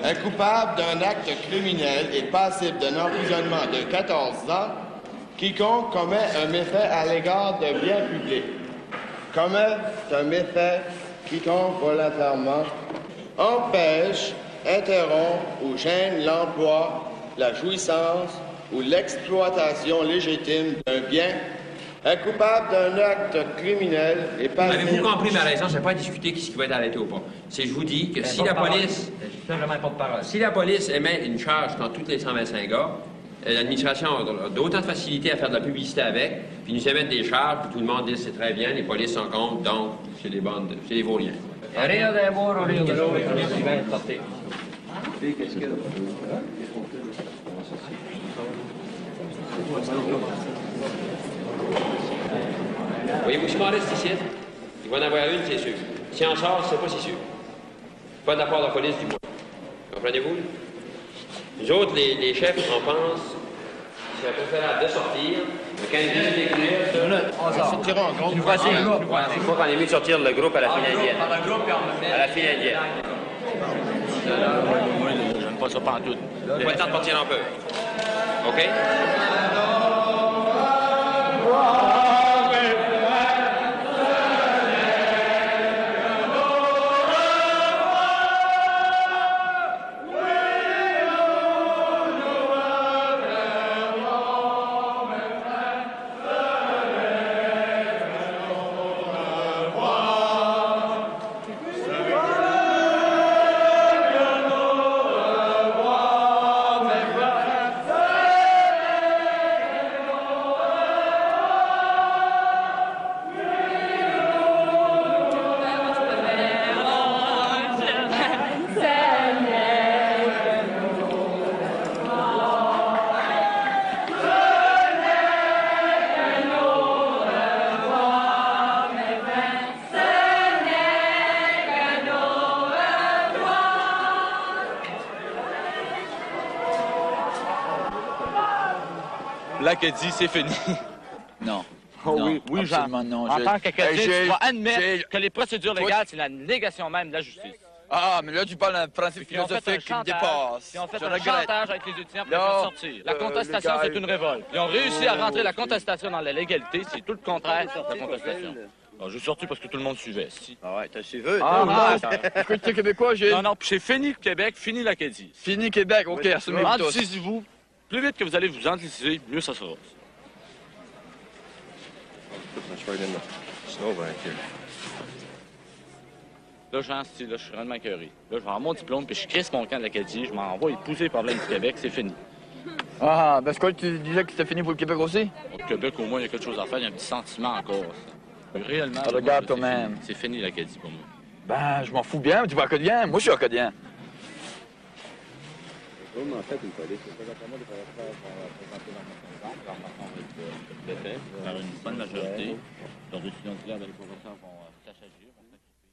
[SPEAKER 7] Un coupable d'un acte criminel est passible d'un emprisonnement de 14 ans quiconque commet un méfait à l'égard de biens publics. Commet un méfait quiconque volontairement empêche, interrompt ou gêne l'emploi, la jouissance ou l'exploitation légitime d'un bien est coupable d'un acte criminel et passible...
[SPEAKER 5] Avez-vous compris ma raison? C'est pas à discuter qui va être arrêté ou pas. C'est je vous dis que si la police... Si la police émet une charge contre tous les 125 gars, l'administration a d'autant de facilité à faire de la publicité avec, puis nous émettre des charges, puis tout le monde dit c'est très bien, les polices sont contre, donc c'est des bonnes, c'est des vauriens.
[SPEAKER 13] Rire d'un bord, rire de l'autre,
[SPEAKER 5] Voyez-vous ce qu'on reste ici? Il va en avoir une, c'est sûr. Si on sort, c'est pas si sûr. Pas de la part de la police, du moins. Comprenez-vous? Nous autres, les chefs, on pense que c'est préférable de sortir, mais quand ils disent d'écrire,
[SPEAKER 7] on sortira en groupe.
[SPEAKER 5] C'est pas qu'on est mieux de sortir le groupe à la file indienne. À la file indienne.
[SPEAKER 21] Moi, j'aime pas ça pantoute.
[SPEAKER 5] Pas le temps de partir un peu. OK?
[SPEAKER 21] L'Acadie, c'est fini.
[SPEAKER 17] Non.
[SPEAKER 21] Oh
[SPEAKER 17] non,
[SPEAKER 21] oui, oui, Jean.
[SPEAKER 17] absolument non.
[SPEAKER 21] En tant qu'Acadien, tu dois admettre
[SPEAKER 17] j'ai-
[SPEAKER 21] que les procédures légales, c'est la négation même de la justice.
[SPEAKER 17] Ah, mais là, tu parles d'un principe
[SPEAKER 21] Puis on fait un
[SPEAKER 17] philosophique qui me
[SPEAKER 21] chantage.
[SPEAKER 17] dépasse.
[SPEAKER 21] Puis on fait
[SPEAKER 17] Je
[SPEAKER 21] un
[SPEAKER 17] regrette.
[SPEAKER 21] chantage avec les étudiants pour les
[SPEAKER 17] Là,
[SPEAKER 21] faire sortir. La contestation,
[SPEAKER 17] légal.
[SPEAKER 21] c'est une révolte. Ils ont réussi à rentrer la contestation dans la légalité. C'est tout le contraire de la contestation. Alors, je suis sorti parce que tout le monde suivait.
[SPEAKER 17] Ah ouais, t'as suivi.
[SPEAKER 21] Ah,
[SPEAKER 17] Est-ce que tu es québécois, Gilles?
[SPEAKER 21] Non, non, puis c'est fini Québec, fini l'Acadie.
[SPEAKER 17] Fini Québec, OK, assumez-vous tous.
[SPEAKER 21] Anglicisez-vous. Plus vite que vous allez vous angliciser, mieux ça sera. Là, Jean, là, je suis vraiment écœuré. Là, je vais avoir mon diplôme, puis je crisse mon camp de l'Acadie, je m'en vais épouser les problèmes du Québec, c'est fini.
[SPEAKER 17] Ah, ben c'est quoi, tu disais que c'était fini pour le Québec aussi?
[SPEAKER 21] Au Québec, au moins, il y a quelque chose à faire, il y a un petit sentiment encore. Mais réellement, là,
[SPEAKER 17] Regarde
[SPEAKER 21] moi,
[SPEAKER 17] toi-même.
[SPEAKER 21] c'est fini l'Acadie pour moi.
[SPEAKER 17] Ben, je m'en fous bien, tu vas acadien. Moi, je suis acadien.
[SPEAKER 11] En fait, une police, c'est pas exactement de faire présenter dans mon exemple. Leur façon va être
[SPEAKER 21] Par une bonne majorité, leurs décisions de les professeurs vont s'agir, vont s'acquitter.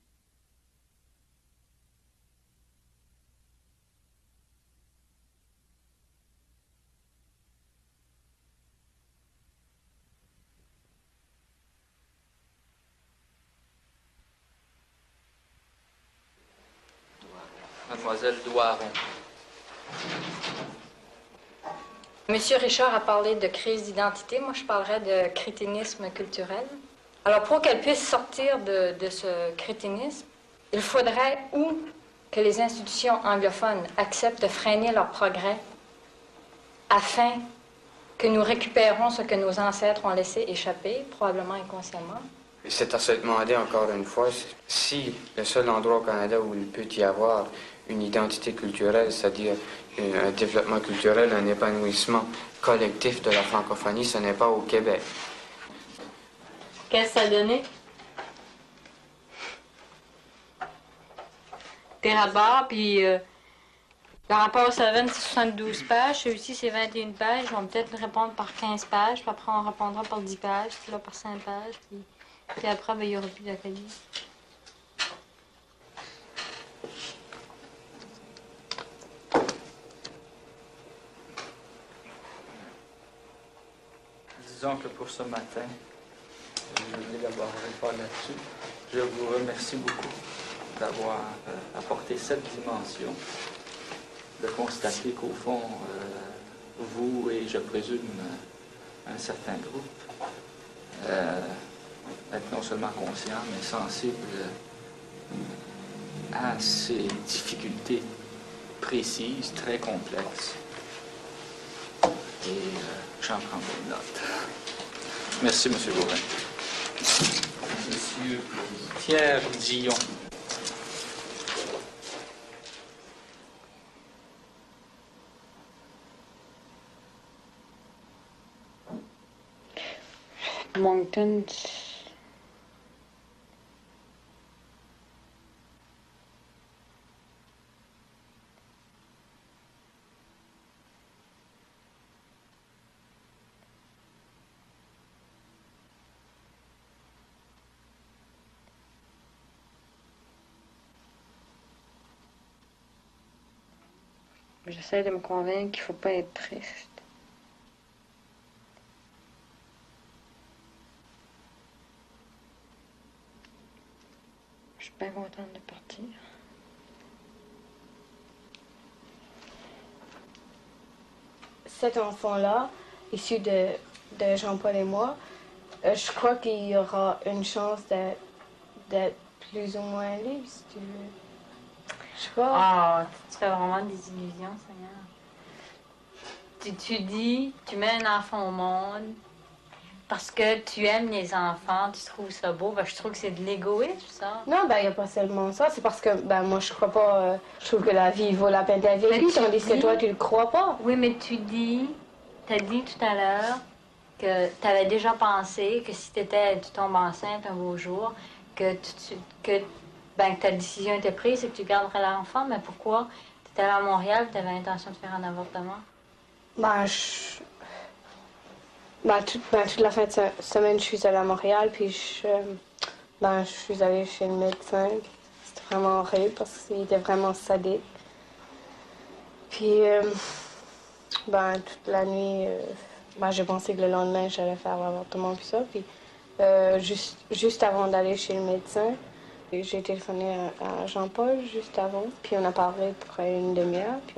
[SPEAKER 15] Mademoiselle Douaron.
[SPEAKER 24] Monsieur Richard a parlé de crise d'identité. Moi, je parlerais de crétinisme culturel. Alors, pour qu'elle puisse sortir de ce crétinisme, il faudrait ou que les institutions anglophones acceptent de freiner leur progrès afin que nous récupérons ce que nos ancêtres ont laissé échapper, probablement inconsciemment.
[SPEAKER 27] C'est à se demander encore une fois si le seul endroit au Canada où il peut y avoir une identité culturelle, c'est-à-dire un développement culturel, un épanouissement collectif de la francophonie, ce n'est pas au Québec.
[SPEAKER 24] Qu'est-ce que ça a donné? Des rapports, puis le rapport Seven, c'est 72 pages. Celui-ci, c'est 21 pages. On va peut-être répondre par 15 pages, puis après, on répondra par 10 pages, puis là, par 5 pages, puis après, ben, il n'y aura plus d'atelier.
[SPEAKER 15] Disons que pour ce matin, je voulais d'abord répondre là-dessus. Je vous remercie beaucoup d'avoir apporté cette dimension, de constater qu'au fond, vous et je présume un certain groupe, être non seulement conscient, mais sensible à ces difficultés précises, très complexes. Et j'en prends bonne note. Merci, M. Gauvin. Monsieur Pierre Dillon.
[SPEAKER 24] Moncton. J'essaie de me convaincre qu'il ne faut pas être triste. Je suis bien contente de partir.
[SPEAKER 4] Cet enfant-là, issu de Jean-Paul et moi, je crois qu'il y aura une chance d'être plus ou moins libre, si tu veux. Je sais pas.
[SPEAKER 24] Ah, tu serais vraiment des illusions, Seigneur. Tu dis, tu mets un enfant au monde parce que tu aimes les enfants, tu trouves ça beau. Ben, je trouve que c'est de l'égoïsme, ça.
[SPEAKER 4] Non, ben, il n'y a pas seulement ça. C'est parce que, ben, moi, je crois pas. Je trouve que la vie vaut la peine d'être vécue, tandis que toi, tu le crois pas.
[SPEAKER 24] Oui, mais tu as dit tout à l'heure que tu avais déjà pensé que si tu tombes enceinte un beau jour, que ta décision était prise et que tu garderais l'enfant. Mais pourquoi? Tu étais allé à Montréal et tu avais l'intention de faire un avortement?
[SPEAKER 4] Toute la fin de semaine, je suis allée à Montréal, puis je suis allée chez le médecin. C'était vraiment horrible parce qu'il était vraiment sadique. Puis, toute la nuit, j'ai pensé que le lendemain, j'allais faire l'avortement, puis ça. Puis, juste avant d'aller chez le médecin, j'ai téléphoné à Jean-Paul juste avant, puis on a parlé à peu près une demi-heure, puis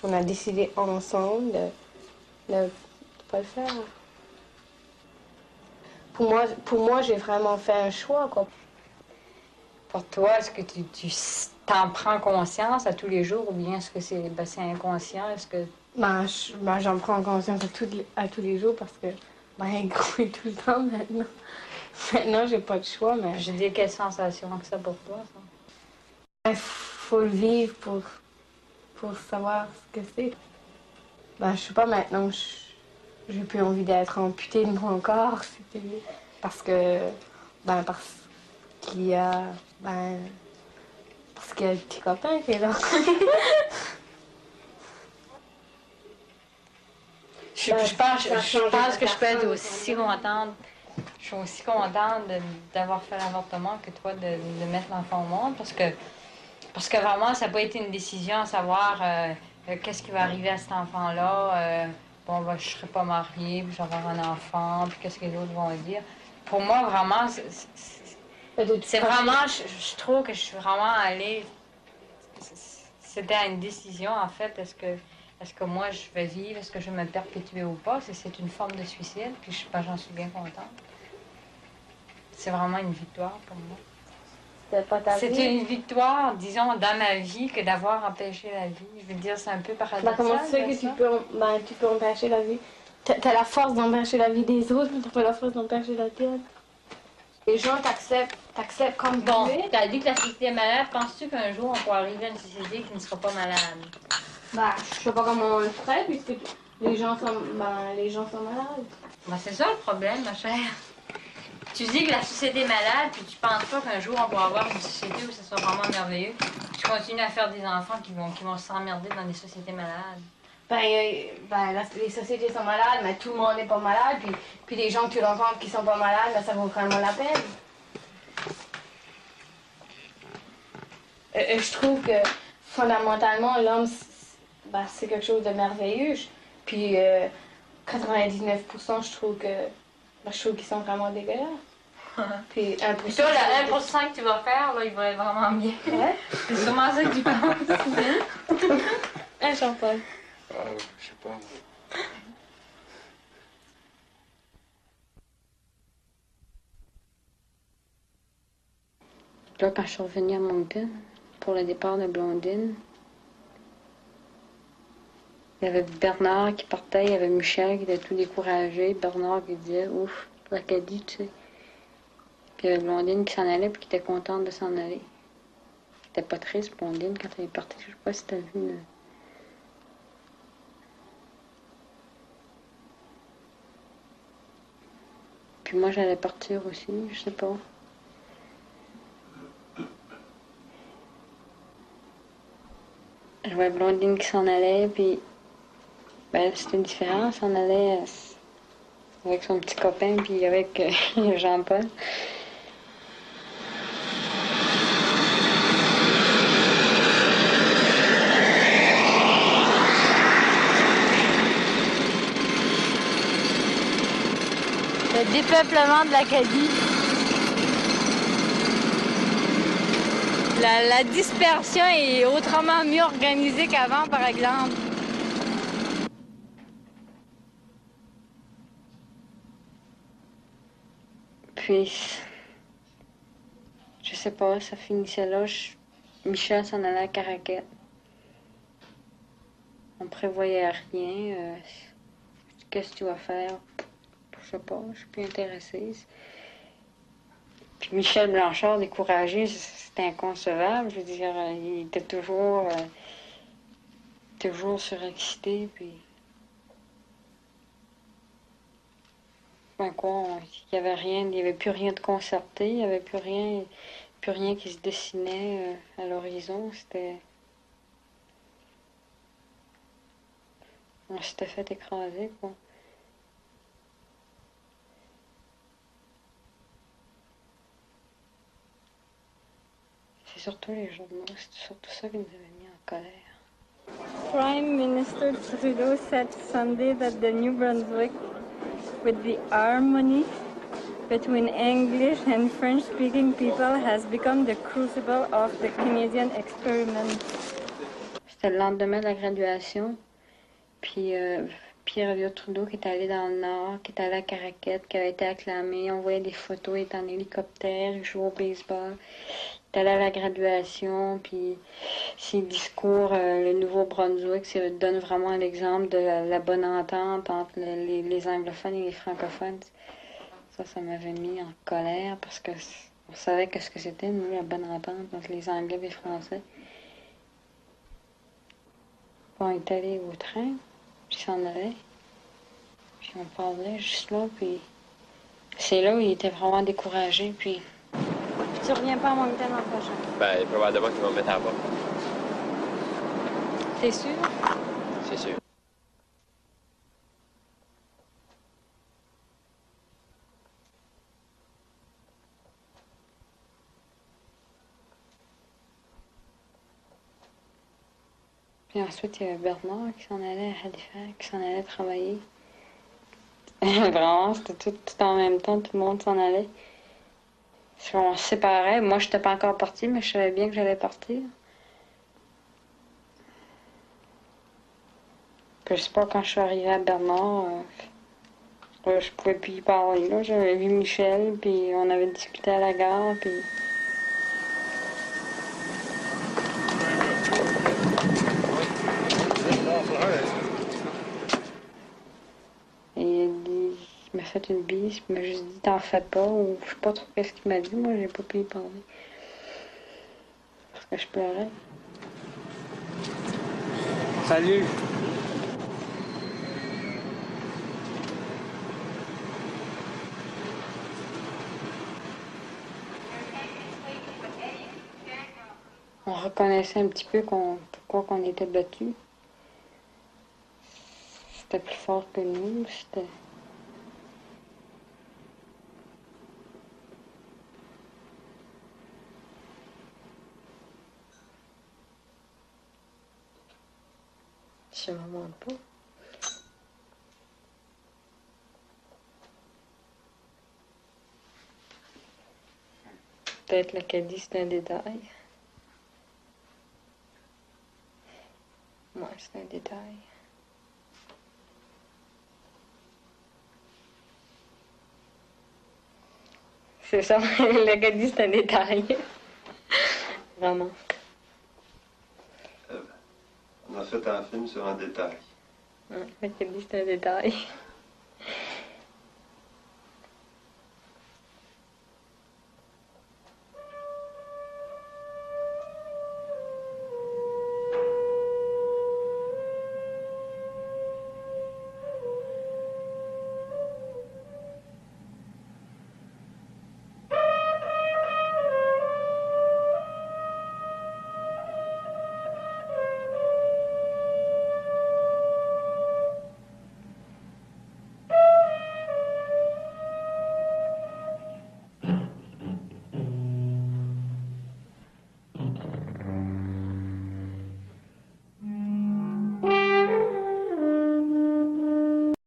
[SPEAKER 4] on a décidé ensemble de pas le faire. Pour moi, j'ai vraiment fait un choix, quoi.
[SPEAKER 24] Pour toi, est-ce que tu t'en prends conscience à tous les jours ou bien est-ce que c'est inconscient? Est-ce que...
[SPEAKER 4] j'en prends conscience à tous les jours parce que il grouille tout le temps maintenant. Maintenant, j'ai pas de choix, mais...
[SPEAKER 24] Je dis, quelle sensation que ça pour toi, ça?
[SPEAKER 4] Il faut le vivre pour savoir ce que c'est. Je sais pas, maintenant, j'ai plus envie d'être amputée de mon corps, parce qu'il y a... parce qu'il y a le petit copain qui est là.
[SPEAKER 24] Je pense que je peux être aussi contente. Je suis aussi contente d'avoir fait l'avortement que toi de mettre l'enfant au monde parce que vraiment, ça n'a pas été une décision à savoir qu'est-ce qui va arriver à cet enfant-là. Je ne serai pas mariée, puis je vais avoir un enfant, puis qu'est-ce que les autres vont dire. Pour moi, vraiment, c'est vraiment, je trouve que je suis vraiment allée. C'était une décision, en fait. Est-ce que moi, je vais vivre? Est-ce que je vais me perpétuer ou pas? C'est une forme de suicide, puis j'en suis bien contente. C'est vraiment une victoire pour moi. C'est une victoire, disons, dans ma vie que d'avoir empêché la vie. Je veux dire, c'est un peu paradoxal.
[SPEAKER 4] Comment tu sais que tu peux empêcher la vie? T'as la force d'empêcher la vie des autres, mais t'as pas la force d'empêcher la tienne. Les gens t'acceptent comme tu es.
[SPEAKER 24] T'as dit que la société est malade. Penses-tu qu'un jour, on pourra arriver à une société qui ne sera pas malade?
[SPEAKER 4] Je sais pas comment on le ferait, puisque les gens sont malades.
[SPEAKER 24] C'est ça le problème, ma chère. Tu dis que la société est malade, puis tu penses pas qu'un jour on pourra avoir une société où ça sera vraiment merveilleux. Tu continues à faire des enfants qui vont s'emmerder dans des sociétés malades.
[SPEAKER 4] Les sociétés sont malades, mais tout le monde n'est pas malade, puis les gens que tu rencontres qui sont pas malades, ça vaut vraiment la peine. Je trouve que fondamentalement, l'homme, c'est quelque chose de merveilleux. Puis 99%, je trouve qu'ils sont vraiment dégueulasses. Puis 1%.
[SPEAKER 24] Puis toi, le 1% que tu vas faire, là, il va être vraiment bien. Ouais. C'est sûrement ça que tu penses.
[SPEAKER 4] Hein, Jean-Paul?
[SPEAKER 27] Je sais pas.
[SPEAKER 24] Là, quand je suis revenue à Moncton pour le départ de Blondine, Il y avait Bernard qui partait, il y avait Michel qui était tout découragé. Bernard qui disait, ouf, l'Acadie, tu sais. Puis il y avait Blondine qui s'en allait puis qui était contente de s'en aller. Elle était pas triste, Blondine, quand elle est partie. Je sais pas si t'as vu. Puis moi, j'allais partir aussi, je sais pas. Je voyais Blondine qui s'en allait, puis ben, c'était différent. Elle s'en allait avec son petit copain, puis avec Jean-Paul. Le dépeuplement de l'Acadie. La dispersion est autrement mieux organisée qu'avant, par exemple. Puis, je sais pas, ça finissait là. Michel s'en allait à Caraquette. On prévoyait rien. Qu'est-ce que tu vas faire? Je sais pas, je suis plus intéressée. Puis Michel Blanchard, découragé, c'était inconcevable. Je veux dire, il était toujours surexcité, puis... Ben quoi, il n'y avait plus rien de concerté, il n'y avait plus rien qui se dessinait à l'horizon. C'était... On s'était fait écraser, quoi. C'est surtout les journaux, c'est surtout ça qui nous avait mis en colère. Prime Minister Trudeau said Sunday that the New Brunswick, with the harmony between English and French-speaking people, has become the crucible of the Canadian experiment. C'était le lendemain de la graduation, puis Pierre Trudeau qui est allé dans le Nord, qui est allé à Caraquette, qui avait été acclamé. On voyait des photos, il était en hélicoptère, il jouait au baseball. Il est allé à la graduation, puis ses discours, le Nouveau-Brunswick, ça donne vraiment l'exemple de la bonne entente entre les anglophones et les francophones. Ça m'avait mis en colère parce que on savait qu'est-ce que c'était, nous, la bonne entente entre les Anglais et les Français. On est allé au train, puis il s'en allait. Puis on parlait juste là, puis c'est là où il était vraiment découragé, puis... Tu reviens pas à Moncton l'an prochain?
[SPEAKER 5] Ben, probablement qu'ils vont me mettre à bas.
[SPEAKER 24] T'es sûr?
[SPEAKER 5] C'est sûr.
[SPEAKER 24] Puis ensuite, il y avait Bernard qui s'en allait à Halifax, qui s'en allait travailler. Vraiment, c'était tout en même temps, tout le monde s'en allait. On se séparait. Moi, je n'étais pas encore partie, mais je savais bien que j'allais partir. Puis, je sais pas, quand je suis arrivée à Bernard, je pouvais plus y parler. Là. J'avais vu Michel, puis on avait discuté à la gare, puis... Et il m'a fait une bise, puis il m'a juste dit t'en fais pas, ou je sais pas trop qu'est-ce qu'il m'a dit, moi j'ai pas pu y parler. Parce que je pleurais.
[SPEAKER 2] Salut!
[SPEAKER 24] On reconnaissait un petit peu pourquoi qu'on était battus. C'était plus fort que nous, c'était... Je me demande pas. Peut-être l'Acadie, c'est un détail. Ouais, c'est un détail. C'est ça, l'Acadie, c'est un détail. Vraiment.
[SPEAKER 14] On a fait un film sur un détail.
[SPEAKER 4] L'Acadie, c'est un détail.